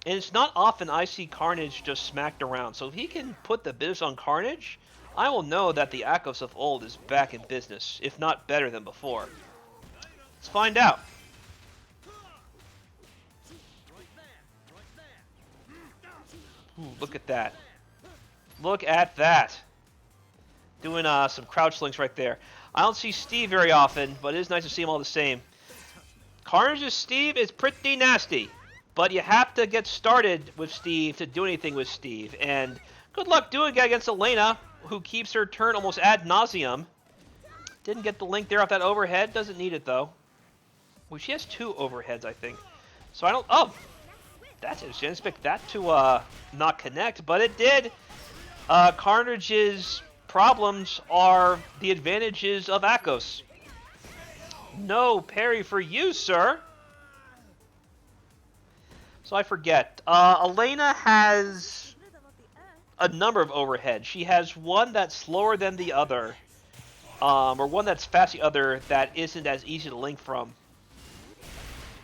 And it's not often I see Carnage just smacked around. So if he can put the biz on Carnage, I will know that the Akos of old is back in business, if not better than before. Let's find out. Ooh, look at that. Look at that. Doing some crouch links right there. I don't see Steve very often, but it is nice to see him all the same. Carnage's Steve is pretty nasty. But you have to get started with Steve to do anything with Steve. And good luck doing it against Elena, who keeps her turn almost ad nauseum. Didn't get the link there off that overhead. Doesn't need it, though. Well, she has 2 overheads, I think. So I don't... Oh! That's it. She didn't expect that to not connect, but it did. Carnage's problems are the advantages of Akos. No parry for you, sir. So I forget. Elena has a number of overheads. She has one that's slower than the other. Or one that's fast the other that isn't as easy to link from.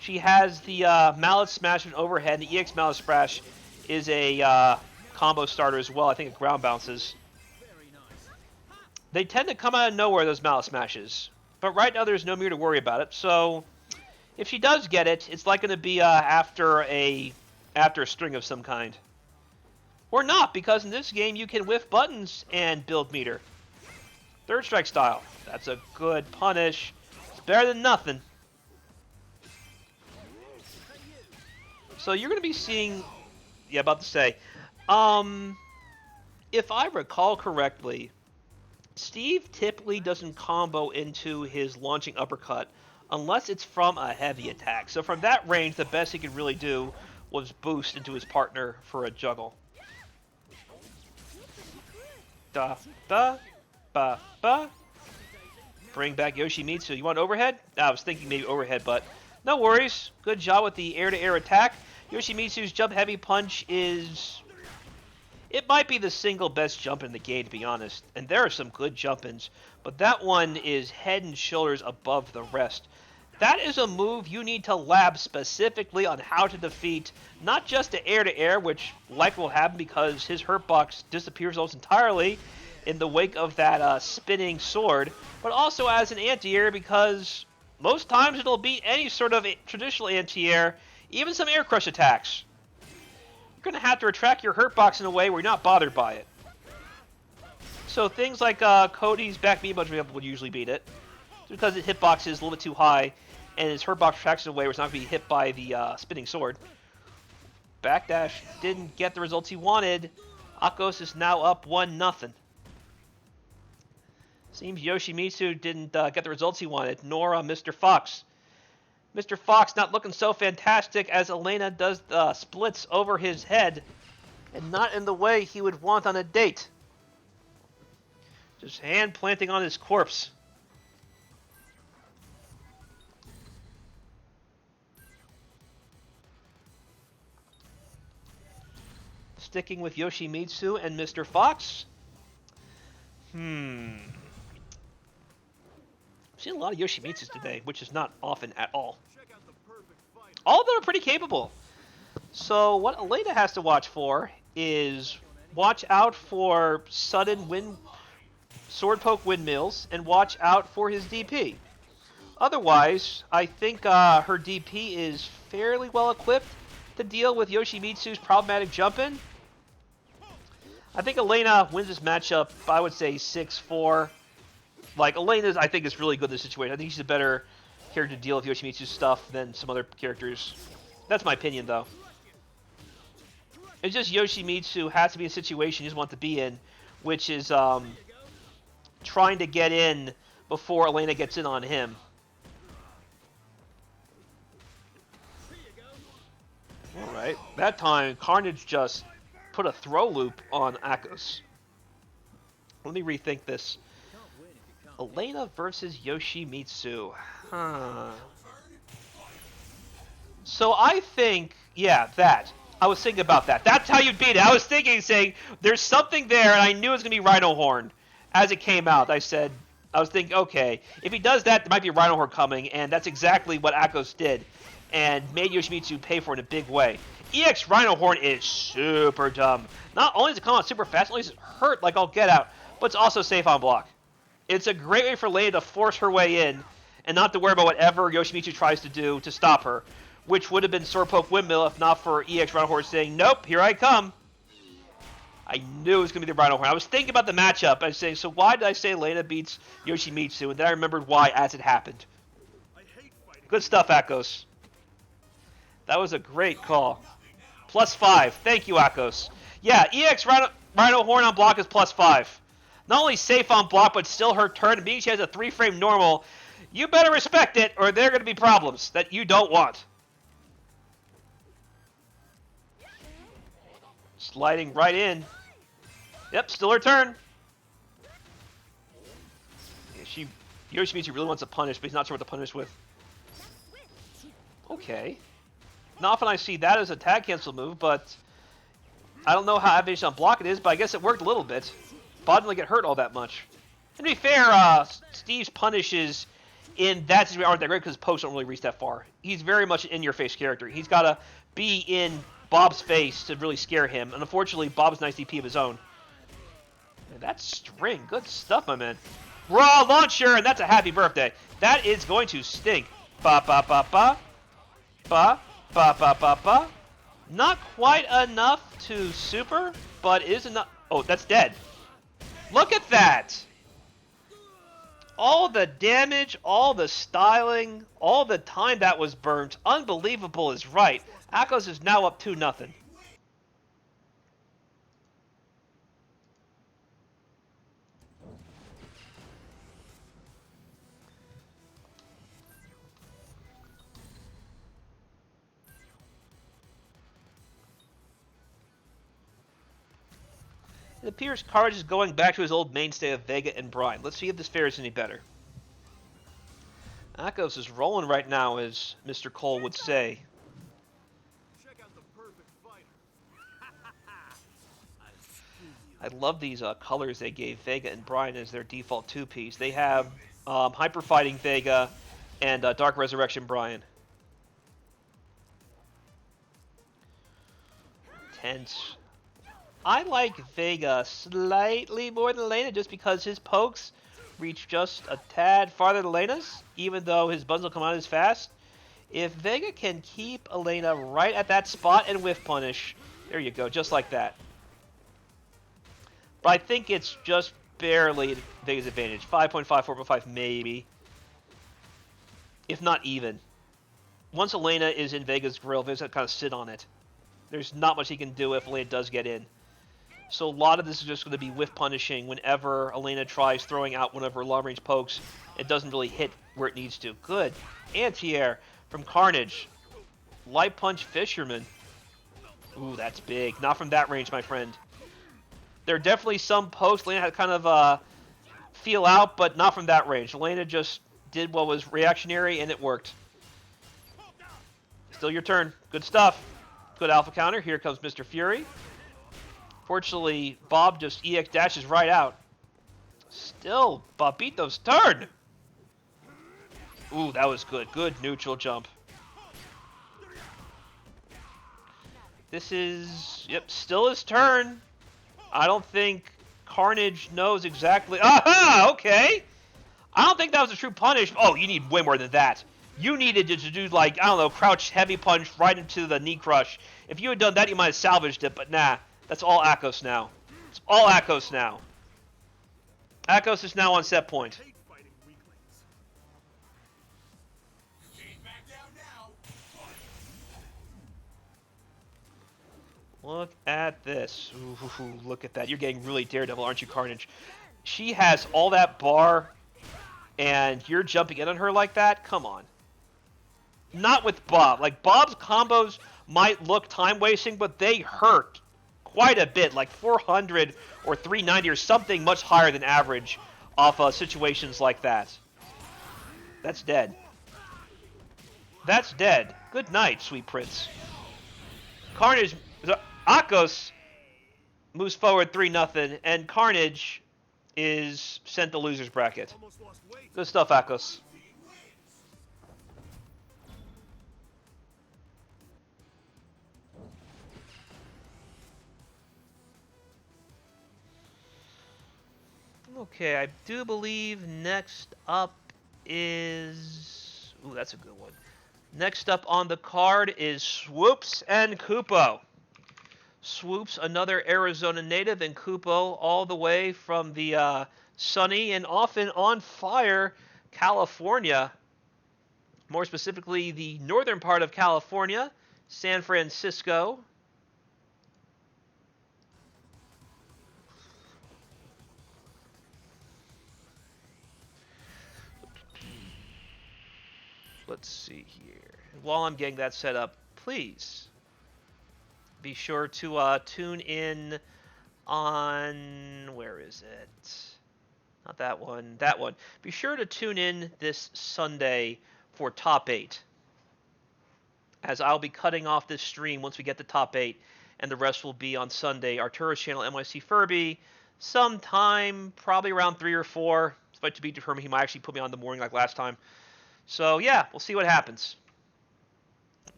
She has the Mallet Smash and overhead. The EX Mallet Smash is a combo starter as well. I think it ground bounces. They tend to come out of nowhere, those Mallet Smashes. But right now there's no mirror to worry about it, so... If she does get it, it's like going to be after a string of some kind. Or not, because in this game you can whiff buttons and build meter. Third strike style. That's a good punish. It's better than nothing. So you're going to be seeing... Yeah, about to say. If I recall correctly, Steve typically doesn't combo into his launching uppercut unless it's from a heavy attack. So from that range, the best he could really do was boost into his partner for a juggle. Da, da, ba, ba. Bring back Yoshimitsu. You want overhead? I was thinking maybe overhead, but no worries. Good job with the air-to-air attack. Yoshimitsu's jump heavy punch is... It might be the single best jump in the game, to be honest. And there are some good jump-ins, but that one is head and shoulders above the rest. That is a move you need to lab specifically on how to defeat not just the air-to-air, which likely will happen because his hurt box disappears almost entirely in the wake of that spinning sword, but also as an anti-air because most times it'll beat any sort of traditional anti-air, even some air crush attacks. You're going to have to retract your hurt box in a way where you're not bothered by it. So things like Cody's back B bunch would usually beat it, because his hitbox is a little bit too high, and his hurt box retracts in a way where it's not going to be hit by the spinning sword. Backdash didn't get the results he wanted. Akos is now up 1-0. Seems Yoshimitsu didn't get the results he wanted, nor Mr. Fox. Mr. Fox not looking so fantastic as Elena does the splits over his head, and not in the way he would want on a date. Just hand planting on his corpse. sticking with Yoshimitsu and Mr. Fox? I've seen a lot of Yoshimitsus today, which is not often at all. All of them are pretty capable. So what Elena has to watch for is watch out for sudden sword poke windmills and watch out for his DP. Otherwise, I think her DP is fairly well equipped to deal with Yoshimitsu's problematic jump-in. I think Elena wins this matchup, I would say 6-4. Like, Elena's, I think, is really good in this situation. I think she's a better character to deal with Yoshimitsu's stuff than some other characters. That's my opinion, though. It's just Yoshimitsu has to be in a situation he doesn't want to be in, which is trying to get in before Elena gets in on him. Alright, that time Carnage just put a throw loop on Akos. Let me rethink this. Elena versus Yoshimitsu. So I think, yeah, that. I was thinking about that. That's how you beat it. I was thinking, saying, there's something there, and I knew it was going to be Rhino Horn. As it came out, I was thinking, okay, if he does that, there might be a Rhino Horn coming, and that's exactly what Akos did, and made Yoshimitsu pay for it in a big way. EX Rhino Horn is super dumb. Not only does it come out super fast, not only does it hurt like all get out, but it's also safe on block. It's a great way for Lei to force her way in, and not to worry about whatever Yoshimitsu tries to do to stop her, which would have been Sword Poke Windmill if not for EX Rhino Horn saying, nope, here I come. I knew it was going to be the Rhino Horn. I was thinking about the matchup. I was saying, so why did I say Lena beats Yoshimitsu? And then I remembered why as it happened. Good stuff, Akos. That was a great call. +5. Thank you, Akos. Yeah, EX Rhino Horn on block is +5. Not only safe on block, but still her turn. And being she has a 3-frame normal, you better respect it, or there are going to be problems that you don't want. Sliding right in. Yep, still her turn. Yeah, Yoshimitsu really wants to punish, but he's not sure what to punish with. Okay. Not often I see that as a tag cancel move, but I don't know how advantageous on block it is, but I guess it worked a little bit. Bod didn't get hurt all that much. And to be fair, Steve's punishes in that situation aren't that great because pokes don't really reach that far. He's very much an in-your-face character. He's got to be in Bob's face to really scare him. And unfortunately, Bob's nice DP of his own. Man, that's string. Good stuff, my man. Raw launcher, and that's a happy birthday. That is going to stink. Ba ba ba ba. Ba ba ba ba ba. Not quite enough to super, but is enough. Oh, that's dead. Look at that. All the damage, all the styling, all the time that was burnt. Unbelievable is right. Akos is now up 2-0. It appears Carnage is going back to his old mainstay of Vega and Brian. Let's see if this fares any better. Akos is rolling right now, as Mr. Cole would say. Check out the perfect fighter. I love these colors they gave Vega and Brian as their default two-piece. They have Hyper Fighting Vega and Dark Resurrection Brian. Tense. I like Vega slightly more than Elena just because his pokes reach just a tad farther than Elena's, even though his buttons will come out as fast. If Vega can keep Elena right at that spot and whiff punish, there you go, just like that. But I think it's just barely Vega's advantage. 5.5, 4.5 maybe. If not even. Once Elena is in Vega's grill, Vega's got to kind of sit on it. There's not much he can do if Elena does get in. So a lot of this is just going to be whiff punishing whenever Elena tries throwing out one of her long-range pokes. It doesn't really hit where it needs to. Good. Anti-air from Carnage. Light punch Fisherman. Ooh, that's big. Not from that range, my friend. There are definitely some pokes Elena had kind of feel out, but not from that range. Elena just did what was reactionary, and it worked. Still your turn. Good stuff. Good alpha counter. Here comes Mr. Fury. Fortunately, Bob just EX dashes right out. Still, Bobito's turn! Ooh, that was good. Good neutral jump. This is... Yep, still his turn. I don't think Carnage knows exactly... Aha! Okay! I don't think that was a true punish. Oh, you need way more than that. You needed to do, like, I don't know, crouch heavy punch right into the knee crush. If you had done that, you might have salvaged it, but nah. That's all Akos now. It's all Akos now. Akos is now on set point. Look at this. Ooh, look at that. You're getting really Daredevil, aren't you, Carnage? She has all that bar, and you're jumping in on her like that? Come on. Not with Bob. Like, Bob's combos might look time-wasting, but they hurt quite a bit. Like 400 or 390 or something much higher than average off situations like that. That's dead. That's dead. Good night, sweet prince. Carnage... Akos moves forward 3-0, and Carnage is sent to loser's bracket. Good stuff, Akos. Okay, I do believe next up is... Ooh, that's a good one. Next up on the card is Swoops and Kupo. Swoops, another Arizona native, and Kupo all the way from the sunny and often on fire California. More specifically, the northern part of California, San Francisco. Let's see here. While I'm getting that set up, please be sure to tune in on... Where is it? Not that one. That one. Be sure to tune in this Sunday for Top 8. As I'll be cutting off this stream once we get the Top 8, and the rest will be on Sunday. Arturo's channel, NYCFurby, sometime probably around 3 or 4. It's to be determined. He might actually put me on in the morning like last time. So, yeah, we'll see what happens.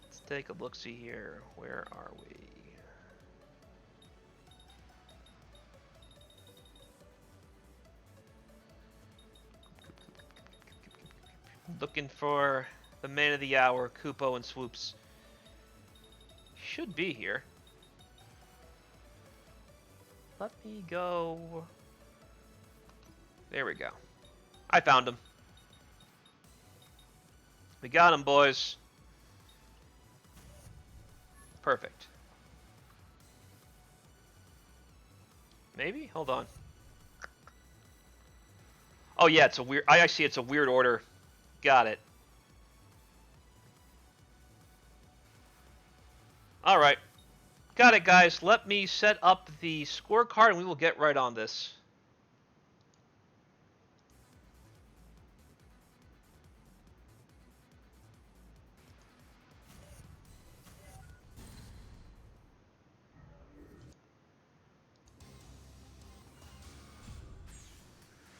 Let's take a look-see here. Where are we? Looking for the man of the hour, Kupo and Swoops. Should be here. Let me go. There we go. I found him. We got him, boys. Perfect. Maybe? Hold on. Oh yeah, it's a weird... I see it's a weird order. Got it. Alright. Got it, guys. Let me set up the scorecard and we will get right on this.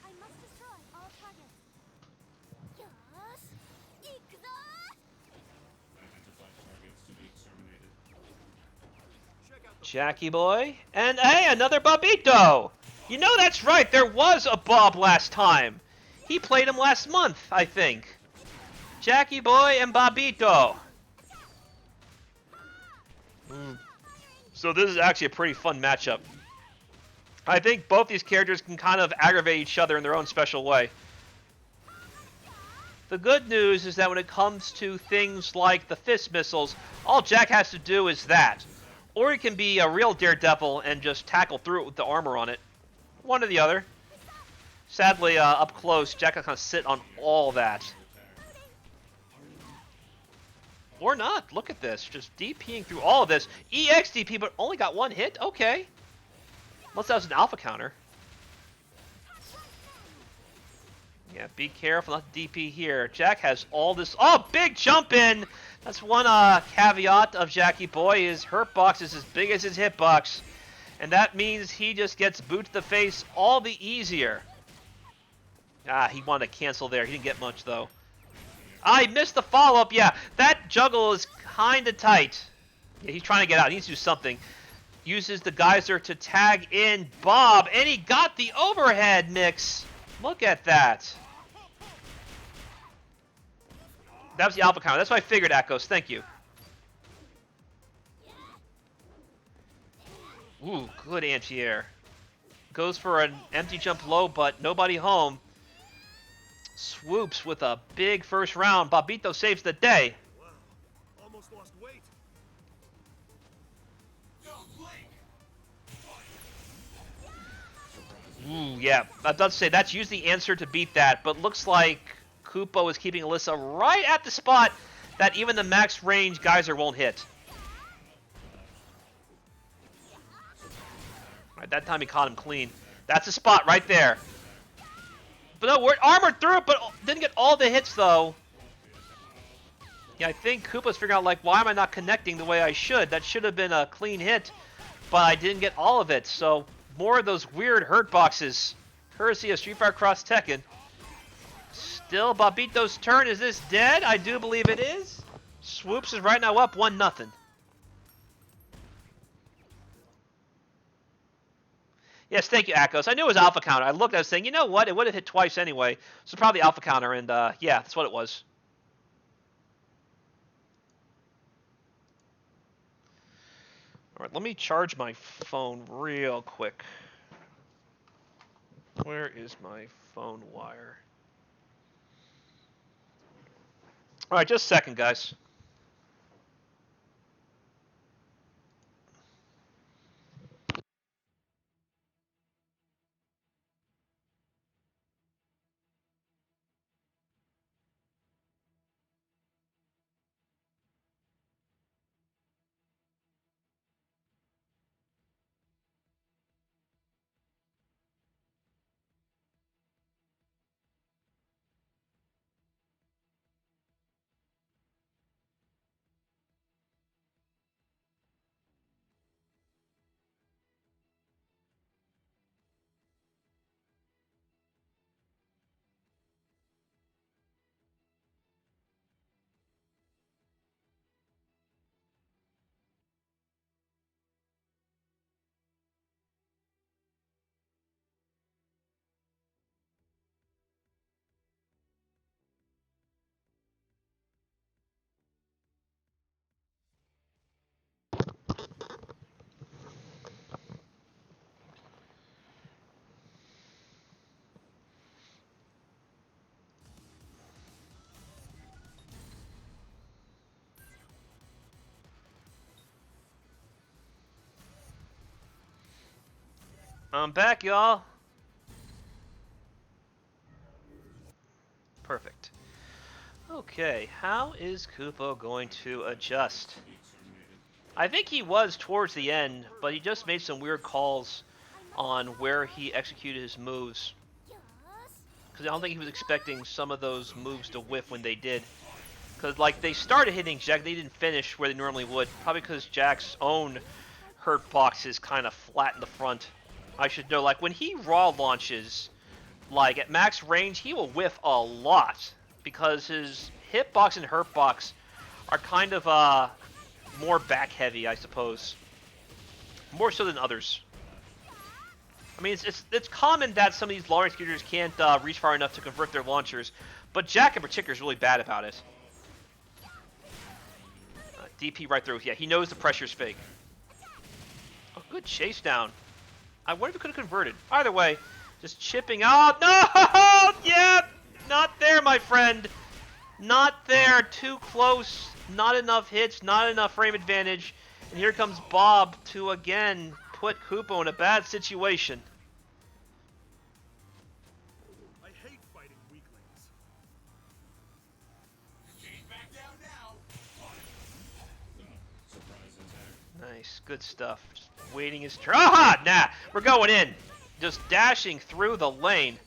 I must destroy all targets. Yosh! Ikuzo! Jackie boy. And hey, another Bobito! You know that's right, there was a Bob last time. He played him last month, I think. Jackie boy and Bobito. So this is actually a pretty fun matchup. I think both these characters can kind of aggravate each other in their own special way. The good news is that when it comes to things like the fist missiles, all Jack has to do is that. Or he can be a real daredevil and just tackle through it with the armor on it. One or the other. Sadly, up close, Jack can kind of sit on all that. Or not. Look at this. Just DPing through all of this. EX DP, but only got one hit? Okay. Unless that was an alpha counter. Yeah, be careful not to DP here. Jack has all this... Oh, big jump in! That's one caveat of Jackie Boy. His hurt box is as big as his hit box. And that means he just gets boot to the face all the easier. Ah, he wanted to cancel there. He didn't get much, though. I missed the follow-up. Yeah, that juggle is kind of tight. Yeah, he's trying to get out. He needs to do something. Uses the geyser to tag in Bob, and he got the overhead mix. Look at that. That was the alpha counter. That's what I figured, Akos. Thank you. Ooh, good anti-air. Goes for an empty jump low, but nobody home. Swoops with a big first round. Bobito saves the day. Wow, almost lost weight. Ooh, yeah. I was about to say, that's usually the answer to beat that, but looks like Kupo is keeping Alyssa right at the spot that even the max range geyser won't hit. Alright, that time he caught him clean. That's the spot right there. But no, we're armored through it, but didn't get all the hits, though. Yeah, I think Koopa's figuring out, like, why am I not connecting the way I should? That should have been a clean hit, but I didn't get all of it. So, more of those weird hurt boxes. Courtesy of Street Fighter Cross Tekken. Still, Bobito's turn. Is this dead? I do believe it is. Swoops is right now up 1-0. Yes, thank you, Akos. I knew it was alpha counter. I looked, I was saying, you know what? It would have hit twice anyway. So probably alpha counter, and yeah, that's what it was. Alright, let me charge my phone real quick. Where is my phone wire? Alright, just a second, guys. I'm back, y'all. Perfect. Okay, how is Kupo going to adjust? I think he was towards the end, but he just made some weird calls on where he executed his moves. Because I don't think he was expecting some of those moves to whiff when they did. Because, like, they started hitting Jack, they didn't finish where they normally would. Probably because Jack's own hurt box is kind of flat in the front. I should know, like, when he raw launches, like, at max range, he will whiff a lot. Because his hitbox and hurtbox are kind of, more back-heavy, I suppose. More so than others. I mean, it's common that some of these long-range executors can't reach far enough to convert their launchers, but Jack in particular is really bad about it. DP right through. Yeah, he knows the pressure's fake. Oh, good chase down. I wonder if he could have converted. Either way, just chipping out. No! Yeah! Not there, my friend. Not there. Too close. Not enough hits. Not enough frame advantage. And here comes Bob to, again, put Kupo in a bad situation. I hate fighting weaklings. Nice. Good stuff. Just waiting his turn. Aha! Nah. We're going in. Just dashing through the lane.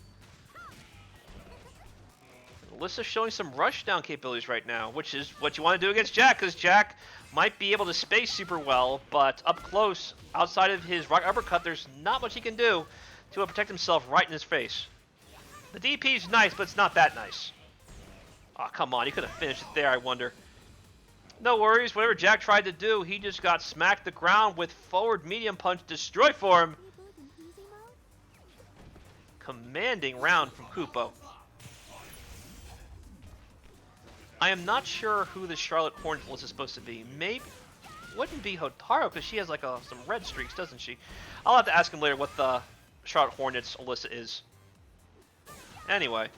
Alyssa's showing some rushdown capabilities right now, which is what you want to do against Jack, because Jack might be able to space super well, but up close, outside of his rock uppercut, there's not much he can do to protect himself right in his face. The DP's nice, but it's not that nice. Oh, come on, he could have finished it there, I wonder. No worries, whatever Jack tried to do, he just got smacked the ground with forward medium punch destroy form. Reboot in easy mode? Commanding round from Kupo. I am not sure who the Charlotte Hornet is supposed to be. Maybe wouldn't be Hotaru because she has like some red streaks, doesn't she? I'll have to ask him later what the Charlotte Hornet's Alyssa is. Anyway.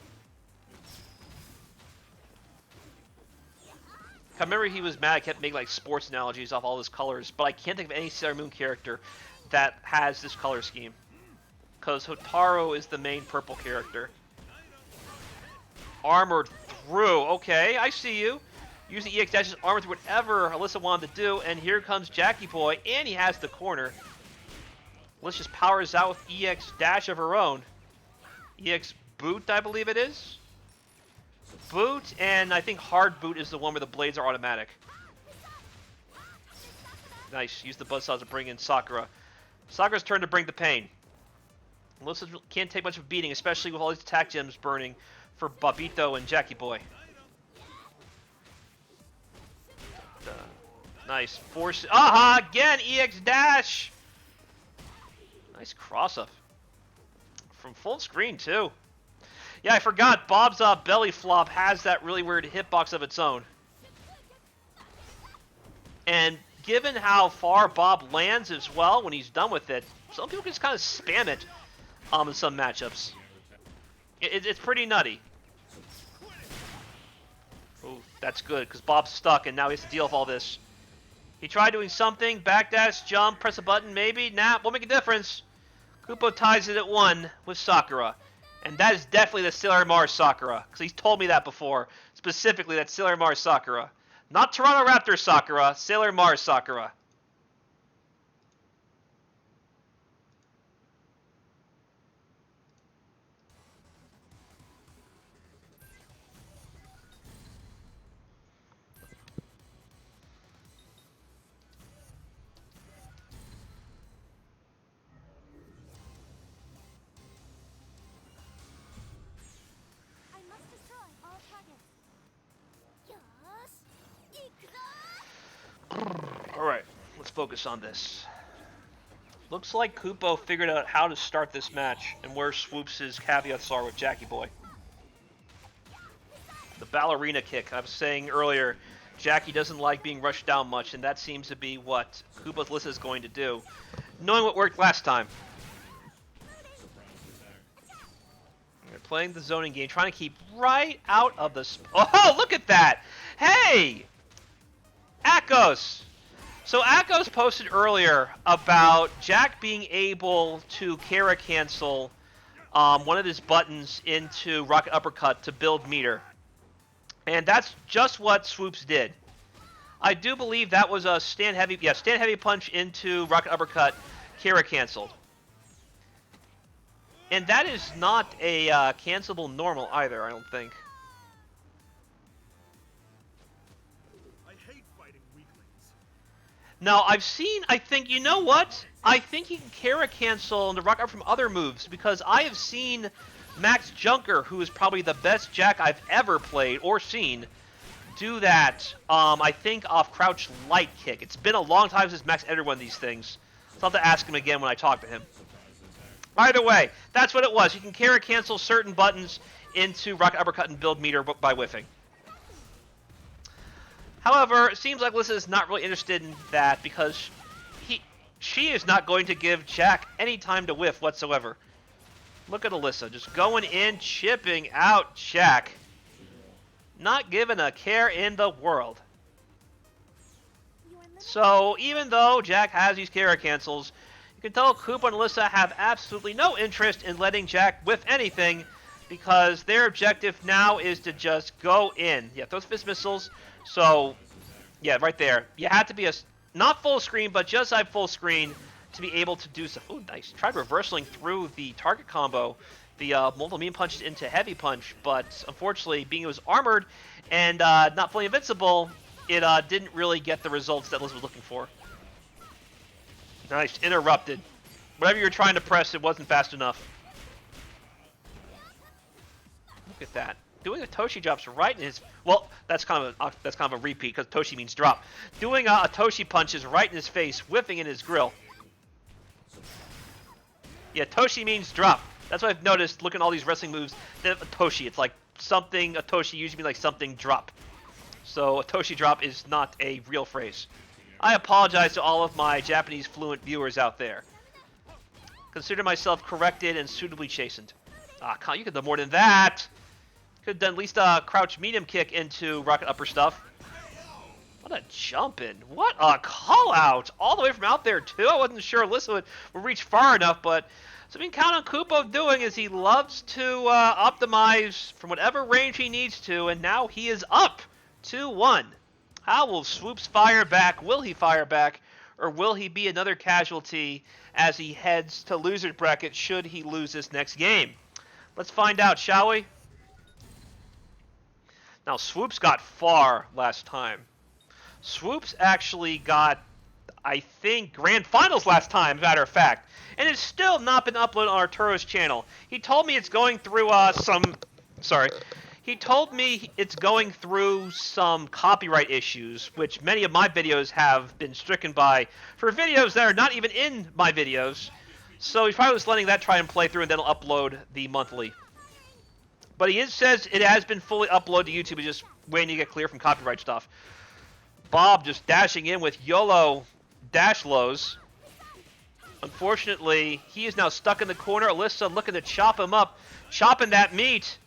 I remember he was mad, I kept making like sports analogies off all his colors, but I can't think of any Sailor Moon character that has this color scheme. Because Hotaru is the main purple character. Armored through. Okay, I see you. Using EX dashes armored through whatever Alyssa wanted to do, and here comes Jackie Boy, and he has the corner. Alyssa just powers out with EX dash of her own. EX boot, I believe it is. Boot, and I think hard boot is the one where the blades are automatic. Nice. Use the buzzsaw to bring in Sakura. Sakura's turn to bring the pain. Alyssa can't take much of a beating, especially with all these attack gems burning for Babito and Jackie Boy. Nice. Force. Aha! Again! EX dash! Nice cross-up. From full screen, too. Yeah, I forgot. Bob's belly flop has that really weird hitbox of its own. And given how far Bob lands as well when he's done with it, some people can just kind of spam it in some matchups. It's pretty nutty. Ooh, that's good, because Bob's stuck, and now he has to deal with all this. He tried doing something, backdash, jump, press a button, maybe. Nah, won't make a difference. Kupo ties it at 1 with Sakura. And that is definitely the Sailor Mars Sakura, because he's told me that before. Specifically, that's Sailor Mars Sakura. Not Toronto Raptors Sakura, Sailor Mars Sakura. I must destroy all targets. Yosh! Alright, let's focus on this. Looks like Kupo figured out how to start this match and where Swoops' caveats are with Jackie Boy. The ballerina kick. I was saying earlier, Jackie doesn't like being rushed down much, and that seems to be what Kupo's Lissa is going to do, knowing what worked last time. They're playing the zoning game, trying to keep right out of the... Oh, look at that! Hey! Akos! So Akos posted earlier about Jack being able to Kara cancel one of his buttons into Rocket Uppercut to build meter. And that's just what Swoops did. I do believe that was a stand heavy punch into Rocket Uppercut, Kara canceled. And that is not a cancelable normal either, I don't think. I hate fighting weaklings. Now, I think, you know what? I think he can Kara cancel the Rocket from other moves, because I have seen Max Junker, who is probably the best Jack I've ever played or seen, do that, I think, off Crouch Light Kick. It's been a long time since Max entered one of these things, so I'll have to ask him again when I talk to him. Either way, that's what it was. You can Kara cancel certain buttons into Rocket Uppercut and build meter by whiffing. However, it seems like Alyssa is not really interested in that because she is not going to give Jack any time to whiff whatsoever. Look at Alyssa, just going in, chipping out Jack. Not giving a care in the world. So, even though Jack has these Kara cancels, you can tell Koopa and Alyssa have absolutely no interest in letting Jack whiff anything because their objective now is to just go in. Yeah, those fist missiles. So, yeah, right there. You have to be not full screen, but just full screen to be able to do stuff. Oh, nice. Tried reversing through the target combo the multiple mean punches into heavy punch, but unfortunately, being it was armored and not fully invincible, it didn't really get the results that Liz was looking for. Nice, interrupted. Whatever you were trying to press, it wasn't fast enough. Look at that. Doing a Toshi drops right in his... Well, that's kind of a repeat, because Toshi means drop. Doing a Toshi punch is right in his face, whiffing in his grill. Yeah, Toshi means drop. That's what I've noticed looking at all these wrestling moves. A Toshi, it's like something, a Toshi usually means like something drop. So a Toshi drop is not a real phrase. I apologize to all of my Japanese fluent viewers out there. Consider myself corrected and suitably chastened. Ah, Con, you could have done more than that. Could have done at least a crouch medium kick into rocket upper stuff. What a jump in. What a call out. All the way from out there, too. I wasn't sure Alyssa would reach far enough, but something count on Kupo doing is he loves to optimize from whatever range he needs to, and now he is up 2-1. How will Swoops fire back? Will he fire back? Or will he be another casualty as he heads to loser's bracket should he lose this next game? Let's find out, shall we? Now, Swoops got far last time. Swoops actually got, I think, Grand Finals last time, as a matter of fact. And it's still not been uploaded on Arturo's channel. He told me it's going through He told me it's going through some copyright issues, which many of my videos have been stricken by for videos that are not even in my videos. So he's probably just letting that try and play through, and then he'll upload the monthly. But he says it has been fully uploaded to YouTube. He's just waiting to get clear from copyright stuff. Bob just dashing in with YOLO dash lows. Unfortunately, he is now stuck in the corner. Alyssa looking to chop him up, chopping that meat,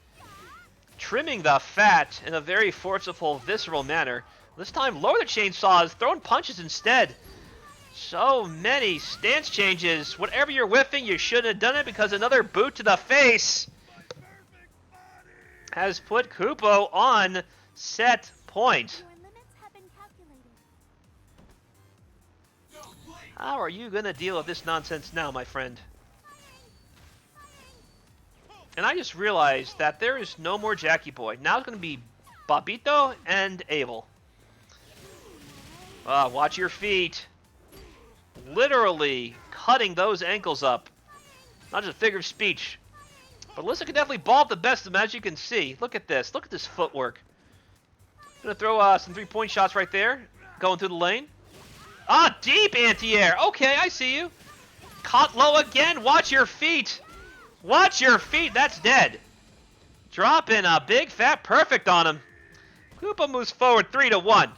trimming the fat in a very forceful, visceral manner. This time, lower the chainsaws, throwing punches instead. So many stance changes. Whatever you're whiffing, you shouldn't have done it because another boot to the face has put Kupo on set point. Your limits have been calculated. How are you going to deal with this nonsense now, my friend? And I just realized that there is no more Jackie Boy. Now it's going to be Bobito and Abel. Watch your feet. Literally cutting those ankles up. Not just a figure of speech. But Alyssa can definitely ball up the best of them, as you can see. Look at this. Look at this footwork. Gonna throw some three-point shots right there. Going through the lane. Ah, deep anti-air. Okay, I see you. Caught low again. Watch your feet. Watch your feet. That's dead. Dropping a big fat perfect on him. Koopa moves forward 3-1.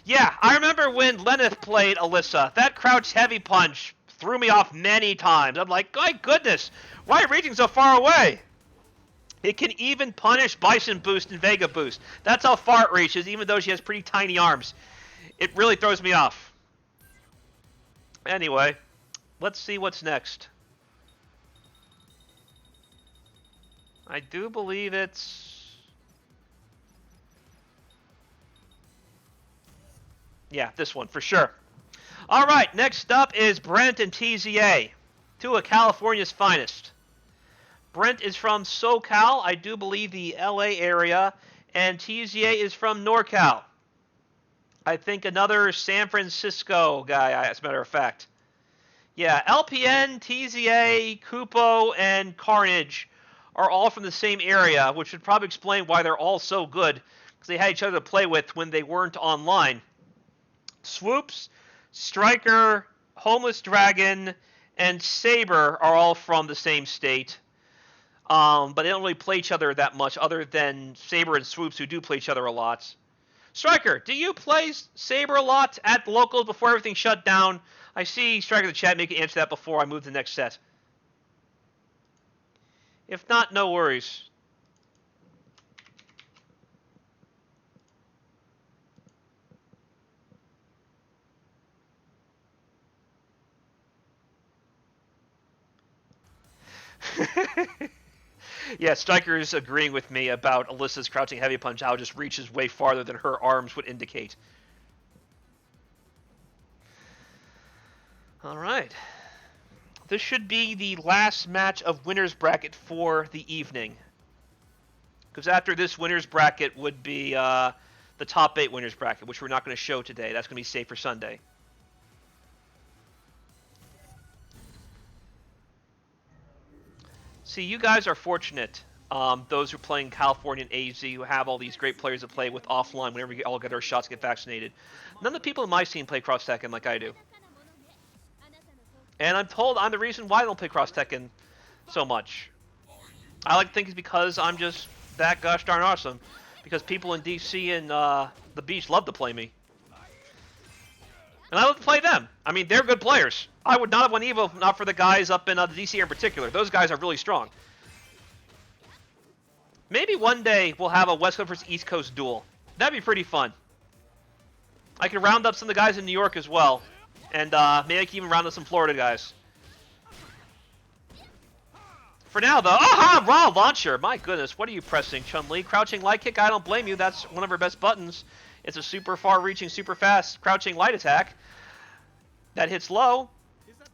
Yeah, I remember when Lenneth played Alyssa. That crouch heavy punch threw me off many times. I'm like, my goodness, why are you reaching so far away? It can even punish Bison Boost and Vega Boost. That's how far it reaches, even though she has pretty tiny arms. It really throws me off. Anyway, let's see what's next. I do believe it's... Yeah, this one, for sure. All right, next up is Brent and TZA, two of California's finest. Brent is from SoCal, I do believe the LA area, and TZA is from NorCal. I think another San Francisco guy, as a matter of fact. Yeah, LPN, TZA, Kupo, and Carnage are all from the same area, which would probably explain why they're all so good, because they had each other to play with when they weren't online. Swoops, Striker, Homeless Dragon, and Saber are all from the same state. But they don't really play each other that much, other than Saber and Swoops, who do play each other a lot. Striker, do you play Saber a lot at the locals before everything shut down? I see Striker in the chat. Make an answer that before I move to the next set. If not, no worries. Yeah, Striker is agreeing with me about Alyssa's crouching heavy punch, how it just reaches way farther than her arms would indicate. All right. This should be the last match of winner's bracket for the evening. Because after this winner's bracket would be the top 8 winner's bracket, which we're not going to show today. That's going to be saved for Sunday. See, you guys are fortunate. Those who are playing California and AZ, who have all these great players to play with offline whenever we all get our shots, get vaccinated. None of the people in my scene play Cross Tekken like I do. And I'm told I'm the reason why I don't play Cross Tekken so much. I like to think it's because I'm just that gosh darn awesome. Because people in DC and the beach love to play me. And I love to play them. I mean, they're good players. I would not have won EVO if not for the guys up in the DC in particular. Those guys are really strong. Maybe one day we'll have a West Coast versus East Coast duel. That'd be pretty fun. I can round up some of the guys in New York as well. And maybe I can even round up some Florida guys. For now, though, aha! Raw launcher! My goodness, what are you pressing, Chun-Li? Crouching light kick? I don't blame you. That's one of her best buttons. It's a super far-reaching, super fast crouching light attack. That hits low.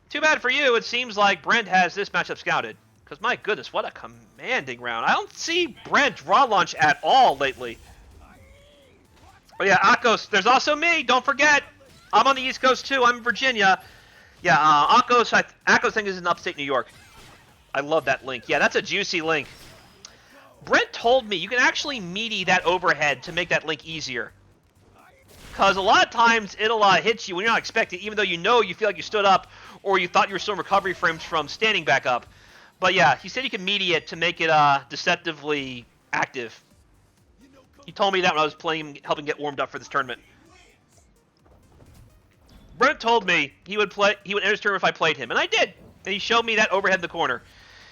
Too bad for you. It seems like Brent has this matchup scouted. Because, my goodness, what a commanding round. I don't see Brent raw launch at all lately. Oh, yeah, Akos. There's also me. Don't forget. I'm on the East Coast, too. I'm in Virginia. Yeah, Akos, I think, is in upstate New York. I love that link. Yeah, that's a juicy link. Brent told me you can actually meaty that overhead to make that link easier. Because a lot of times it'll hit you when you're not expecting, even though you feel like you stood up or you thought you were still in recovery frames from standing back up. But yeah, he said you can meaty it to make it deceptively active. He told me that when I was playing, helping get warmed up for this tournament. Brent told me he would enter his tournament if I played him, and I did. And he showed me that overhead in the corner.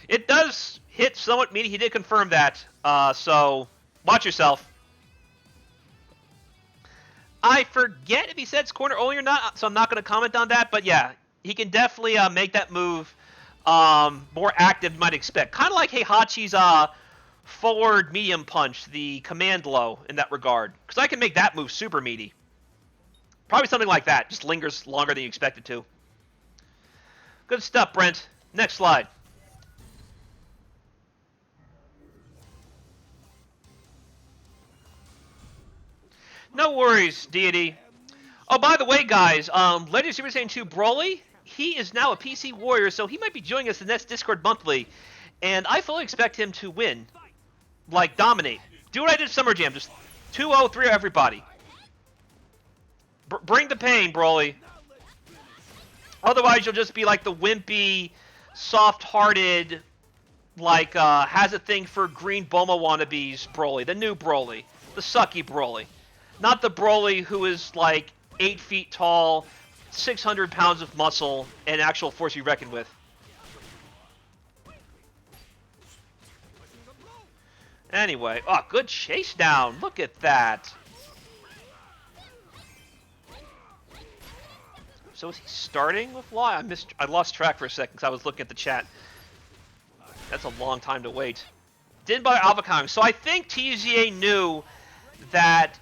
It does hit somewhat meaty. He did confirm that. So watch yourself. I forget if he said it's corner only or not, so I'm not going to comment on that. But yeah, he can definitely make that move more active than you might expect. Kind of like Heihachi's forward medium punch, the command low in that regard. Because I can make that move super meaty. Probably something like that. Just lingers longer than you expect it to. Good stuff, Brent. Next slide. No worries, Deity. Oh, by the way, guys, Legend Super Saiyan 2 Broly, he is now a PC warrior, so he might be joining us in the next Discord monthly, and I fully expect him to win. Like, dominate. Do what I did Summer Jam, just 2-0, 3-0 everybody. Bring the pain, Broly. Otherwise, you'll just be like the wimpy, soft-hearted, like, has a thing for green Boma wannabes Broly. The new Broly. The sucky Broly. Not the Broly who is, like, 8 feet tall, 600 pounds of muscle, and actual force you reckon with. Anyway, oh, good chase down. Look at that. So is he starting with Law? I lost track for a second because I was looking at the chat. That's a long time to wait. Didn't buy Alpha Counter. So I think TZA knew that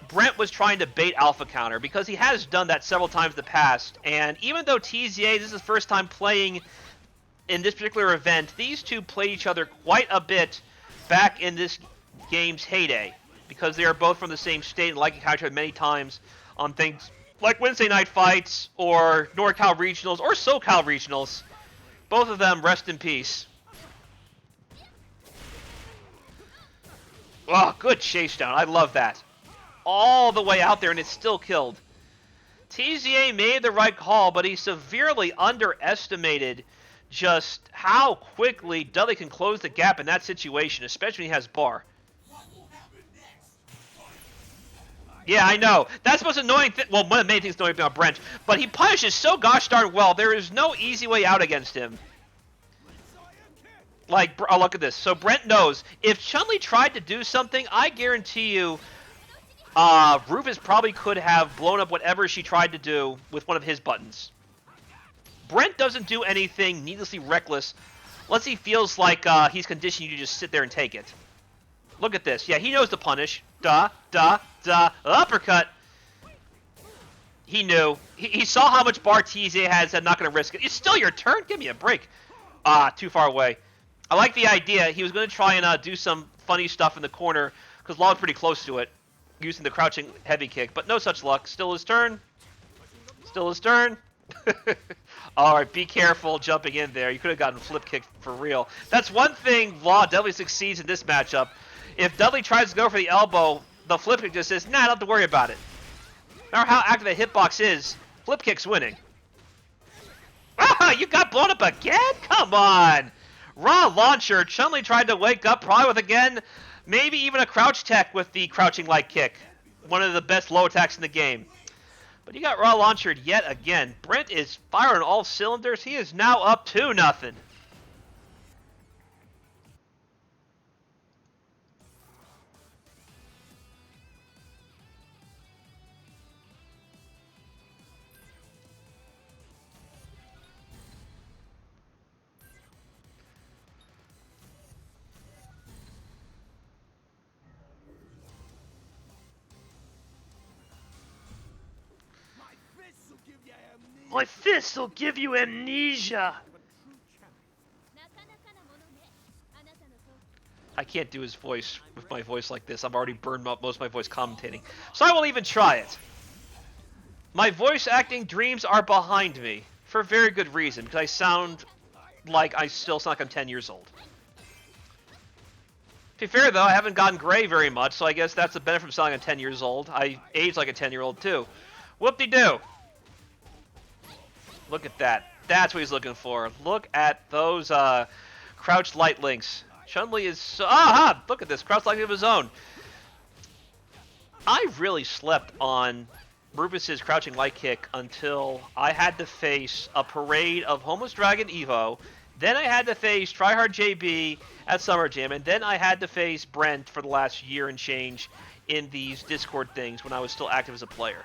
Brent was trying to bait Alpha Counter because he has done that several times in the past. And even though TZA, this is his first time playing in this particular event, these two played each other quite a bit back in this game's heyday. Because they are both from the same state and like each other many times on things like Wednesday Night Fights, or NorCal Regionals, or SoCal Regionals. Both of them, rest in peace. Oh, good chase down. I love that. All the way out there, and it's still killed. TZA made the right call, but he severely underestimated just how quickly Dudley can close the gap in that situation, especially when he has bar. Yeah, I know. That's the most annoying thing. Well, one of the main things annoying about Brent. But he punishes so gosh darn well. There is no easy way out against him. Like, oh, look at this. So Brent knows. If Chun-Li tried to do something, I guarantee you Rufus probably could have blown up whatever she tried to do with one of his buttons. Brent doesn't do anything needlessly reckless unless he feels like he's conditioned you to just sit there and take it. Look at this. Yeah, he knows the punish. Uppercut. He knew. He saw how much bar TZA has and not going to risk it. It's still your turn? Give me a break. Ah, too far away. I like the idea. He was going to try and do some funny stuff in the corner because Law's pretty close to it, using the crouching heavy kick, but no such luck. Still his turn. Still his turn. All right, be careful jumping in there. You could have gotten flip kicked for real. That's one thing Law definitely succeeds in this matchup. If Dudley tries to go for the elbow, the flip kick just says, nah, don't have to worry about it. No matter how active the hitbox is, flip kick's winning. Ah, you got blown up again? Come on. Raw launcher. Chun-Li tried to wake up, probably with, again, maybe even a crouch tech with the crouching light kick. One of the best low attacks in the game. But you got raw launchered yet again. Brent is firing all cylinders. He is now up 2-0. My fists will give you amnesia. I can't do his voice with my voice like this. I've already burned up most of my voice commentating. So I won't even try it. My voice acting dreams are behind me. For very good reason. Because I sound like I still sound like I'm 10 years old. To be fair though, I haven't gotten gray very much. So I guess that's the benefit of sounding like I'm 10 years old. I age like a 10-year-old too. Whoop-de-doo. Look at that. That's what he's looking for. Look at those crouched light links. Chun-Li is so... Aha! Look at this. Crouched light link of his own. I really slept on Rufus's crouching light kick until I had to face a parade of Homeless Dragon Evo. Then I had to face Tryhard JB at Summer Jam. And then I had to face Brent for the last year and change in these Discord things when I was still active as a player.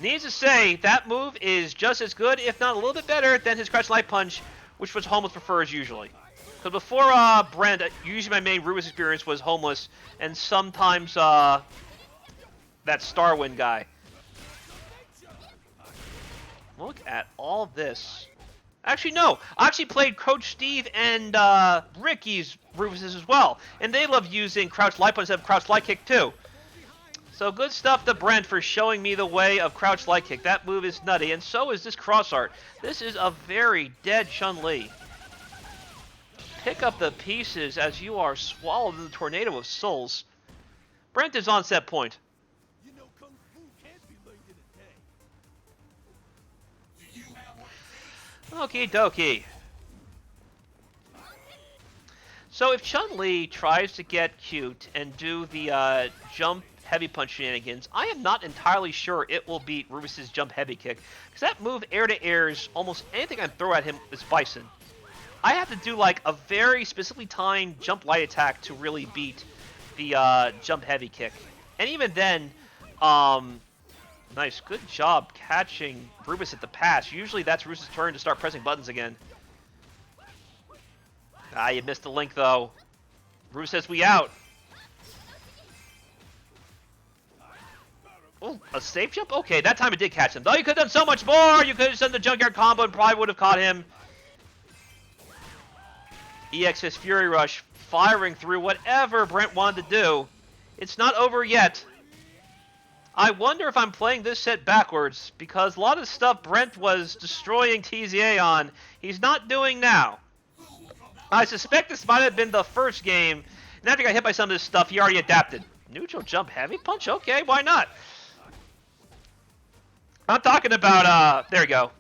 Needs to say, that move is just as good, if not a little bit better, than his Crouch Light Punch, which was Homeless prefers usually. Because before Brent, usually my main Rufus experience was Homeless, and sometimes that Starwind guy. Look at all this. Actually, no. I actually played Coach Steve and Ricky's Rufuses as well, and they love using Crouch Light Punch instead of Crouch Light Kick too. So good stuff to Brent for showing me the way of Crouch Light Kick. That move is nutty, and so is this cross art. This is a very dead Chun-Li. Pick up the pieces as you are swallowed in the tornado of souls. Brent is on set point. You know, Kung Fu can't be learned in a day. Okie dokie. So if Chun-Li tries to get cute and do the jump heavy punch shenanigans, I am not entirely sure it will beat Rufus's jump heavy kick, because that move air to airs almost anything I throw at him is Bison. I have to do like a very specifically timed jump light attack to really beat the jump heavy kick. And even then, nice, good job catching Rufus at the pass. Usually that's Rufus' turn to start pressing buttons again. Ah, you missed the link though. Rufus says we out. Oh, a safe jump? Okay, that time it did catch him. Though you could have done so much more! You could have done the Junkyard combo and probably would have caught him. EX's Fury Rush firing through whatever Brent wanted to do. It's not over yet. I wonder if I'm playing this set backwards, because a lot of stuff Brent was destroying TZA on, he's not doing now. I suspect this might have been the first game, and after he got hit by some of this stuff, he already adapted. Neutral jump heavy punch? Okay, why not? I'm talking about, there we go,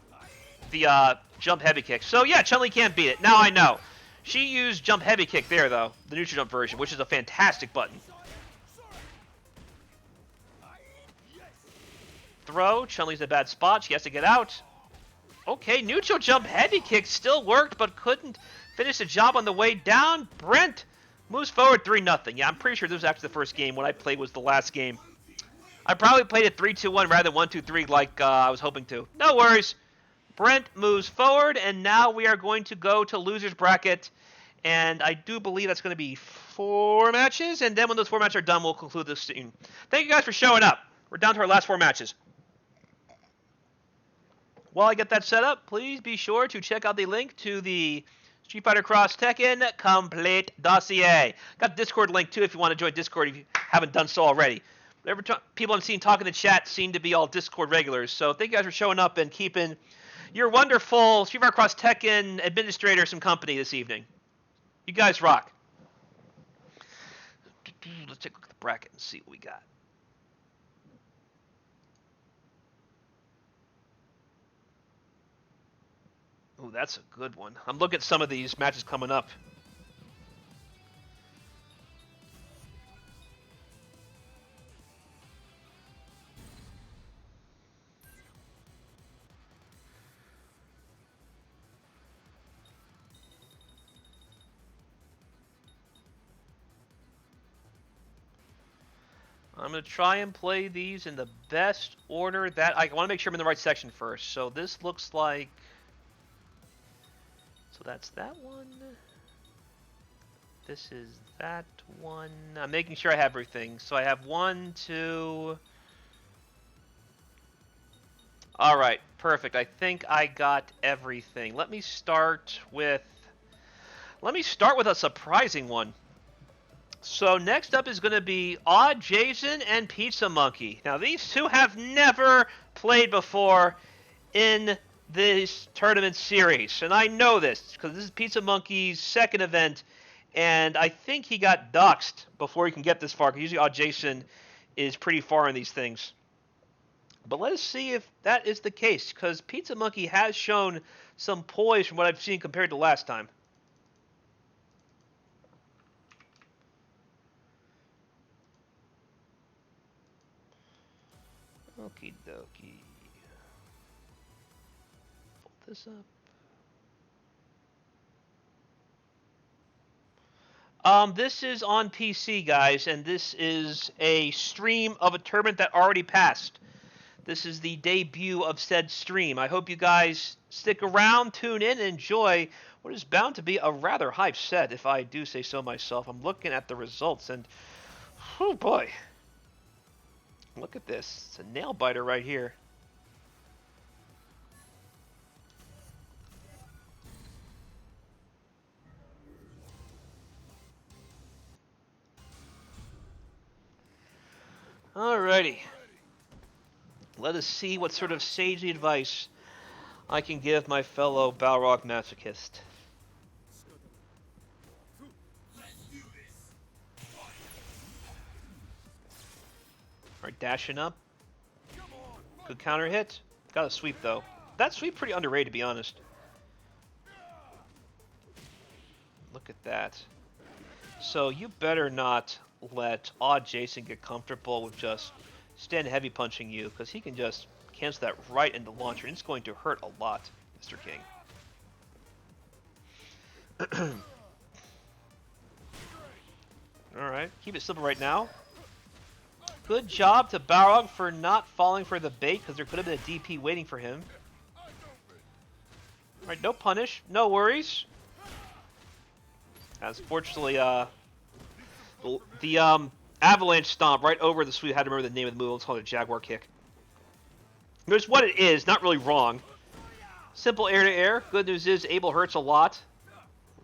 the jump heavy kick. So yeah, Chun-Li can't beat it. Now I know. She used jump heavy kick there, though, the neutral jump version, which is a fantastic button. Throw, Chun-Li's in a bad spot, she has to get out. Okay, neutral jump heavy kick still worked, but couldn't finish the job on the way down. Brent moves forward 3-0. Yeah, I'm pretty sure this was actually the first game. What I played was the last game. I probably played it 3-2-1 rather than 1-2-3 like I was hoping to. No worries. Brent moves forward, and now we are going to go to loser's bracket. And I do believe that's going to be 4 matches. And then when those 4 matches are done, we'll conclude this soon. Thank you guys for showing up. We're down to our last 4 matches. while I get that set up, please be sure to check out the link to the Street Fighter Cross Tekken Complete Dossier. Got the Discord link too if you want to join Discord if you haven't done so already. People I've seen talking in the chat seem to be all Discord regulars, so thank you guys for showing up and keeping your wonderful Street Fighter Cross Tekken administrator some company this evening. You guys rock. Let's take a look at the bracket and see what we got. Oh, that's a good one. I'm looking at some of these matches coming up. I'm going to try and play these in the best order that I want to make sure I'm in the right section first. So this looks like... So that's that one. This is that one. I'm making sure I have everything. So I have 1, 2... Alright, perfect. I think I got everything. Let me start with a surprising one. So next up is going to be Odd Jason and Pizza Monkey. Now these two have never played before in this tournament series. And I know this because this is Pizza Monkey's second event. And I think he got doxxed before he can get this far. Because usually Odd Jason is pretty far in these things. But let's see if that is the case. Because Pizza Monkey has shown some poise from what I've seen compared to last time. Okie dokie. Fold this up. This is on PC, guys, and this is a stream of a tournament that already passed. This is the debut of said stream. I hope you guys stick around, tune in, and enjoy what is bound to be a rather hype set, if I do say so myself. I'm looking at the results, and oh boy. Look at this. It's a nail biter right here. Alrighty. Let us see what sort of sagely advice I can give my fellow Balrog masochist. Alright, dashing up. Good counter hit. Got a sweep, though. That sweep pretty underrated, to be honest. Look at that. So you better not let Odd Jason get comfortable with just stand heavy punching you, because he can just cancel that right into launcher, and it's going to hurt a lot, Mr. King. Alright, keep it simple right now. Good job to Balrog for not falling for the bait, because there could have been a DP waiting for him. Alright, no punish, no worries. As fortunately, the avalanche stomp right over the sweep. I had to remember the name of the move. It's called a Jaguar kick. Here's what it is. Not really wrong. Simple air to air. Good news is Abel hurts a lot.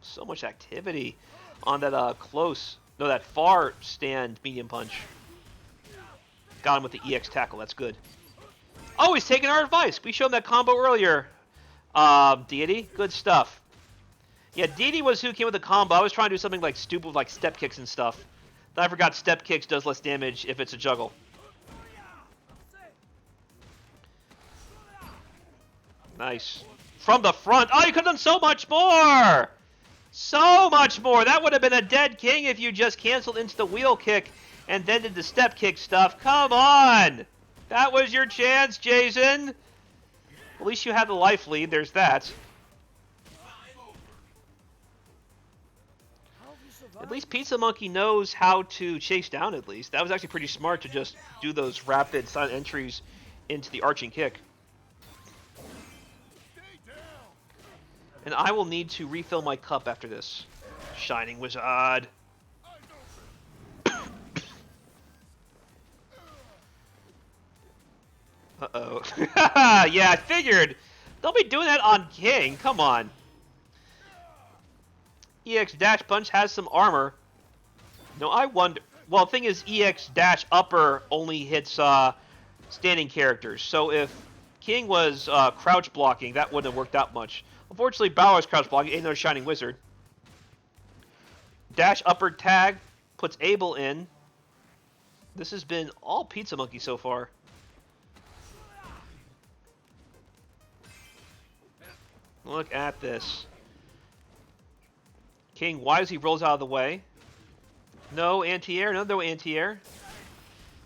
So much activity on that that far stand medium punch. Got him with the EX tackle. That's good. Oh, he's taking our advice. We showed him that combo earlier. Deity. Good stuff. Yeah, Deity was who came with the combo. I was trying to do something like stupid with like step kicks and stuff. Then I forgot step kicks does less damage if it's a juggle. Nice. From the front. Oh, you could have done so much more! So much more! That would have been a dead king if you just canceled into the wheel kick and then did the step kick stuff. Come on! That was your chance, Jason! At least you had the life lead. There's that. At least Pizza Monkey knows how to chase down, at least. That was actually pretty smart to just do those rapid silent entries into the arching kick. And I will need to refill my cup after this. Shining Wizard. Uh-oh. Yeah, I figured. Don't be doing that on King. Come on. EX dash punch has some armor. No, I wonder. Well, the thing is, EX dash upper only hits standing characters. So if King was crouch blocking, that wouldn't have worked out much. Unfortunately, Bauer's crouch blocking ain't no Shining Wizard. Dash upper tag puts Abel in. This has been all Pizza Monkey so far. Look at this. King wisely rolls out of the way. No anti-air, no anti-air.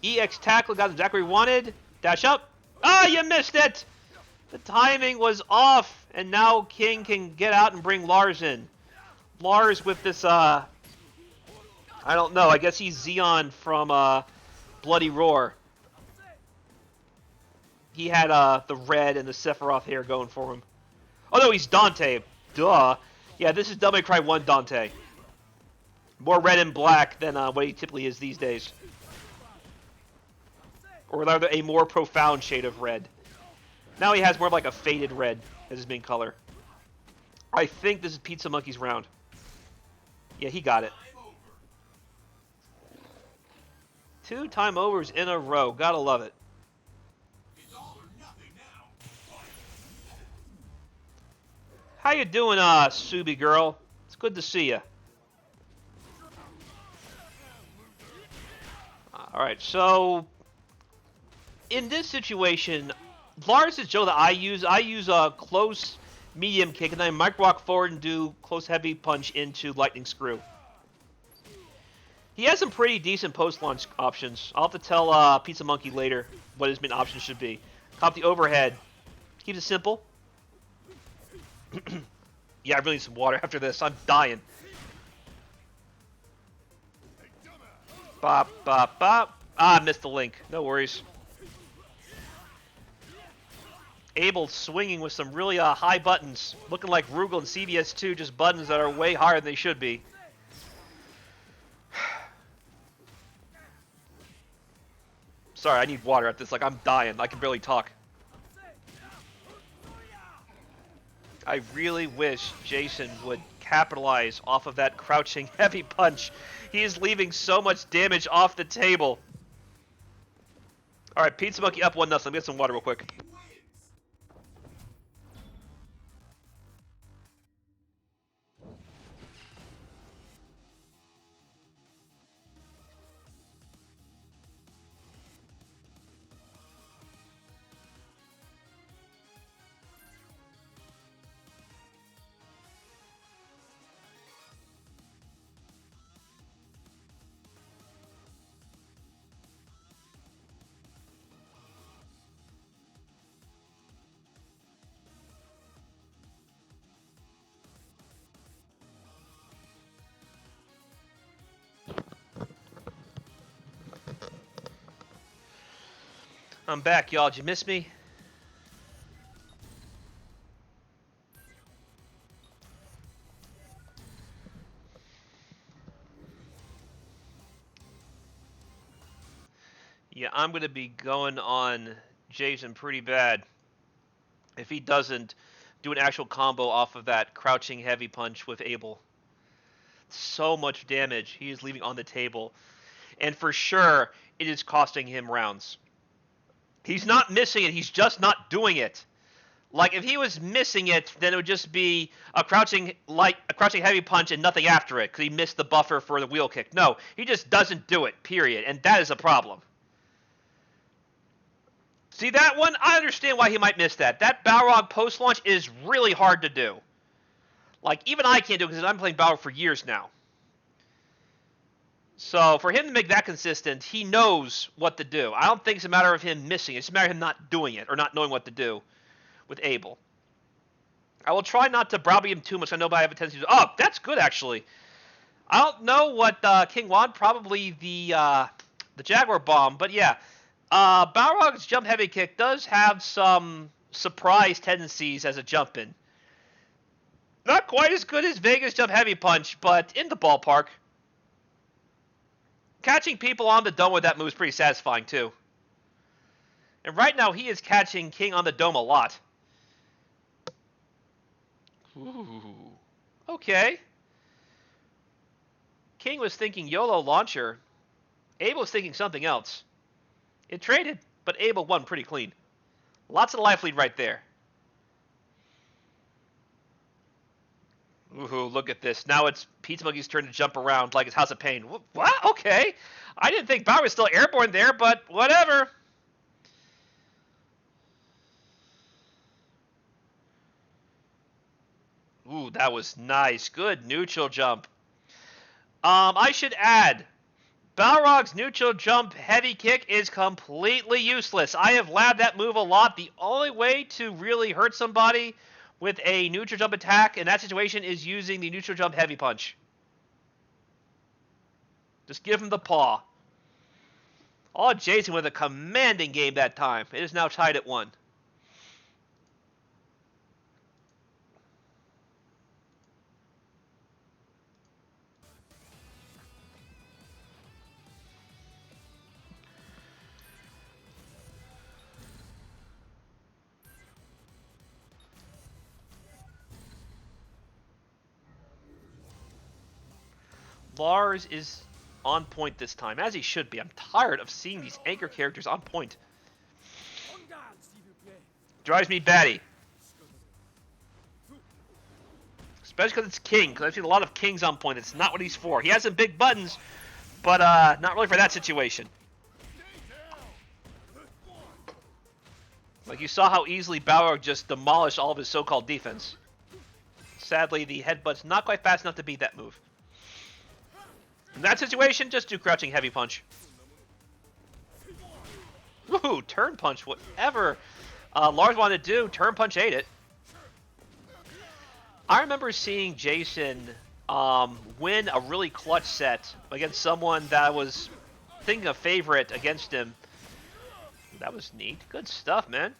EX tackle got exactly where he wanted. Dash up. Ah, you missed it! The timing was off, and now King can get out and bring Lars in. Lars with this, I don't know, I guess he's Xeon from, Bloody Roar. He had, the red and the Sephiroth hair going for him. Oh no, he's Dante. Duh. Yeah, this is Devil May Cry 1 Dante. More red and black than what he typically is these days. Or rather, a more profound shade of red. Now he has more of like a faded red as his main color. I think this is Pizza Monkey's round. Yeah, he got it. 2 time overs in a row. Gotta love it. How you doing, Subi girl? It's good to see you. Alright, so in this situation, Lars is Joe that I use. I use a close medium kick and then micro walk forward and do close heavy punch into lightning screw. He has some pretty decent post-launch options. I'll have to tell Pizza Monkey later what his main options should be. Cop the overhead. Keeps it simple. Yeah, I really need some water after this. I'm dying. Bop, bop, bop. Ah, I missed the link. No worries. Abel swinging with some really high buttons. Looking like Rugal and CBS2, just buttons that are way higher than they should be. Sorry, I need water at this. Like, I'm dying. I can barely talk. I really wish Jason would capitalize off of that crouching heavy punch. He is leaving so much damage off the table. Alright, Pizza Monkey up 1-0. Let me get some water real quick. I'm back, y'all. Did you miss me? Yeah, I'm going to be going on Jason pretty bad if he doesn't do an actual combo off of that crouching heavy punch with Abel. So much damage he is leaving on the table. And for sure, it is costing him rounds. He's not missing it, he's just not doing it. Like, if he was missing it, then it would just be a crouching heavy punch and nothing after it, because he missed the buffer for the wheel kick. No, he just doesn't do it, period. And that is a problem. See that one? I understand why he might miss that. That Balrog post-launch is really hard to do. Like, even I can't do it because I'm playing Balrog for years now. So, for him to make that consistent, he knows what to do. I don't think it's a matter of him missing it. It's a matter of him not doing it, or not knowing what to do with Abel. I will try not to browbeat him too much. I know I have a tendency to... Oh, that's good, actually. I don't know what King wanted. Probably the Jaguar Bomb. But, yeah. Balrog's jump heavy kick does have some surprise tendencies as a jump in. Not quite as good as Vega's jump heavy punch, but in the ballpark. Catching people on the dome with that move is pretty satisfying, too. And right now, he is catching King on the dome a lot. Ooh. Okay. King was thinking YOLO launcher. Abel was thinking something else. It traded, but Abel won pretty clean. Lots of life lead right there. Ooh, look at this. Now it's Pizza Monkey's turn to jump around like it's House of Pain. What? Okay. I didn't think Bauer was still airborne there, but whatever. Ooh, that was nice. Good neutral jump. I should add, Balrog's neutral jump heavy kick is completely useless. I have labbed that move a lot. The only way to really hurt somebody with a neutral jump attack in that situation is using the neutral jump heavy punch. Just give him the paw. Oh, Jason with a commanding game that time. It is now tied at 1. Lars is on point this time, as he should be. I'm tired of seeing these anchor characters on point. Drives me batty. Especially because it's King, because I've seen a lot of Kings on point. It's not what he's for. He has some big buttons, but not really for that situation. Like you saw how easily Balrog just demolished all of his so-called defense. Sadly, the headbutt's not quite fast enough to beat that move. In that situation, just do crouching heavy punch. Woohoo, turn punch, whatever Lars wanted to do, turn punch ate it. I remember seeing Jason win a really clutch set against someone that was thinking a favorite against him. That was neat. Good stuff, man.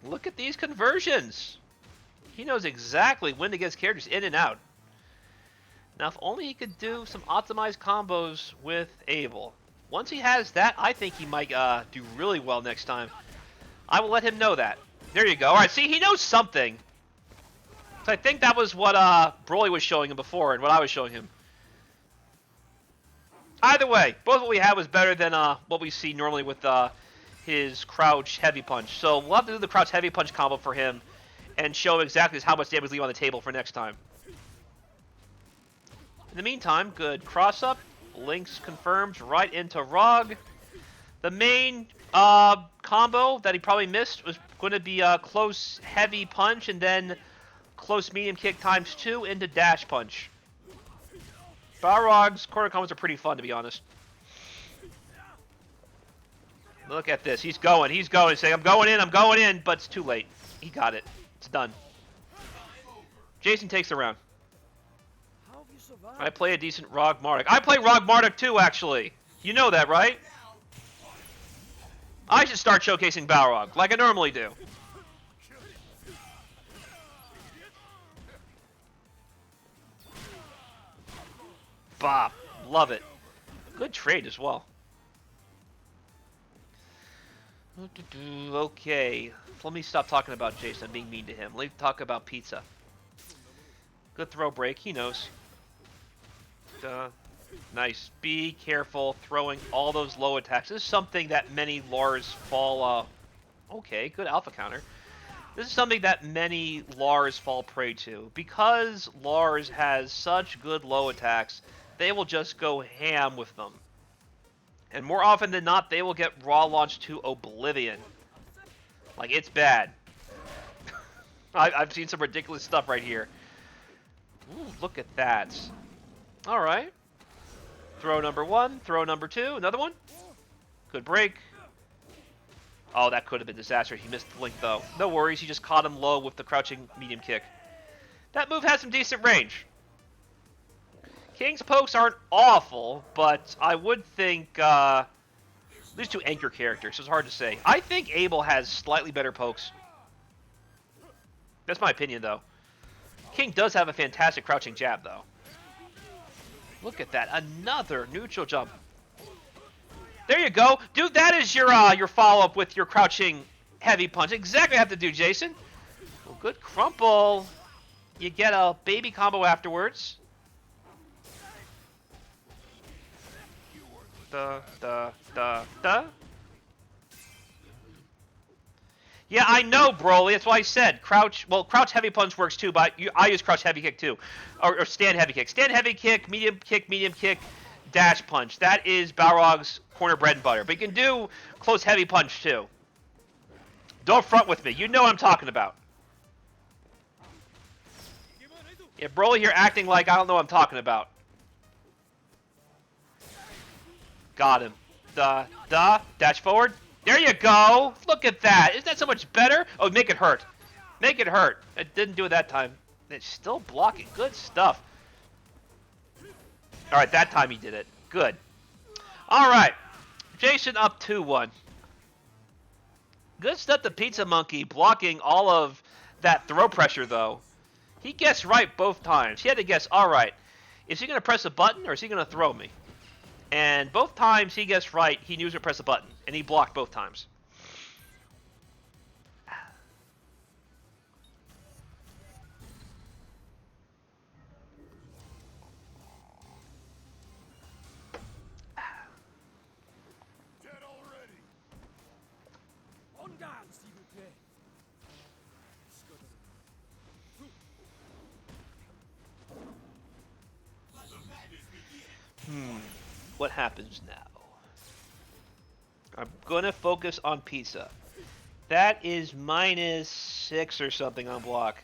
Look at these conversions. He knows exactly when to get his characters in and out. Now, if only he could do some optimized combos with Abel. Once he has that, I think he might do really well next time. I will let him know that. There you go. All right, see, he knows something. So I think that was what Broly was showing him before and what I was showing him. Either way, both what we had was better than what we see normally with his crouch heavy punch. So we'll have to do the crouch heavy punch combo for him and show exactly how much damage we leave on the table for next time. In the meantime, good cross-up. Links confirmed right into Rog. The main combo that he probably missed was going to be a close heavy punch and then close medium kick times 2 into dash punch. Balrog's corner combos are pretty fun, to be honest. Look at this. He's going. He's saying, I'm going in, but it's too late. He got it. It's done. Jason takes the round. I play a decent Rog Marduk. I play Rog Marduk too, actually. You know that, right? I should start showcasing Balrog, like I normally do. Bop. Love it. Good trade as well. Okay. Let me stop talking about Jason. I'm being mean to him. Let me talk about Pizza. Good throw break. He knows. Nice. Be careful throwing all those low attacks. This is something that many Lars fall... okay, good alpha counter. This is something that many Lars fall prey to. Because Lars has such good low attacks, they will just go ham with them. And more often than not, they will get raw launched to oblivion. Like, it's bad. I've seen some ridiculous stuff right here. Ooh, look at that. Alright. Throw number 1, throw number 2, another one. Good break. Oh, that could have been disastrous. He missed the link, though. No worries, he just caught him low with the crouching medium kick. That move has some decent range. King's pokes aren't awful, but I would think these two anchor characters, so it's hard to say. I think Abel has slightly better pokes. That's my opinion, though. King does have a fantastic crouching jab, though. Look at that. Another neutral jump. There you go. Dude, that is your follow-up with your crouching heavy punch. Exactly what I have to do, Jason. Well, good crumple. You get a baby combo afterwards. Da, da, da, da. Yeah, I know, Broly. That's why I said crouch. Well, crouch heavy punch works too, but I use crouch heavy kick too, or stand heavy kick. Stand heavy kick, medium kick, dash punch. That is Balrog's corner bread and butter. But you can do close heavy punch too. Don't front with me. You know what I'm talking about. Yeah, Broly here acting like I don't know what I'm talking about. Got him. Dash forward. There you go. Look at that. Isn't that so much better? Oh, make it hurt. Make it hurt. It didn't do it that time. It's still blocking. Good stuff. All right, that time he did it. Good. All right. Jason up 2-1. Good stuff, the Pizza Monkey, blocking all of that throw pressure, though. He guessed right both times. He had to guess, all right, is he going to press a button or is he going to throw me? And both times he guessed right, he knew he was going to press a button. And he blocked both times. Dead already. On garde, s'il vous plaît. What happens now? I'm going to focus on pizza. That is -6 or something on block.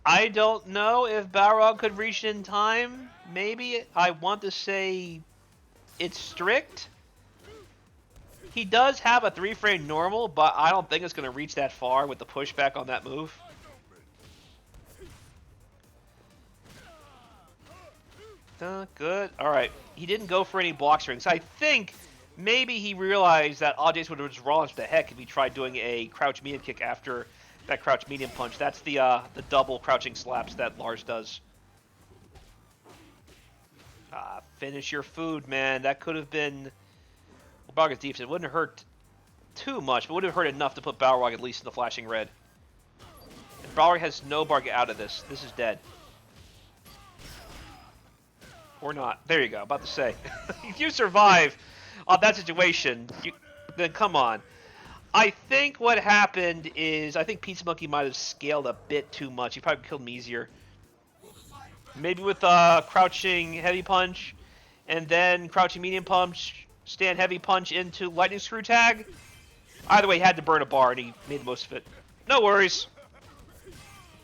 I don't know if Balrog could reach it in time. Maybe. I want to say it's strict. He does have a 3-frame normal, but I don't think it's going to reach that far with the pushback on that move. Good. Alright. He didn't go for any block strings. I think maybe he realized that Jason would have just launched the heck if he tried doing a crouch medium kick after that crouch medium punch. That's the double crouching slaps that Lars does. Finish your food, man. That could have been Balrog's defense. It wouldn't have hurt too much, but would have hurt enough to put Balrog at least in the flashing red. And Balrog has no bar get out of this. This is dead. Or not. There you go. About to say. If you survive that situation, then come on. I think what happened is I think Pizza Monkey might have scaled a bit too much. He probably killed him easier. Maybe with crouching heavy punch, and then crouching medium punch, stand heavy punch into lightning screw tag. Either way, he had to burn a bar, and he made the most of it. No worries.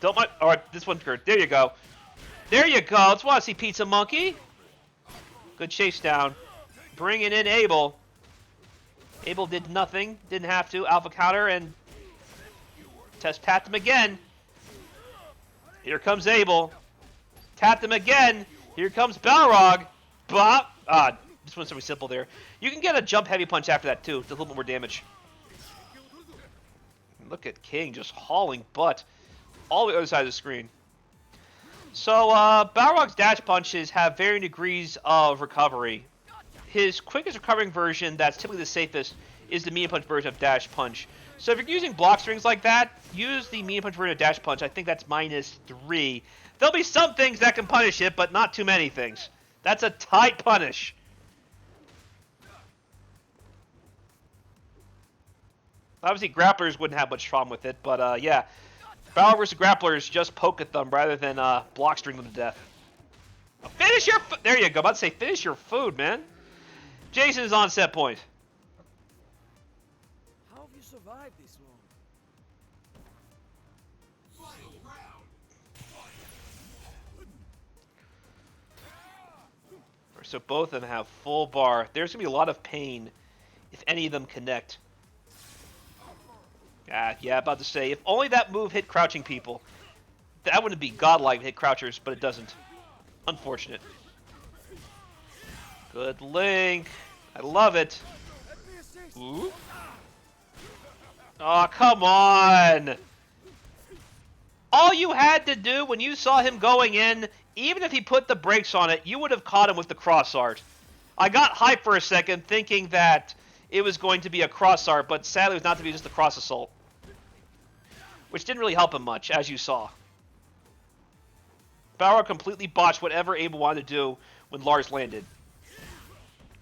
Don't mind. All right, this one's good. There you go. There you go. Let's want to see Pizza Monkey. Good chase down. Bringing in Abel. Abel did nothing. Didn't have to. Alpha counter and tapped him again. Here comes Abel. Tapped him again. Here comes Balrog. Bop. This one's really simple there. You can get a jump heavy punch after that too. It's a little bit more damage. Look at King just hauling butt all the other side of the screen. So, Balrog's dash punches have varying degrees of recovery. His quickest recovering version, that's typically the safest, is the medium punch version of dash punch. So if you're using block strings like that, use the medium punch version of dash punch. I think that's -3. There'll be some things that can punish it, but not too many things. That's a tight punish. Obviously, grapplers wouldn't have much problem with it, but yeah. Balrog versus grapplers, just poke at them rather than block string them to death. Finish your there you go. I'm about to say finish your food, man. Jason is on set point. How have you survived this long? Final round. So both of them have full bar. There's going to be a lot of pain if any of them connect. Yeah, about to say, if only that move hit crouching people. That wouldn't be godlike to hit crouchers, but it doesn't. Unfortunate. Good link. I love it. Ooh. Oh, come on. All you had to do when you saw him going in, even if he put the brakes on it, you would have caught him with the cross art. I got hyped for a second thinking that it was going to be a cross art, but sadly it was not to be just a cross assault. Which didn't really help him much, as you saw. Balrog completely botched whatever Abel wanted to do when Lars landed.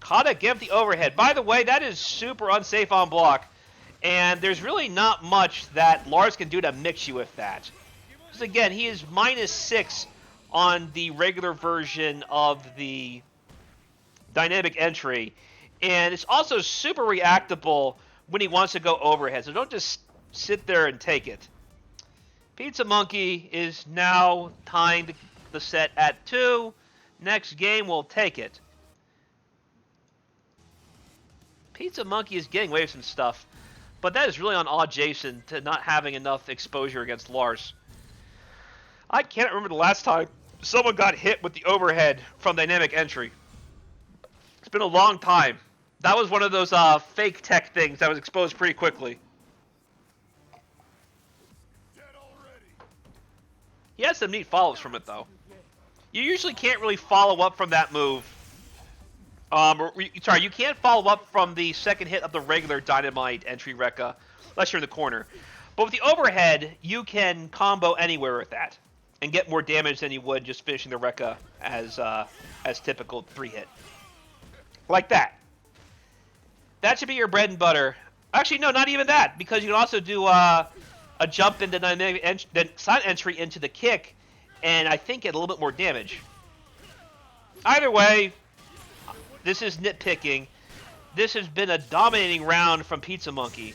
Kata give the overhead. By the way, that is super unsafe on block. And there's really not much that Lars can do to mix you with that. Because again, he is -6 on the regular version of the dynamic entry. And it's also super reactable when he wants to go overhead. So don't just sit there and take it. Pizza Monkey is now tying the set at 2. Next game, we'll take it. Pizza Monkey is getting away with some stuff. But that is really on odd Jason to not having enough exposure against Lars. I can't remember the last time someone got hit with the overhead from dynamic entry. It's been a long time. That was one of those fake tech things that was exposed pretty quickly. He has some neat follows from it, though. You usually can't really follow up from that move. Sorry, you can't follow up from the second hit of the regular dynamite entry Rekka, unless you're in the corner. But with the overhead, you can combo anywhere with that and get more damage than you would just finishing the Rekka as typical 3-hit. Like that. That should be your bread and butter. Actually, no, not even that, because you can also do a jump into the silent entry into the kick, and I think get a little bit more damage. Either way, this is nitpicking. This has been a dominating round from Pizza Monkey.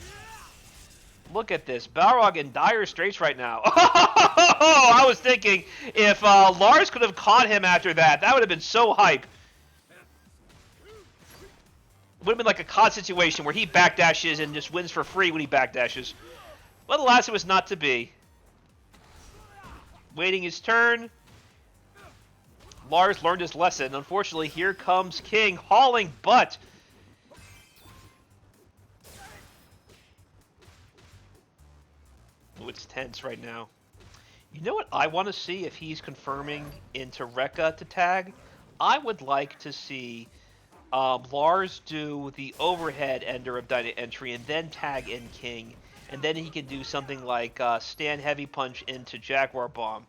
Look at this. Balrog in dire straits right now. Oh, I was thinking if Lars could have caught him after that, that would have been so hype. Would have been like a COD situation where he backdashes and just wins for free when he backdashes. But alas, it was not to be. Waiting his turn. Lars learned his lesson. Unfortunately, here comes King hauling butt. Oh, it's tense right now. You know what I want to see if he's confirming into Rekka to tag? I would like to see Lars do the overhead ender of Dyna entry and then tag in King. And then he can do something like stand heavy punch into Jaguar Bomb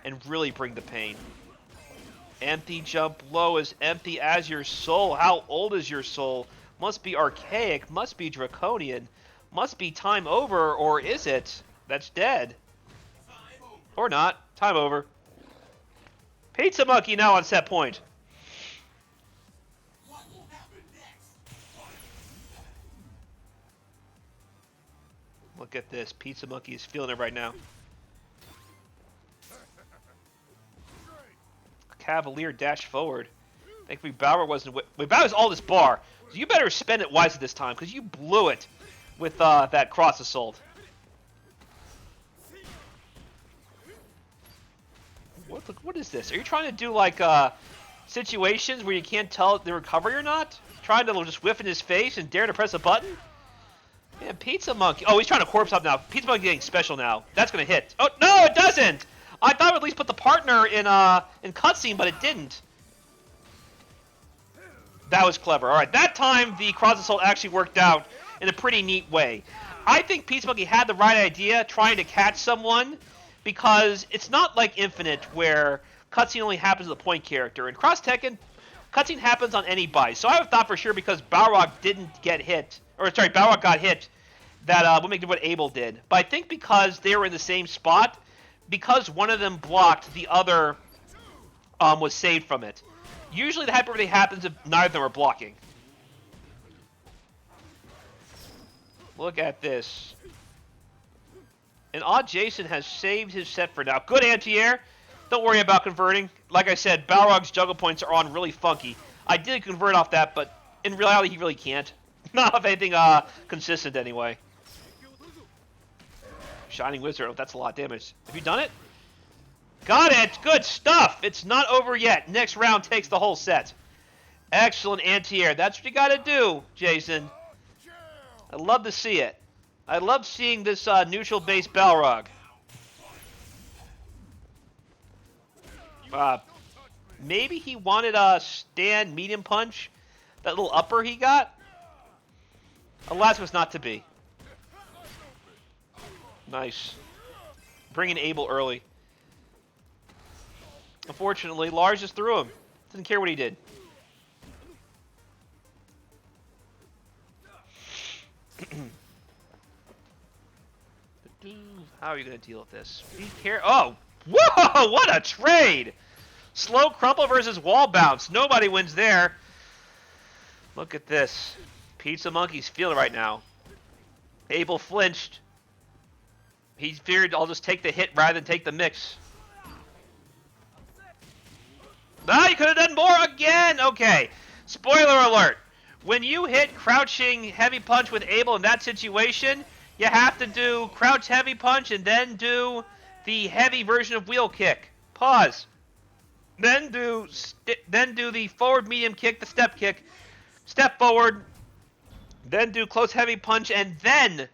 and really bring the pain. Empty jump low, as empty as your soul. How old is your soul? Must be archaic, must be draconian, must be time over, or is it? That's dead. Or not. Time over. Pizza Monkey now on set point. Look at this. Pizza Monkey is feeling it right now. Cavalier dash forward. Thankfully, Balrog wasn't. Wait, Balrog's all this bar. So you better spend it wisely this time, because you blew it with that cross assault. What is this? Are you trying to do like situations where you can't tell the recovery or not? Trying to just whiff in his face and dare to press a button? Yeah, Pizza Monkey. Oh, he's trying to corpse up now. Pizza Monkey getting special now. That's gonna hit. Oh no, it doesn't. I thought it would at least put the partner in cutscene, but it didn't. That was clever. All right, that time the cross assault actually worked out in a pretty neat way. I think Pizza Monkey had the right idea, trying to catch someone, because it's not like Infinite where cutscene only happens to the point character. In Cross Tekken, cutscene happens on any buy. So I thought for sure because Balrog didn't get hit, or sorry, Balrog got hit, that would make it what Abel did. But I think because they were in the same spot, because one of them blocked, the other was saved from it. Usually the hyperbole happens if neither of them are blocking. Look at this. And Odd Jason has saved his set for now. Good anti-air. Don't worry about converting. Like I said, Balrog's juggle points are on really funky. I did convert off that, but in reality he really can't. Not of anything consistent anyway. Shining Wizard. Oh, that's a lot of damage. Have you done it? Got it! Good stuff! It's not over yet. Next round takes the whole set. Excellent anti-air. That's what you gotta do, Jason. I love to see it. I love seeing this neutral-based Balrog. Maybe he wanted a stand medium punch? That little upper he got? Alas, was not to be. Nice. Bring in Abel early. Unfortunately, Lars just threw him. Didn't care what he did. How are you going to deal with this? Be careful. Oh! Whoa! What a trade! Slow crumple versus wall bounce. Nobody wins there. Look at this. Pizza Monkey's feeling right now. Abel flinched. He feared I'll just take the hit rather than take the mix. Ah, you could have done more again! Okay. Spoiler alert. When you hit crouching heavy punch with Abel in that situation, you have to do crouch heavy punch and then do the heavy version of wheel kick. Pause. Then do the forward medium kick, the step kick. Step forward. Then do close heavy punch and then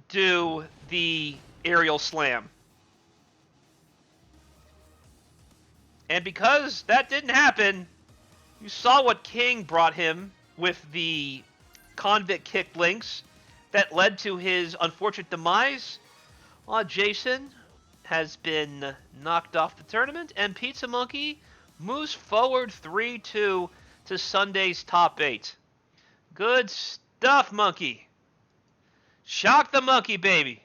do the aerial slam. And because that didn't happen, you saw what King brought him with the convict kick links that led to his unfortunate demise. Jason has been knocked off the tournament, and Pizza Monkey moves forward 3-2 to Sunday's top 8. Good stuff, Monkey. Shock the monkey, baby.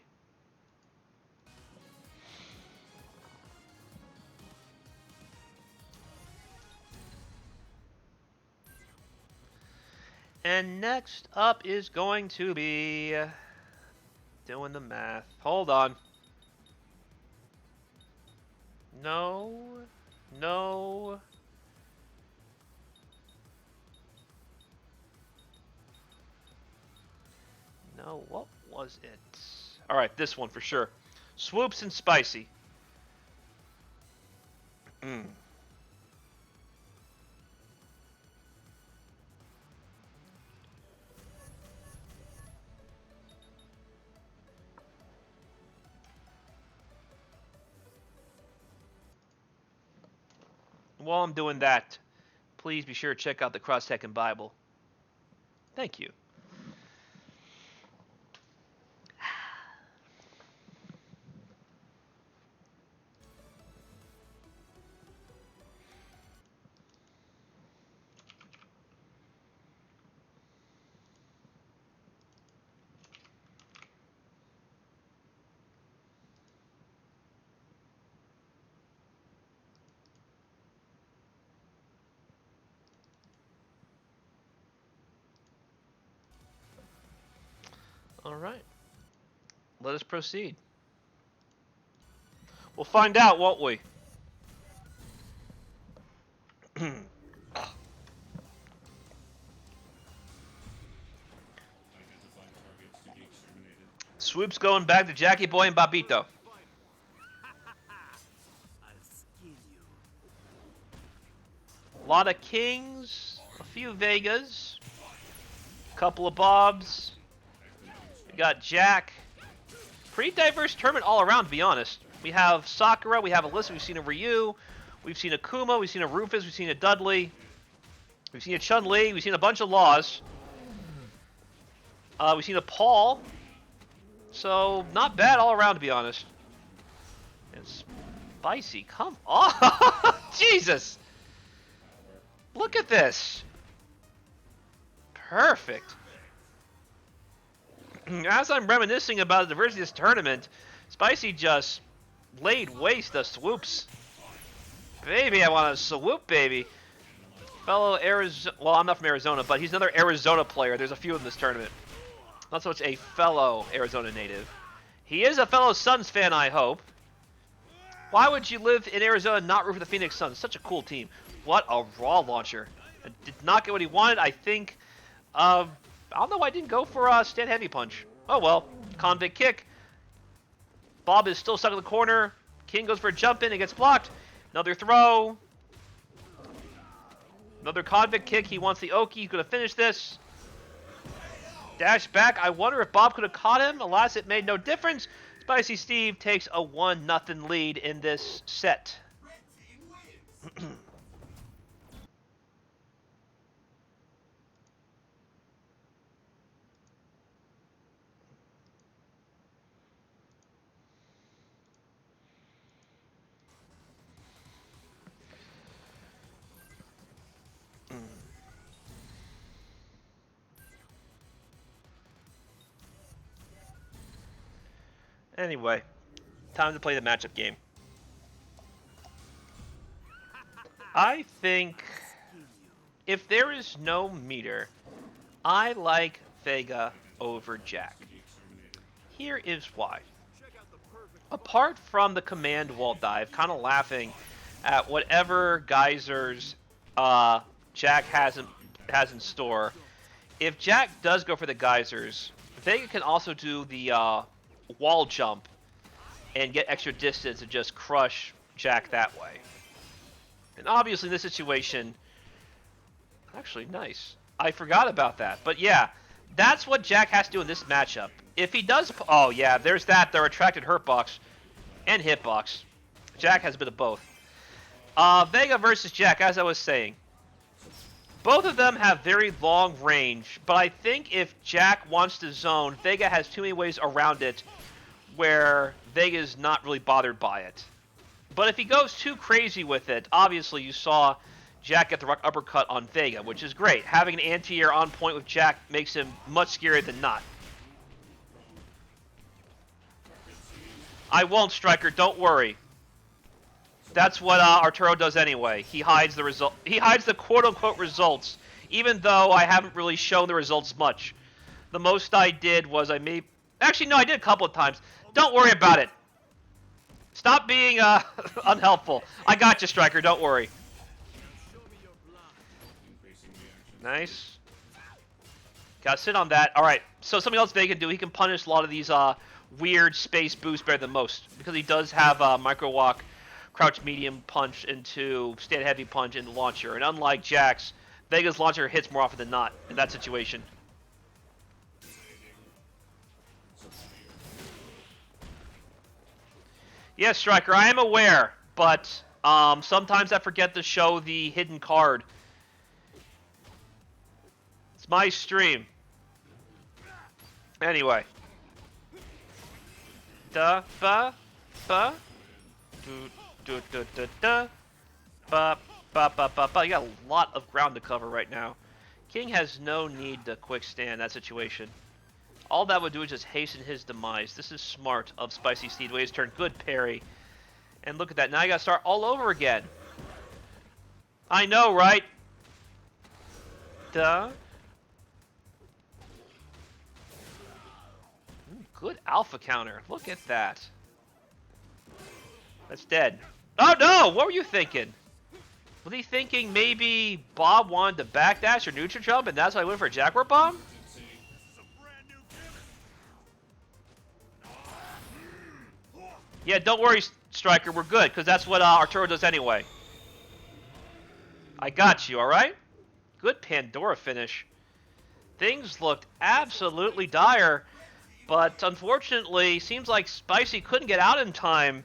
And next up is going to be doing the math. Hold on. No. No. No, what was it? Alright, this one for sure. Swoops and Spicy. While I'm doing that, please be sure to check out the Cross Tekken Bible. Thank you. All right. Let us proceed. We'll find out, won't we? Swoops going back to Jackie Boy and Babito. I'll skin you. A lot of kings, a few Vegas, a couple of Bobs. We got Jack. Pretty diverse tournament all around, to be honest. We have Sakura, we have Alyssa, we've seen a Ryu, we've seen a Kuma, we've seen a Rufus, we've seen a Dudley, we've seen a Chun-Li, we've seen a bunch of Laws. We've seen a Paul. So, not bad all around, to be honest. And Spicy, come on! Jesus! Look at this! Perfect. As I'm reminiscing about the diversity of this tournament, Spicy just laid waste to Swoops. Baby, I want a swoop, baby. Fellow Arizona, well, I'm not from Arizona, but he's another Arizona player. There's a few in this tournament. Not so much a fellow Arizona native. He is a fellow Suns fan, I hope. Why would you live in Arizona and not root for the Phoenix Suns? Such a cool team. What a raw launcher. Did not get what he wanted. I think, I don't know why I didn't go for a stand heavy punch. Oh well, convict kick. Bob is still stuck in the corner. King goes for a jump in and gets blocked. Another throw. Another convict kick. He wants the Oki. He's going to finish this. Dash back. I wonder if Bob could have caught him. Alas, it made no difference. Spicy Steve takes a 1-0 lead in this set. Anyway, time to play the matchup game. I think if there is no meter, I like Vega over Jack. Here is why. Apart from the command wall dive, kind of laughing at whatever geysers Jack has in store. If Jack does go for the geysers, Vega can also do the wall jump and get extra distance and just crush Jack that way. And obviously in this situation, actually nice. I forgot about that. But yeah, that's what Jack has to do in this matchup. If he does, oh yeah, there's that. They're attracted hurtbox and hitbox. Jack has a bit of both. Vega versus Jack, as I was saying. Both of them have very long range, but I think if Jack wants to zone, Vega has too many ways around it where Vega's not really bothered by it. But if he goes too crazy with it, obviously you saw Jack get the rock uppercut on Vega, which is great. Having an anti-air on point with Jack makes him much scarier than not. I won't, Striker, don't worry. That's what Arturo does anyway. He hides the result. He hides the quote-unquote results, even though I haven't really shown the results much. The most I did was actually, no, I did a couple of times. Don't worry about it. Stop being unhelpful. I got you, Striker. Don't worry. Nice. Gotta sit on that. All right. So something else Vega can do. He can punish a lot of these weird space boosts better than most because he does have micro walk, crouch medium punch into stand heavy punch into launcher. And unlike Jack's, Vega's launcher hits more often than not in that situation. Yes, Striker, I am aware, but sometimes I forget to show the hidden card. It's my stream. Anyway. Da ba ba do da da da ba ba ba ba ba. You got a lot of ground to cover right now. King has no need to quick stand that situation. All that would do is just hasten his demise. This is smart of Spicy Steed. Way to turn good parry. And look at that. Now I gotta start all over again. I know, right? Duh. Good alpha counter. Look at that. That's dead. Oh no! What were you thinking? Was he thinking maybe Bob wanted to backdash or neutral jump and that's why I went for a Jaguar bomb? Yeah, don't worry, Striker. We're good, because that's what Arturo does anyway. I got you, alright? Good Pandora finish. Things looked absolutely dire, but unfortunately, seems like Spicy couldn't get out in time.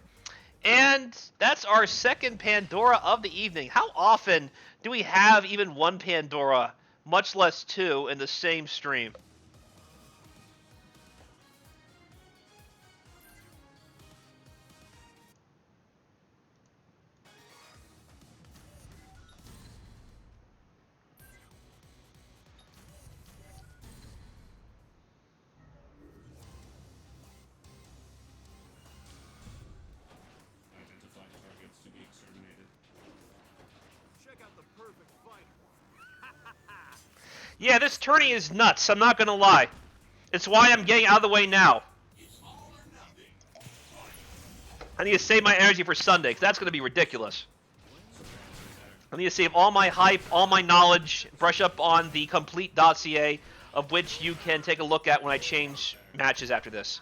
And that's our second Pandora of the evening. How often do we have even one Pandora, much less two, in the same stream? Yeah, this tourney is nuts, I'm not gonna lie. It's why I'm getting out of the way now. I need to save my energy for Sunday, because that's gonna be ridiculous. I need to save all my hype, all my knowledge, brush up on the complete dossier, of which you can take a look at when I change matches after this.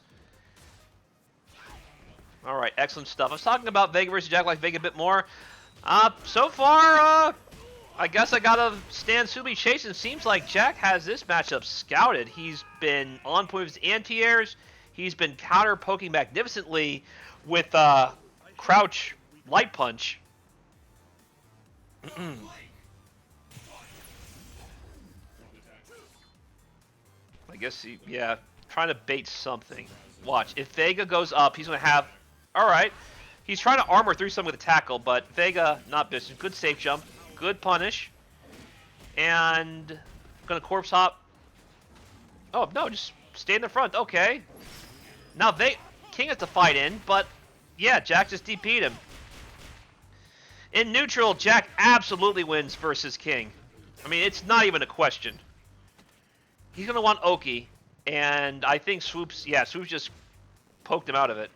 Alright, excellent stuff. I was talking about Vega versus Jack like Vega a bit more. So far, I guess I gotta stand Subi Chase, and seems like Jack has this matchup scouted. He's been on point with his anti-airs. He's been counter-poking magnificently with crouch light punch. I guess yeah, trying to bait something. Watch, if Vega goes up, he's gonna have, alright. He's trying to armor through some with a tackle, but Vega, not business. Good safe jump. Good punish. And gonna corpse hop. Oh no, just stay in the front. Okay. Now King has to fight in, but yeah, Jack just DP'd him. In neutral, Jack absolutely wins versus King. I mean, it's not even a question. He's going to want Oki, and I think Swoops just poked him out of it.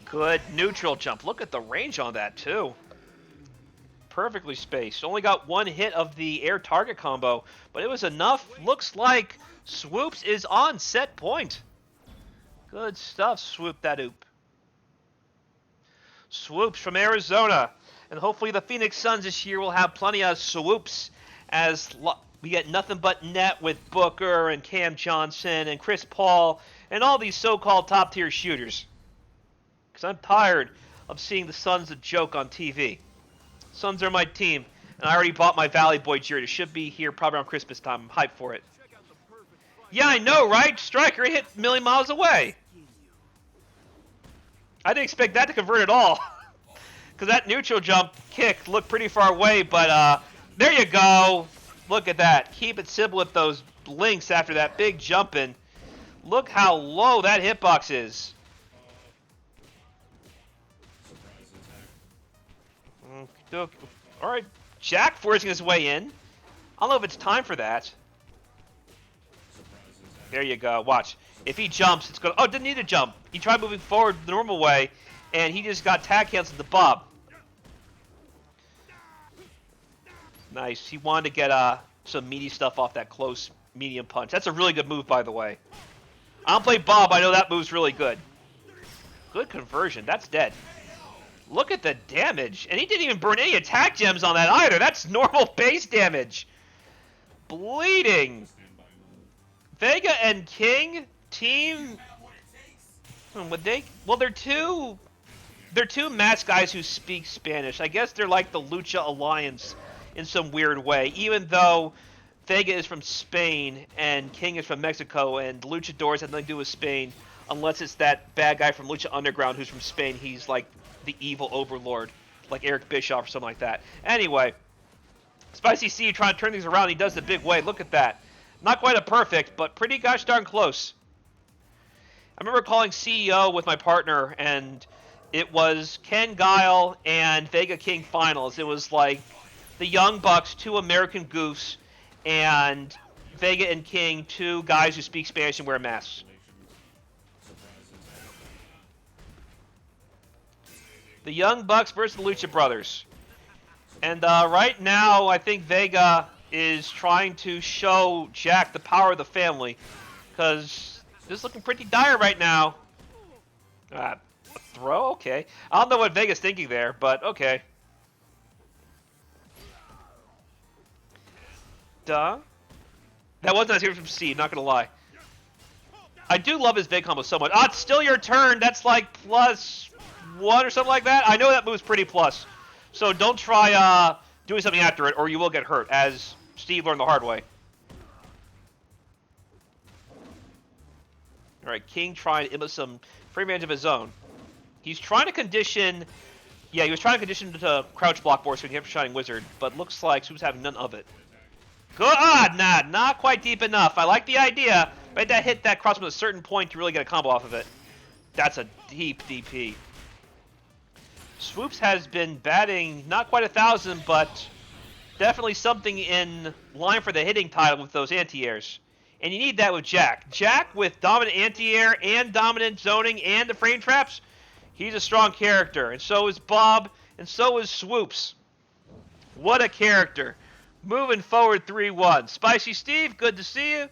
Good neutral jump. Look at the range on that, too. Perfectly spaced. Only got one hit of the air target combo, but it was enough. Looks like Swoops is on set point. Good stuff, Swoop that oop. Swoops from Arizona. And hopefully the Phoenix Suns this year will have plenty of swoops as we get nothing but net with Booker and Cam Johnson and Chris Paul and all these so-called top-tier shooters. Because I'm tired of seeing the Suns a joke on TV. Suns are my team, and I already bought my Valley Boy jersey. It should be here probably around Christmas time. I'm hyped for it. Yeah, I know, right? Striker hit a million miles away. I didn't expect that to convert at all. Because that neutral jump kick looked pretty far away, but there you go. Look at that. Keep it simple with those links after that big jumping. Look how low that hitbox is. Alright, Jack forcing his way in. I don't know if it's time for that. There you go. Watch. If he jumps, it's going to... Oh, didn't need to jump. He tried moving forward the normal way, and he just got tag canceled to Bob. Nice. He wanted to get some meaty stuff off that close medium punch. That's a really good move, by the way. I don't play Bob. I know that move's really good. Good conversion. That's dead. Look at the damage. And he didn't even burn any attack gems on that either. That's normal base damage. Bleeding. Vega and King team. Would they? Well, they're two masked guys who speak Spanish. I guess they're like the Lucha Alliance in some weird way. Even though Vega is from Spain and King is from Mexico, and Luchadors have nothing to do with Spain, unless it's that bad guy from Lucha Underground who's from Spain. He's like the evil overlord, like Eric Bischoff or something like that. Anyway, Spicy C trying to turn things around. He does the big way. Look at that. Not quite a perfect, but pretty gosh darn close. I remember calling CEO with my partner, and it was Ken Guile and Vega King finals. It was like the Young Bucks, two American goofs, and Vega and King, two guys who speak Spanish and wear masks. The Young Bucks versus the Lucha Brothers. And right now, I think Vega is trying to show Jack the power of the family, because this is looking pretty dire right now. A throw? Okay. I don't know what Vega's thinking there, but okay. Duh. That wasn't as good from Steve, not gonna lie. I do love his Vega combo so much. It's still your turn. That's like +1 or something like that. I know that move's pretty plus. So don't try doing something after it, or you will get hurt, as Steve learned the hard way. Alright, King trying to implement some free range of his own. He's trying to condition... Yeah, he was trying to condition to crouch block board so he can get Shining Wizard, but looks like Swoop's having none of it. Good! Not quite deep enough. I like the idea, but that hit that crossbow at a certain point to really get a combo off of it. That's a deep DP. Swoops has been batting not quite 1,000, but definitely something in line for the hitting title with those anti-airs. And you need that with Jack. Jack with dominant anti-air and dominant zoning and the frame traps, he's a strong character. And so is Bob, and so is Swoops. What a character. Moving forward 3-1. Spicy Steve, good to see you.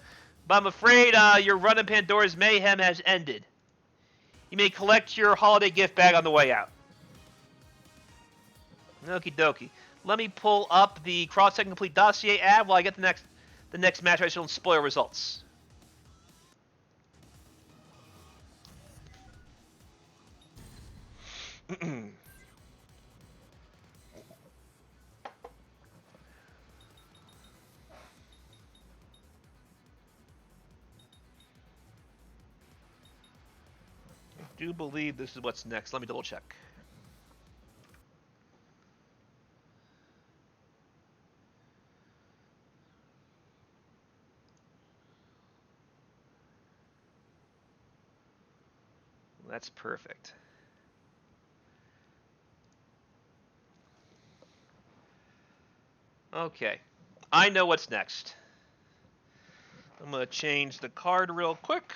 But I'm afraid your run in Pandora's Mayhem has ended. You may collect your holiday gift bag on the way out. Okie dokie. Let me pull up the cross-second complete dossier ad while I get the next match. I don't spoil results. I do believe this is what's next. Let me double check. That's perfect. Okay. I know what's next. I'm going to change the card real quick.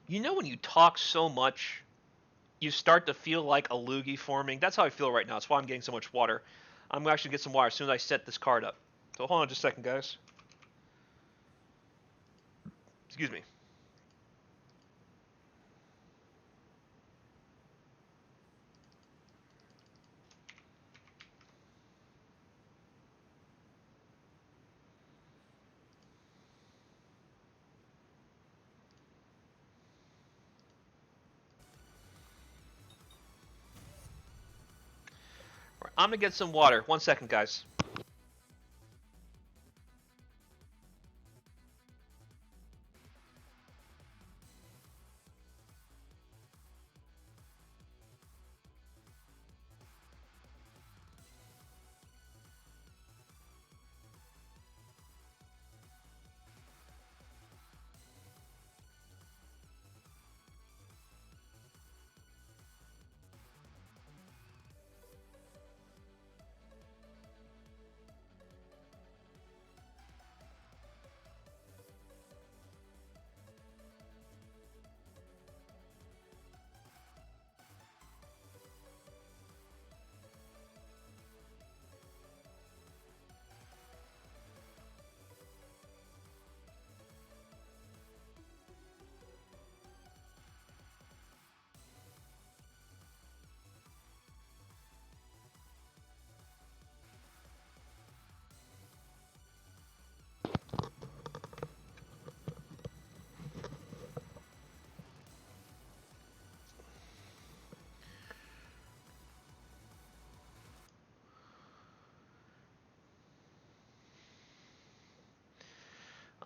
You know when you talk so much, you start to feel like a loogie forming? That's how I feel right now. That's why I'm getting so much water. I'm actually going to get some water as soon as I set this card up. So hold on just a second, guys. Excuse me. I'm going to get some water. 1 second, guys.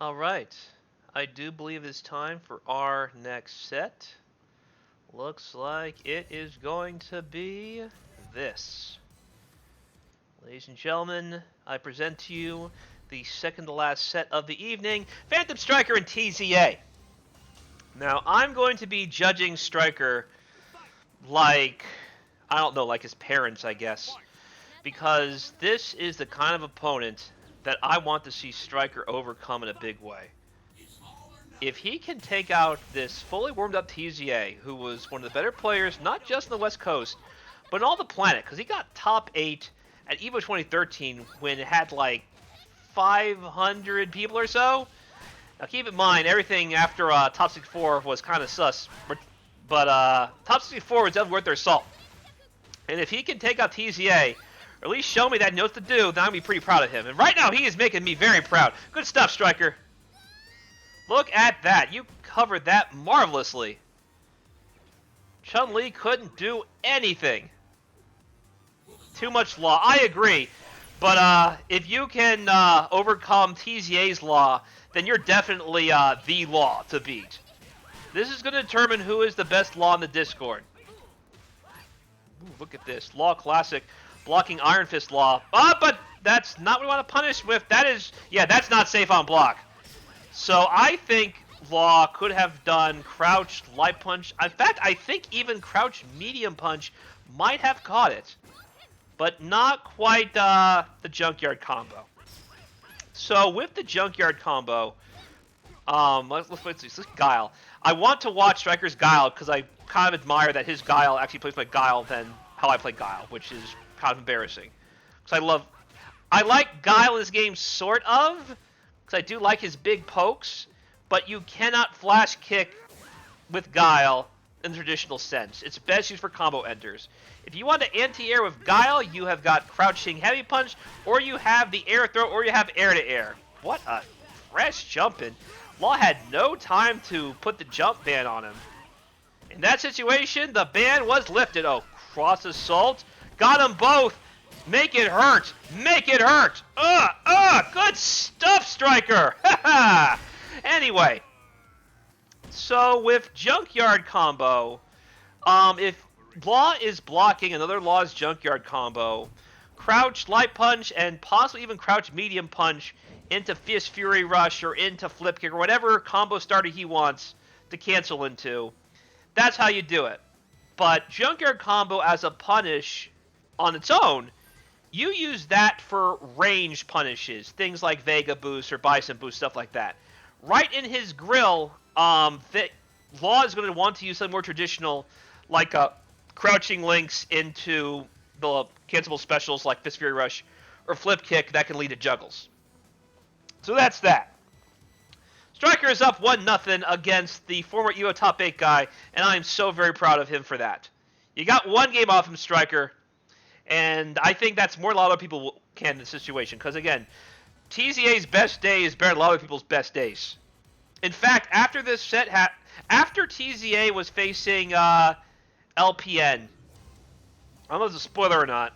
All right. I do believe it's time for our next set. Looks like it is going to be this. Ladies and gentlemen, I present to you the second to last set of the evening, Phantom Striker and TZA. Now, I'm going to be judging Striker like, I don't know, like his parents, I guess. Because this is the kind of opponent that I want to see Striker overcome in a big way. If he can take out this fully warmed up TZA, who was one of the better players, not just in the West Coast, but on all the planet, because he got top 8 at EVO 2013 when it had like 500 people or so. Now keep in mind, everything after top 64 was kind of sus, but top 64 was definitely worth their salt. And if he can take out TZA, or at least show me that he knows what to do, then I'm going to be pretty proud of him. And right now, he is making me very proud. Good stuff, Striker. Look at that. You covered that marvelously. Chun-Li couldn't do anything. Too much law. I agree. But if you can overcome TZA's law, then you're definitely the law to beat. This is going to determine who is the best law in the Discord. Ooh, look at this. Law Classic. Blocking Iron Fist Law. But that's not what we want to punish with. That is, yeah, that's not safe on block. So I think Law could have done Crouch Light Punch. In fact, I think even Crouch Medium Punch might have caught it. But not quite the Junkyard combo. So with the Junkyard combo, let's see, Guile. I want to watch Striker's Guile because I kind of admire that his Guile actually plays like Guile than how I play Guile, which is kind of embarrassing. Because I like Guile in this game, sort of, because I do like his big pokes, but you cannot flash kick with Guile in the traditional sense. It's best used for combo enders. If you want to anti-air with Guile, you have got Crouching Heavy Punch, or you have the Air Throw, or you have Air to Air. What a fresh jumping. Law had no time to put the jump ban on him. In that situation, the ban was lifted. Oh, Cross Assault. Got them both. Make it hurt. Make it hurt. Good stuff, Striker. Anyway. So with Junkyard combo, if Law is blocking another Law's Junkyard combo, crouch light punch and possibly even crouch medium punch into Fist Fury Rush or into Flip Kick or whatever combo starter he wants to cancel into. That's how you do it. But Junkyard combo as a punish on its own, you use that for range punishes, things like Vega Boost or Bison Boost, stuff like that. Right in his grill, Law is going to want to use something more traditional, like crouching links into the cancelable specials like Fist Fury Rush or Flip Kick that can lead to juggles. So that's that. Striker is up 1-0 against the former EVO Top 8 guy, and I am so very proud of him for that. You got one game off him, Striker, and I think that's more than a lot of people can in this situation, because again, TZA's best day is better than a lot of people's best days. In fact, after this set, after TZA was facing LPN, I don't know if it's a spoiler or not.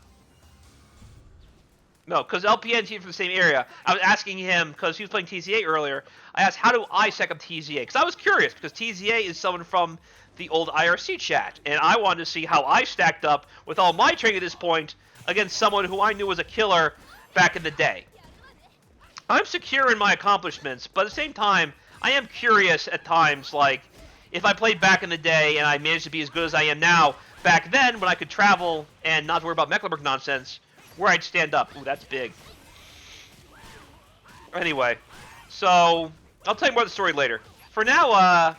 No, because LPN team from the same area. I was asking him, because he was playing TZA earlier, I asked, how do I stack up TZA? Because I was curious, because TZA is someone from the old IRC chat, and I wanted to see how I stacked up with all my training at this point against someone who I knew was a killer back in the day. I'm secure in my accomplishments, but at the same time, I am curious at times, like, if I played back in the day and I managed to be as good as I am now, back then, when I could travel and not worry about Mecklenburg nonsense, where I'd stand up. Ooh, that's big. Anyway, so I'll tell you more of the story later. For now,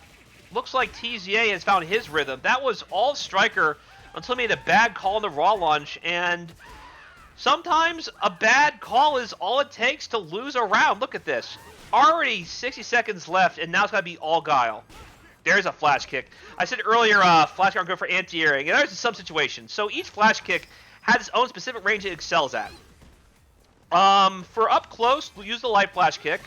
looks like TZA has found his rhythm. That was all Striker until he made a bad call in the Raw launch, and sometimes a bad call is all it takes to lose a round. Look at this. Already 60 seconds left, and now it's got to be all Guile. There's a flash kick. I said earlier, flash kick are good for anti-airing, and there's some situations. So each flash kick has its own specific range it excels at. For up close, we'll use the light flash kick.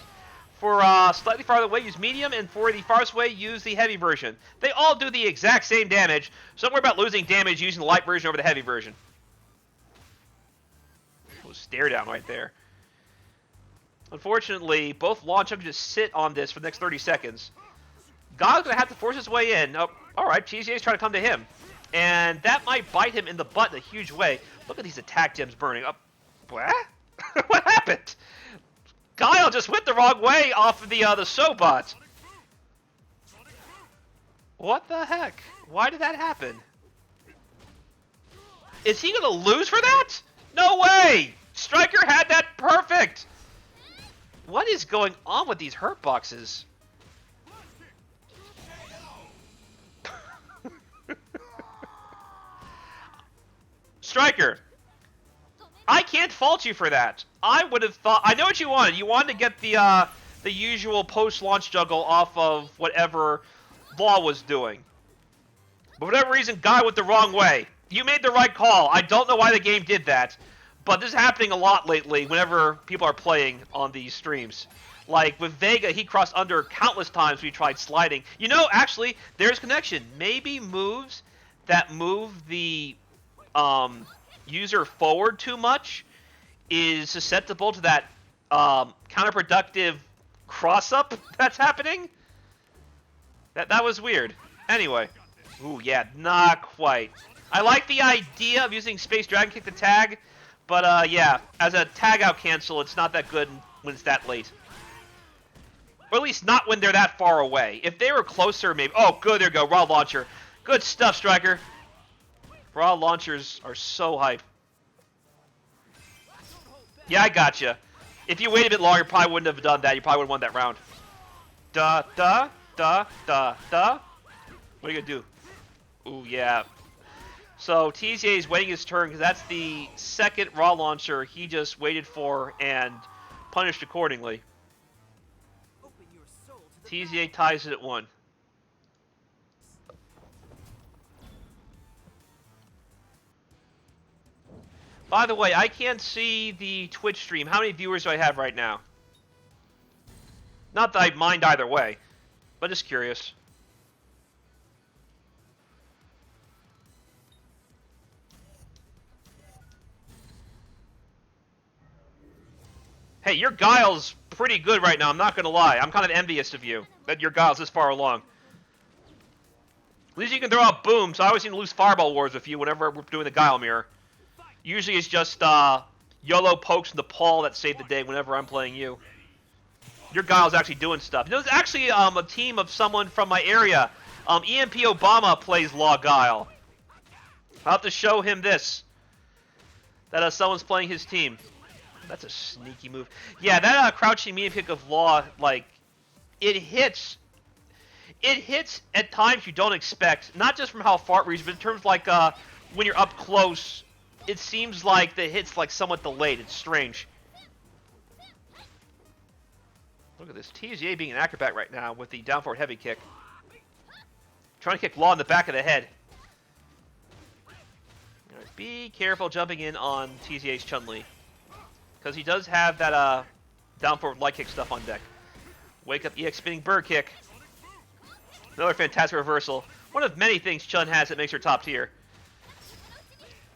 For slightly farther away, use medium, and for the farthest away, use the heavy version. They all do the exact same damage, so don't worry about losing damage using the light version over the heavy version. Oh, stare down right there. Unfortunately, both launch up just sit on this for the next 30 seconds. Guile's going to have to force his way in. Oh, alright, TZA's trying to come to him. And that might bite him in the butt in a huge way. Look at these attack gems burning up. What? What happened? Guile just went the wrong way off of the Sobot. What the heck? Why did that happen? Is he going to lose for that? No way! Striker had that perfect! What is going on with these hurt boxes? Striker, I can't fault you for that. I would have thought... I know what you wanted. You wanted to get the usual post-launch juggle off of whatever Law was doing. But for whatever reason, Guy went the wrong way. You made the right call. I don't know why the game did that. But this is happening a lot lately whenever people are playing on these streams. Like, with Vega, he crossed under countless times when he tried sliding. You know, actually, there's connection. Maybe moves that move the user forward too much is susceptible to that counterproductive cross-up that's happening. That was weird. Anyway. Ooh, yeah, not quite. I like the idea of using Space Dragon Kick to tag, but yeah, as a tag-out cancel, it's not that good when it's that late. Or at least not when they're that far away. If they were closer, maybe... Oh, good, there you go, Raw Launcher. Good stuff, Striker. Raw Launchers are so hype. Yeah, I gotcha. If you waited a bit longer, you probably wouldn't have done that. You probably would have won that round. Da, da, da, da, da. What are you going to do? Ooh, yeah. So, TZA is waiting his turn because that's the second Raw Launcher he just waited for and punished accordingly. TZA ties it at 1. By the way, I can't see the Twitch stream. How many viewers do I have right now? Not that I mind either way, but just curious. Hey, your Guile's pretty good right now, I'm not gonna lie. I'm kind of envious of you, that your Guile's this far along. At least you can throw out Boom, so I always seem to lose Fireball Wars with you whenever we're doing the Guile Mirror. Usually it's just YOLO pokes in the paw that save the day whenever I'm playing you. Your Guile's actually doing stuff. There's actually a team of someone from my area. EMP Obama plays Law Guile. I'll have to show him this. That someone's playing his team. That's a sneaky move. Yeah, that crouching medium kick of Law, like, it hits. It hits at times you don't expect. Not just from how far it reaches, but in terms of, like, when you're up close, it seems like the hit's, like, somewhat delayed. It's strange. Look at this. TZA being an acrobat right now with the down forward heavy kick. Trying to kick Law in the back of the head. Right, be careful jumping in on TZA's Chun-Li. Because he does have that down forward light kick stuff on deck. Wake up EX spinning bird kick. Another fantastic reversal. One of many things Chun has that makes her top tier.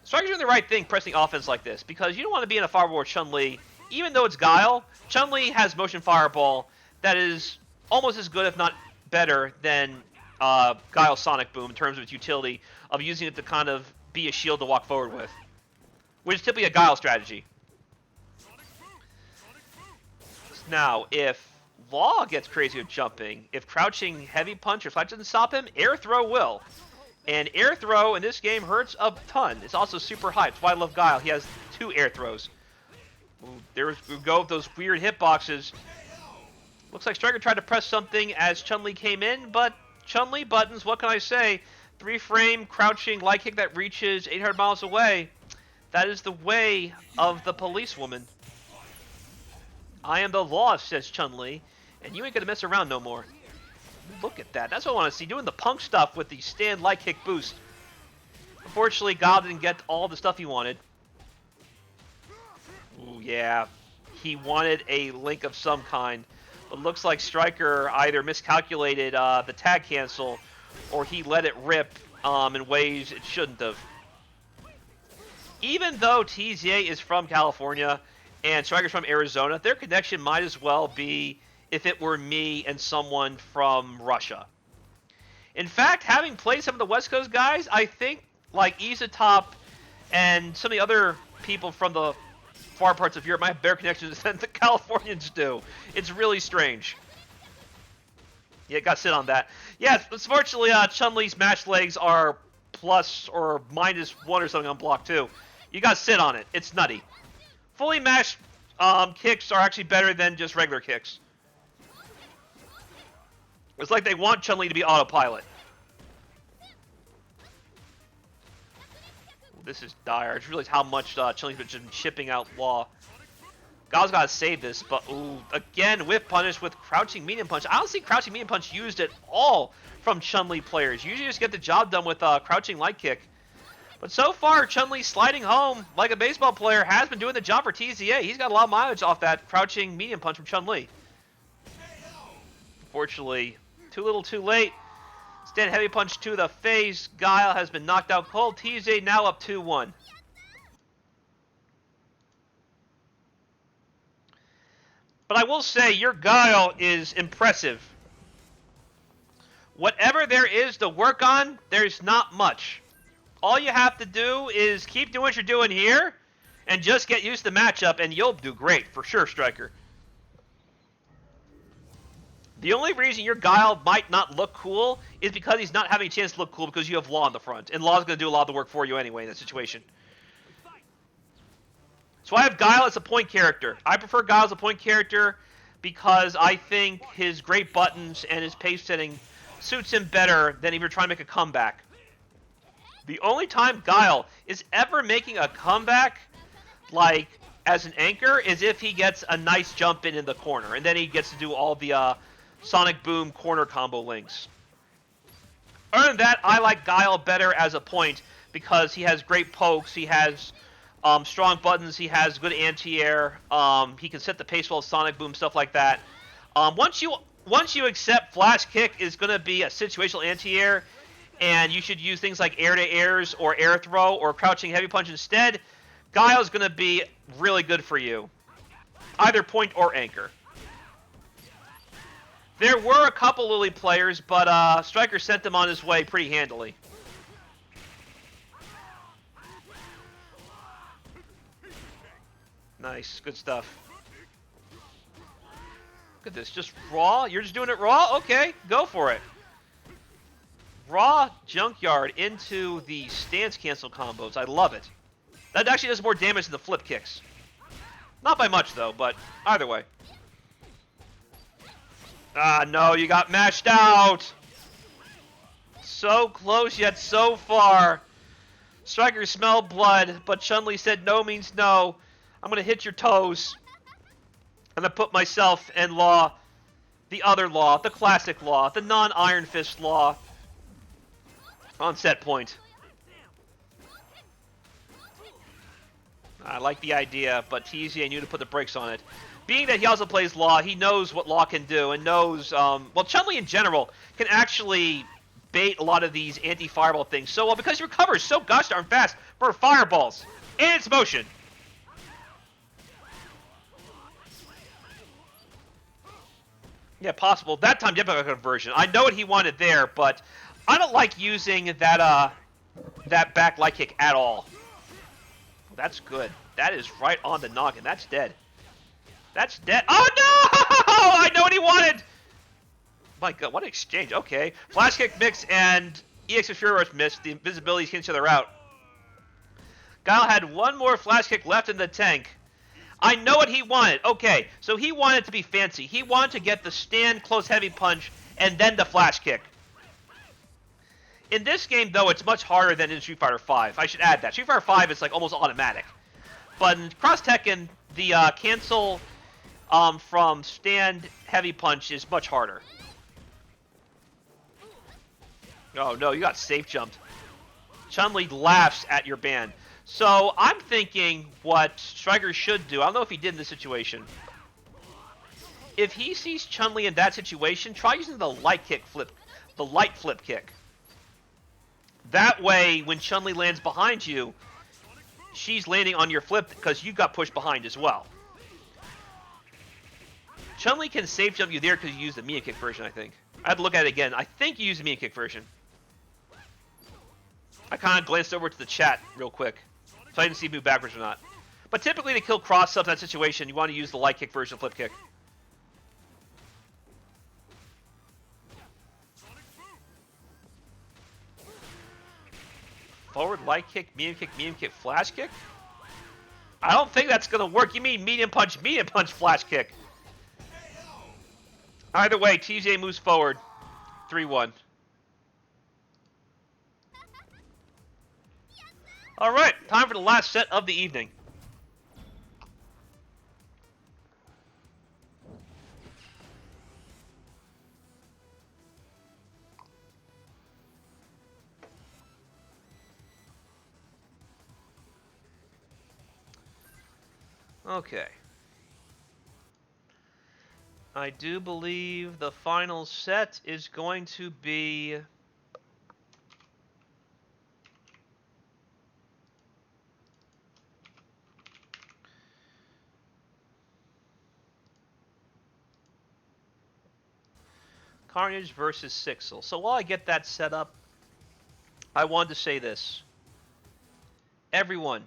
Striker's doing the right thing pressing offense like this. Because you don't want to be in a fireball with Chun-Li. Even though it's Guile, Chun-Li has motion fireball that is almost as good, if not better, than Guile's Sonic Boom in terms of its utility of using it to kind of be a shield to walk forward with. Which is typically a Guile strategy. Now, if Law gets crazy with jumping, if crouching heavy punch or flat doesn't stop him, air throw will. And air throw in this game hurts a ton. It's also super high. That's why I love Guile. He has 2 air throws. Ooh, there we go with those weird hitboxes. Looks like Striker tried to press something as Chun-Li came in, but Chun-Li buttons, what can I say? 3-frame crouching light kick that reaches 800 miles away. That is the way of the policewoman. I am the law, says Chun-Li, and you ain't gonna mess around no more. Look at that. That's what I want to see. Doing the punk stuff with the stand light kick boost. Unfortunately, Guile didn't get all the stuff he wanted. Ooh, yeah. He wanted a link of some kind. But looks like Striker either miscalculated the tag cancel or he let it rip in ways it shouldn't have. Even though TZA is from California and Striker's from Arizona, their connection might as well be if it were me and someone from Russia. In fact, having played some of the West Coast guys, I think like Izatop and some of the other people from the far parts of Europe might have better connections than the Californians do. It's really strange. Yeah, got to sit on that. Yeah, unfortunately, Chun-Li's match legs are plus or -1 or something on block 2. You got to sit on it. It's nutty. Fully mashed kicks are actually better than just regular kicks. It's like they want Chun-Li to be autopilot. This is dire. I just realized how much Chun-Li's been just chipping out Law. Guile's got to save this, but ooh, again, whiff punish with crouching medium punch. I don't see crouching medium punch used at all from Chun-Li players. Usually just get the job done with crouching light kick. But so far, Chun-Li sliding home like a baseball player has been doing the job for TZA. He's got a lot of mileage off that crouching medium punch from Chun-Li. Unfortunately, too little too late. Stand heavy punch to the face. Guile has been knocked out cold. TZA now up 2-1. But I will say, your Guile is impressive. Whatever there is to work on, there's not much. All you have to do is keep doing what you're doing here, and just get used to the matchup, and you'll do great, for sure, Striker. The only reason your Guile might not look cool is because he's not having a chance to look cool because you have Law in the front, and Law's going to do a lot of the work for you anyway in that situation. So I have Guile as a point character. I prefer Guile as a point character because I think his great buttons and his pace setting suits him better than if you're trying to make a comeback. The only time Guile is ever making a comeback, like, as an anchor, is if he gets a nice jump in the corner, and then he gets to do all the Sonic Boom corner combo links. Other than that, I like Guile better as a point because he has great pokes, he has strong buttons, he has good anti-air, he can set the pace well, Sonic Boom, stuff like that. Once you accept Flash Kick is going to be a situational anti-air, and you should use things like air-to-airs or air throw or crouching heavy punch instead, Guile's going to be really good for you. Either point or anchor. There were a couple Lily players, but Striker sent them on his way pretty handily. Nice. Good stuff. Look at this. Just raw? You're just doing it raw? Okay. Go for it. Raw Junkyard into the stance cancel combos. I love it. That actually does more damage than the flip kicks. Not by much, though, but either way. Ah, no, you got mashed out! So close, yet so far. Striker smelled blood, but Chun-Li said no means no. I'm going to hit your toes. I'm going to put myself in law. The other law, the classic law, the non-Iron Fist law. On set point. I like the idea, but TZA knew to put the brakes on it. Being that he also plays Law, he knows what Law can do, and knows, well, Chun-Li in general can actually bait a lot of these anti-fireball things so well because he recovers so gosh darn fast for fireballs and its motion. Yeah, possible. That time, definitely a conversion. I know what he wanted there, but I don't like using that, that back light kick at all. That's good. That is right on the noggin. That's dead. That's dead. Oh, no! I know what he wanted! My God, what an exchange. Okay. Flash kick mix and NYCFurby missed. The invisibilities hit each other out. Guile had one more flash kick left in the tank. I know what he wanted. Okay, so he wanted to be fancy. He wanted to get the stand close heavy punch and then the flash kick. In this game, though, it's much harder than in Street Fighter V. I should add that. Street Fighter V is like almost automatic. But in Cross Tekken, the cancel from stand heavy punch is much harder. Oh no, you got safe jumped. Chun-Li laughs at your ban. So I'm thinking what Striker should do. I don't know if he did in this situation. If he sees Chun-Li in that situation, try using the light flip kick. That way, when Chun-Li lands behind you, she's landing on your flip because you got pushed behind as well. Chun-Li can safe jump you there because you use the Mia kick version, I think. I have to look at it again. I think you use the Mia kick version. I kind of glanced over to the chat real quick, so I didn't see if he moved backwards or not. But typically to kill cross-subs in that situation, you want to use the light kick version of flip kick. Forward light kick, medium kick, flash kick? I don't think that's going to work. You mean medium punch, flash kick. Either way, TJ moves forward. 3-1. Alright, time for the last set of the evening. Okay. I do believe the final set is going to be Carnage versus Sixel. So while I get that set up, I wanted to say this. Everyone,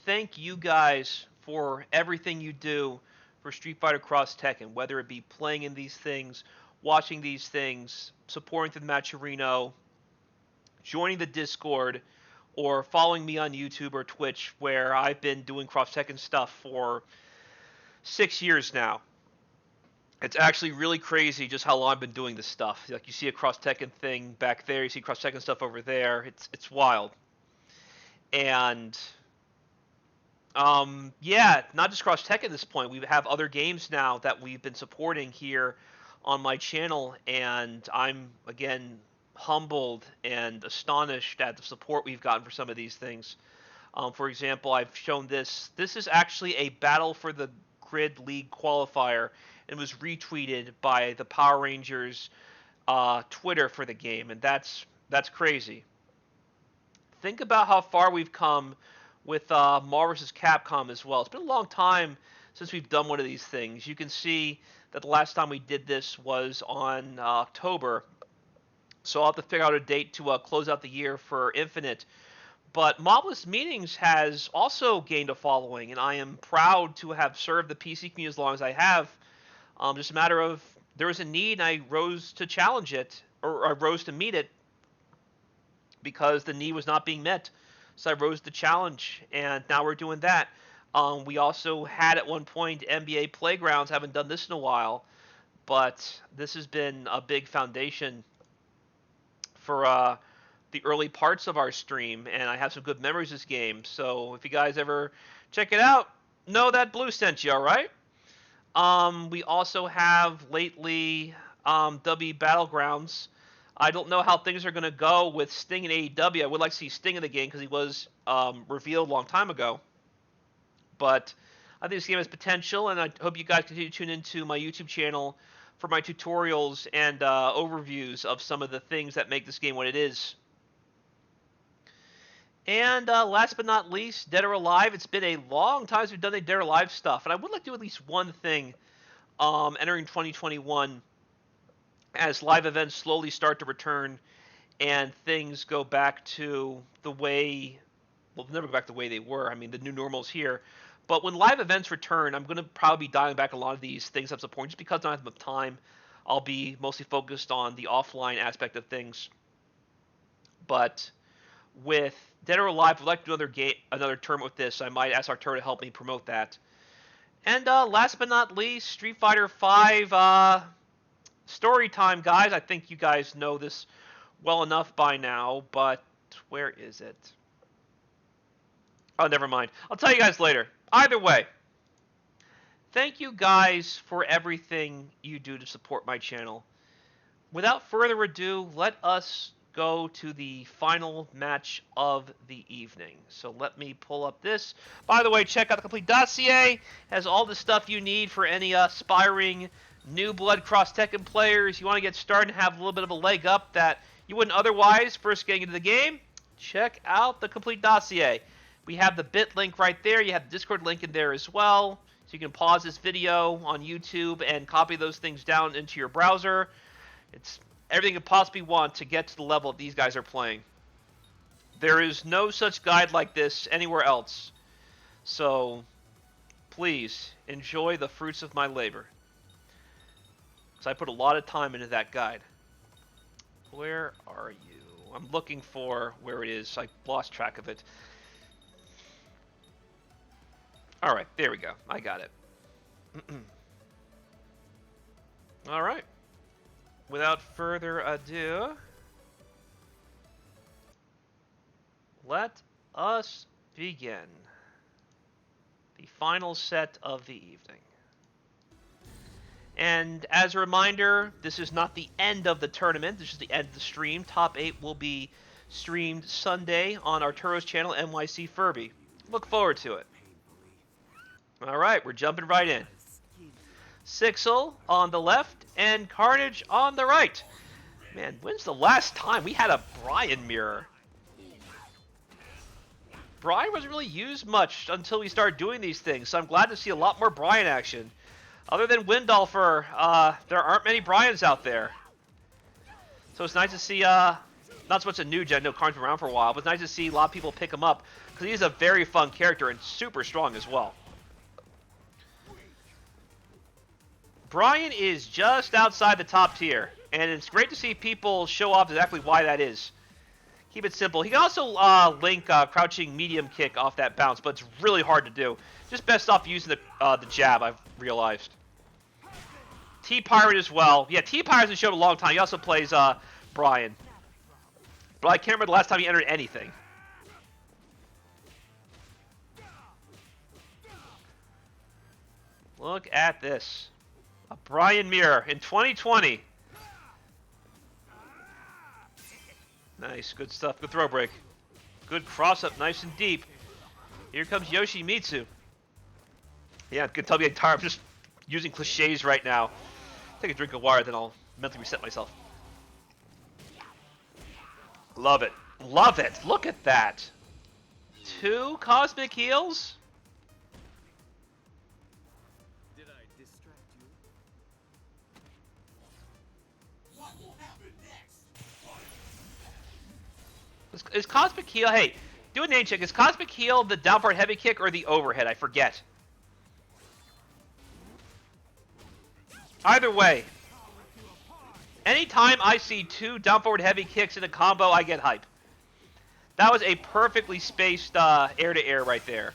thank you guys for everything you do for Street Fighter Cross Tekken, whether it be playing in these things, watching these things, supporting through the Matcherino, joining the Discord, or following me on YouTube or Twitch, where I've been doing Cross Tekken stuff for 6 years now. It's actually really crazy just how long I've been doing this stuff. Like, you see a Cross Tekken thing back there, you see Cross Tekken stuff over there. It's wild. And yeah, not just Cross Tekken at this point. We have other games now that we've been supporting here on my channel, and I'm again humbled and astonished at the support we've gotten for some of these things. For example, I've shown this. This is actually a Battle for the Grid League qualifier, and was retweeted by the Power Rangers Twitter for the game, and that's crazy. Think about how far we've come with Marvel vs. Capcom as well. It's been a long time since we've done one of these things. You can see that the last time we did this was on October, so I'll have to figure out a date to close out the year for Infinite. But Mobless Meetings has also gained a following, and I am proud to have served the PC community as long as I have. Just a matter of there was a need, and I rose to challenge it, or I rose to meet it because the need was not being met. So I rose to challenge, and now we're doing that. We also had at one point NBA Playgrounds. Haven't done this in a while, but this has been a big foundation for the early parts of our stream, and I have some good memories of this game. So if you guys ever check it out, know that Blue sent you, all right? We also have lately W Battlegrounds. I don't know how things are going to go with Sting and AEW. I would like to see Sting in the game because he was revealed a long time ago. But I think this game has potential, and I hope you guys continue to tune into my YouTube channel for my tutorials and overviews of some of the things that make this game what it is. And last but not least, Dead or Alive. It's been a long time since we've done the Dead or Alive stuff, and I would like to do at least one thing entering 2021 as live events slowly start to return and things go back to the way, well, never go back to the way they were. I mean, the new normal's here. But when live events return, I'm going to probably be dialing back a lot of these things up to point just because I don't have enough time. I'll be mostly focused on the offline aspect of things. But with Dead or Alive, I'd like to do another tournament with this. So I might ask Arturo to help me promote that. And last but not least, Street Fighter V story time, guys. I think you guys know this well enough by now, but where is it? Oh, never mind. I'll tell you guys later. Either way, thank you guys for everything you do to support my channel. Without further ado, let us go to the final match of the evening. So let me pull up this. By the way, check out the complete dossier. It has all the stuff you need for any aspiring new blood cross Tekken players. You want to get started and have a little bit of a leg up that you wouldn't otherwise first getting into the game. Check out the complete dossier. We have the bit link right there. You have the Discord link in there as well. So you can pause this video on YouTube and copy those things down into your browser. It's everything you possibly want to get to the level that these guys are playing. There is no such guide like this anywhere else. So please enjoy the fruits of my labor. Because I put a lot of time into that guide. Where are you? I'm looking for where it is. I lost track of it. Alright, there we go. I got it. Alright. Without further ado, let us begin the final set of the evening. And as a reminder, this is not the end of the tournament. This is the end of the stream. Top 8 will be streamed Sunday on Arturo's channel, NYCFurby. Look forward to it. Alright, we're jumping right in. Sixel on the left and Carnage on the right. Man, when's the last time we had a Brian mirror? Brian wasn't really used much until we started doing these things, so I'm glad to see a lot more Brian action. Other than Windolfer, there aren't many Brians out there. So it's nice to see, not so much a new gen, no, Carnage been around for a while, but it's nice to see a lot of people pick him up, because he's a very fun character and super strong as well. Brian is just outside the top tier, and it's great to see people show off exactly why that is. Keep it simple. He can also link crouching medium kick off that bounce, but it's really hard to do. Just best off using the jab, I've realized. T-Pirate as well. Yeah, T-Pirate hasn't showed a long time. He also plays Brian. But I can't remember the last time he entered anything. Look at this. A Brian mirror in 2020. Nice, good stuff. Good throw break. Good cross up, nice and deep. Here comes Yoshimitsu. Yeah, good tell me I'm tired. I'm just using cliches right now. Take a drink of water, then I'll mentally reset myself. Love it. Love it. Look at that. 2 cosmic heals? Did I distract you? What will happen next? Is Cosmic Heal... Hey, do a name check. Is Cosmic Heal the down forward heavy kick or the overhead? I forget. Either way, anytime I see 2 down forward heavy kicks in a combo, I get hype. That was a perfectly spaced air-to-air right there.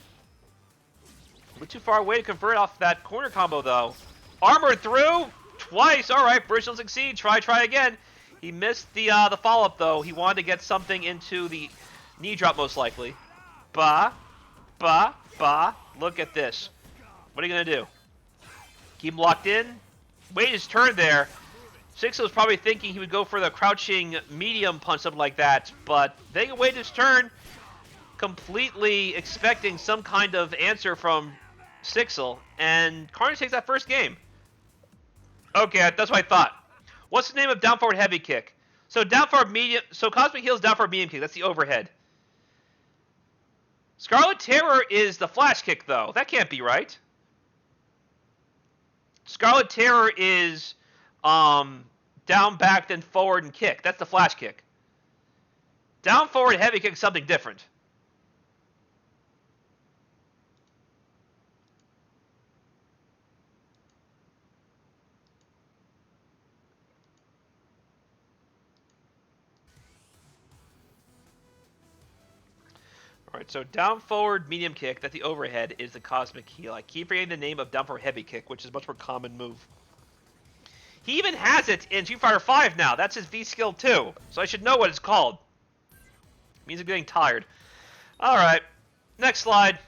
A little too far away to convert off that corner combo, though. Armored through twice. All right, Bruce will succeed. Try again. He missed the follow-up, though. He wanted to get something into the knee drop, most likely. Look at this. What are you going to do? Keep him locked in? Wait his turn there. Six was probably thinking he would go for the crouching medium punch, something like that. But Vega waited his turn, completely expecting some kind of answer from Sixel. And Carnage takes that first game. Okay, that's what I thought. What's the name of down forward heavy kick? So down forward medium. So Cosmic Heel's down forward medium kick. That's the overhead. Scarlet Terror is the flash kick, though. That can't be right. Scarlet Terror is down, back, then forward and kick. That's the flash kick. Down forward heavy kick is something different. Alright, so down forward medium kick, that the overhead is the Cosmic Heel. I keep forgetting the name of down forward heavy kick, which is a much more common move. He even has it in Street Fighter V now. That's his V skill too. So I should know what it's called. Means I'm getting tired. Alright, next slide.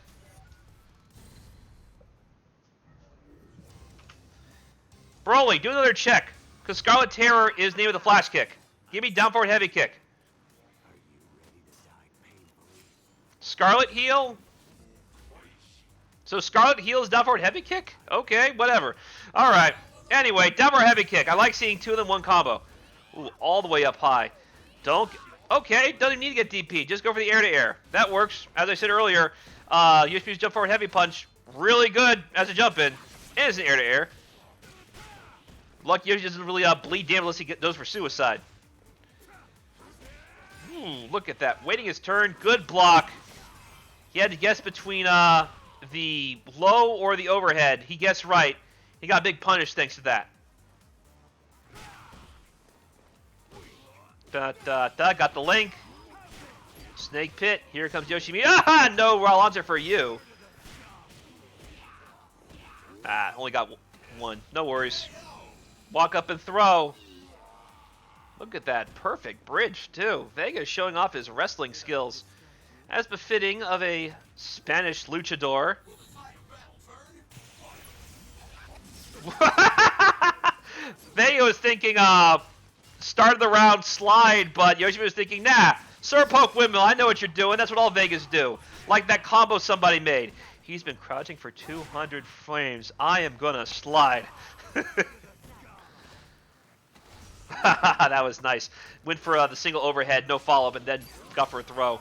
Broly, do another check. Because Scarlet Terror is the name of the flash kick. Give me down forward heavy kick. Scarlet Heel? So Scarlet Heel is down forward heavy kick? Okay, whatever. Alright. Anyway, down forward heavy kick. I like seeing 2 of them, 1 combo. Ooh, all the way up high. Okay, doesn't even need to get DP. Just go for the air-to-air. That works. As I said earlier, USP's jump forward heavy punch, really good as a jump-in. And it's an air-to-air. Lucky Yoshi doesn't really bleed damage unless he goes for suicide. Look at that. Waiting his turn. Good block. He had to guess between the low or the overhead. He guessed right. He got big punish thanks to that. Got the link. Snake Pit. Here comes Yoshimi. Ah, no raw launcher for you. Only got 1. No worries. Walk up and throw. Look at that. Perfect bridge, too. Vega is showing off his wrestling skills. As befitting of a Spanish luchador. Vega was thinking, start of the round slide, but Yoshimi was thinking, nah, Sir Poke Windmill, I know what you're doing. That's what all Vegas do. Like that combo somebody made. He's been crouching for 200 frames. I am gonna slide. That was nice. Went for the single overhead, no follow-up, and then got for a throw.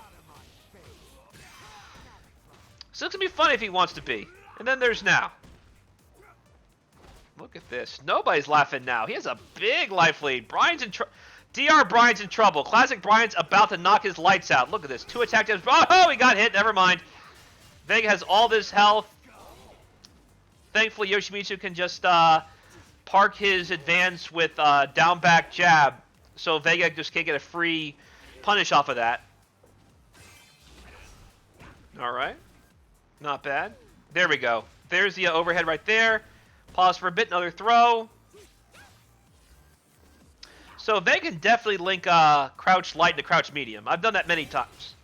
So it's going to be fun if he wants to be. And then there's now. Look at this. Nobody's laughing now. He has a big life lead. Brian's in DR Brian's in trouble. Classic Brian's about to knock his lights out. Look at this. 2 attack damage. Oh, he got hit. Never mind. Vega has all this health. Thankfully, Yoshimitsu can just park his advance with down back jab. So Vega just can't get a free punish off of that. Alright. Not bad. There we go. There's the overhead right there. Pause for a bit. Another throw. So Vega can definitely link crouch light to crouch medium. I've done that many times.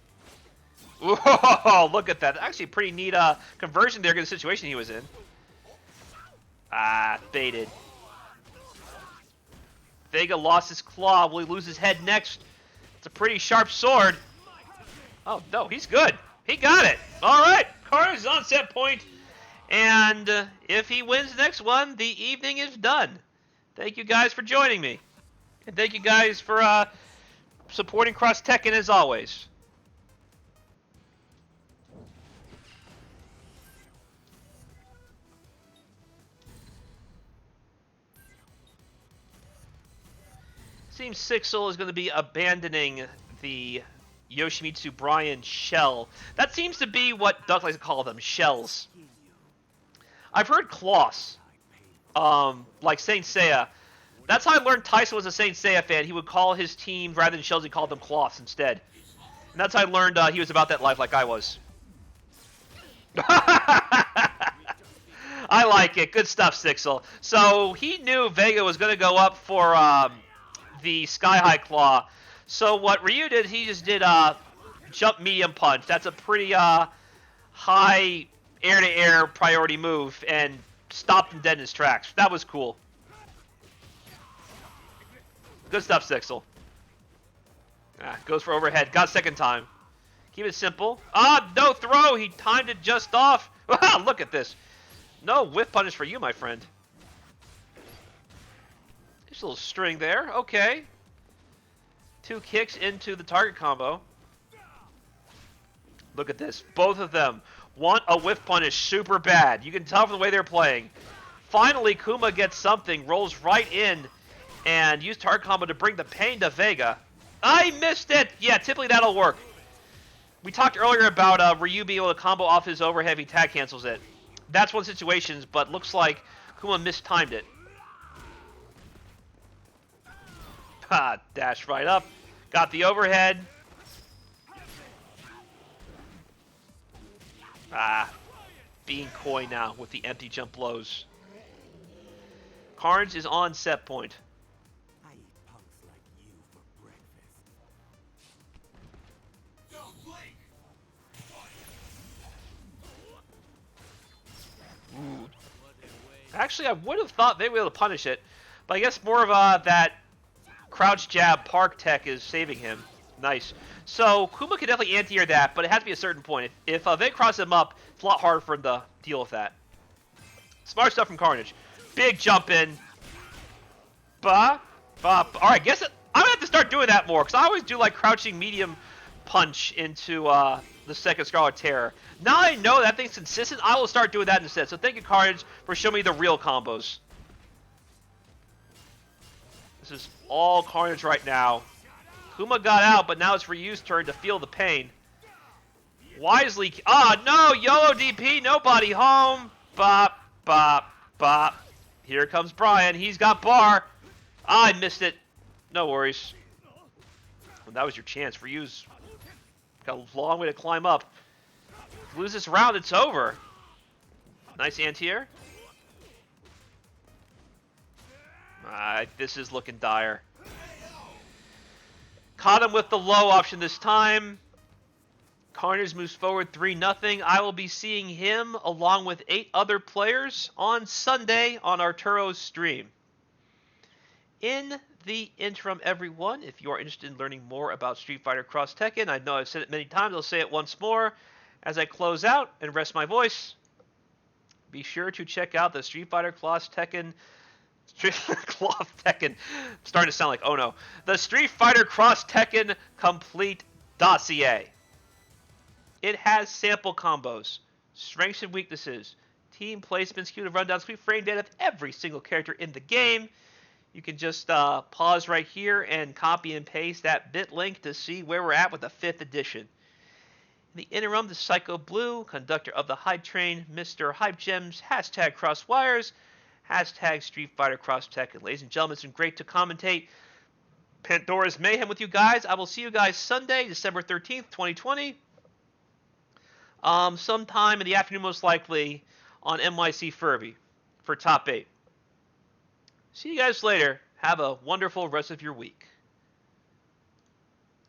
Whoa, look at that. Actually, pretty neat conversion there, given the situation he was in. Baited. Vega lost his claw. Will he lose his head next? It's a pretty sharp sword. Oh, no, he's good. He got it. All right, Carnage is on set point. And if he wins the next one, the evening is done. Thank you guys for joining me. And thank you guys for supporting Cross Tekken as always. Seems Sixel is going to be abandoning the Yoshimitsu, Brian, Shell. That seems to be what Duck likes to call them, shells. I've heard Kloss, like Saint Seiya. That's how I learned Tyson was a Saint Seiya fan. He would call his team, rather than shells, he called them Kloss instead. And that's how I learned he was about that life like I was. I like it. Good stuff, Sixel. So he knew Vega was going to go up for the Sky High Claw. So what Ryu did, he just did jump medium punch. That's a pretty high air-to-air priority move, and stopped him dead in his tracks. That was cool. Good stuff, Sixel. Goes for overhead. Got second time. Keep it simple. No throw. He timed it just off. Look at this. No whiff punish for you, my friend. Just a little string there. Okay. 2 kicks into the target combo. Look at this. Both of them want a whiff punish super bad. You can tell from the way they're playing. Finally, Kuma gets something, rolls right in, and use target combo to bring the pain to Vega. I missed it! Yeah, typically that'll work. We talked earlier about Ryu being able to combo off his overhead if he tag cancels it. That's one of the situations, but looks like Kuma mistimed it. Dash right up. Got the overhead. Being coy now with the empty jump blows. Carnage is on set point. I eat punks like you for breakfast. Ooh. Actually, I would have thought they would be able to punish it, but I guess more of that crouch jab park tech is saving him. Nice. So Kuma can definitely anti-air that, but it has to be a certain point. If they cross him up, it's a lot harder for him to deal with that. Smart stuff from Carnage. Big jump in. Alright, I'm gonna have to start doing that more, because I always do like crouching medium punch into the second Scarlet Terror. Now I know that thing's consistent, I will start doing that instead. So thank you, Carnage, for showing me the real combos. This is all Carnage right now. Kuma got out, but now it's Ryu's turn to feel the pain. Wisely... no! YOLO DP, nobody home! Bop, bop, bop. Here comes Brian, he's got bar. I missed it. No worries. Well, that was your chance. Ryu's got a long way to climb up. If you lose this round, it's over. Nice anti-air. This is looking dire. Caught him with the low option this time. Carnage moves forward 3-0. I will be seeing him along with 8 other players on Sunday on Arturo's stream. In the interim, everyone, if you are interested in learning more about Street Fighter Cross Tekken, I know I've said it many times, I'll say it once more as I close out and rest my voice. Be sure to check out the Street Fighter Cross Tekken... I'm starting to sound like, oh no. The Street Fighter Cross Tekken Complete Dossier. It has sample combos, strengths and weaknesses, team placements, cumulative rundowns, complete frame data of every single character in the game. You can just pause right here and copy and paste that bit link to see where we're at with the 5th edition. In the interim, the Psycho Blue, conductor of the Hype Train, Mr. Hype Gems, hashtag Crosswires, hashtag Street Fighter Cross Tekken. Ladies and gentlemen, it's been great to commentate Pandora's Mayhem with you guys. I will see you guys Sunday, December 13th, 2020. Sometime in the afternoon, most likely, on NYCFurby for Top 8. See you guys later. Have a wonderful rest of your week.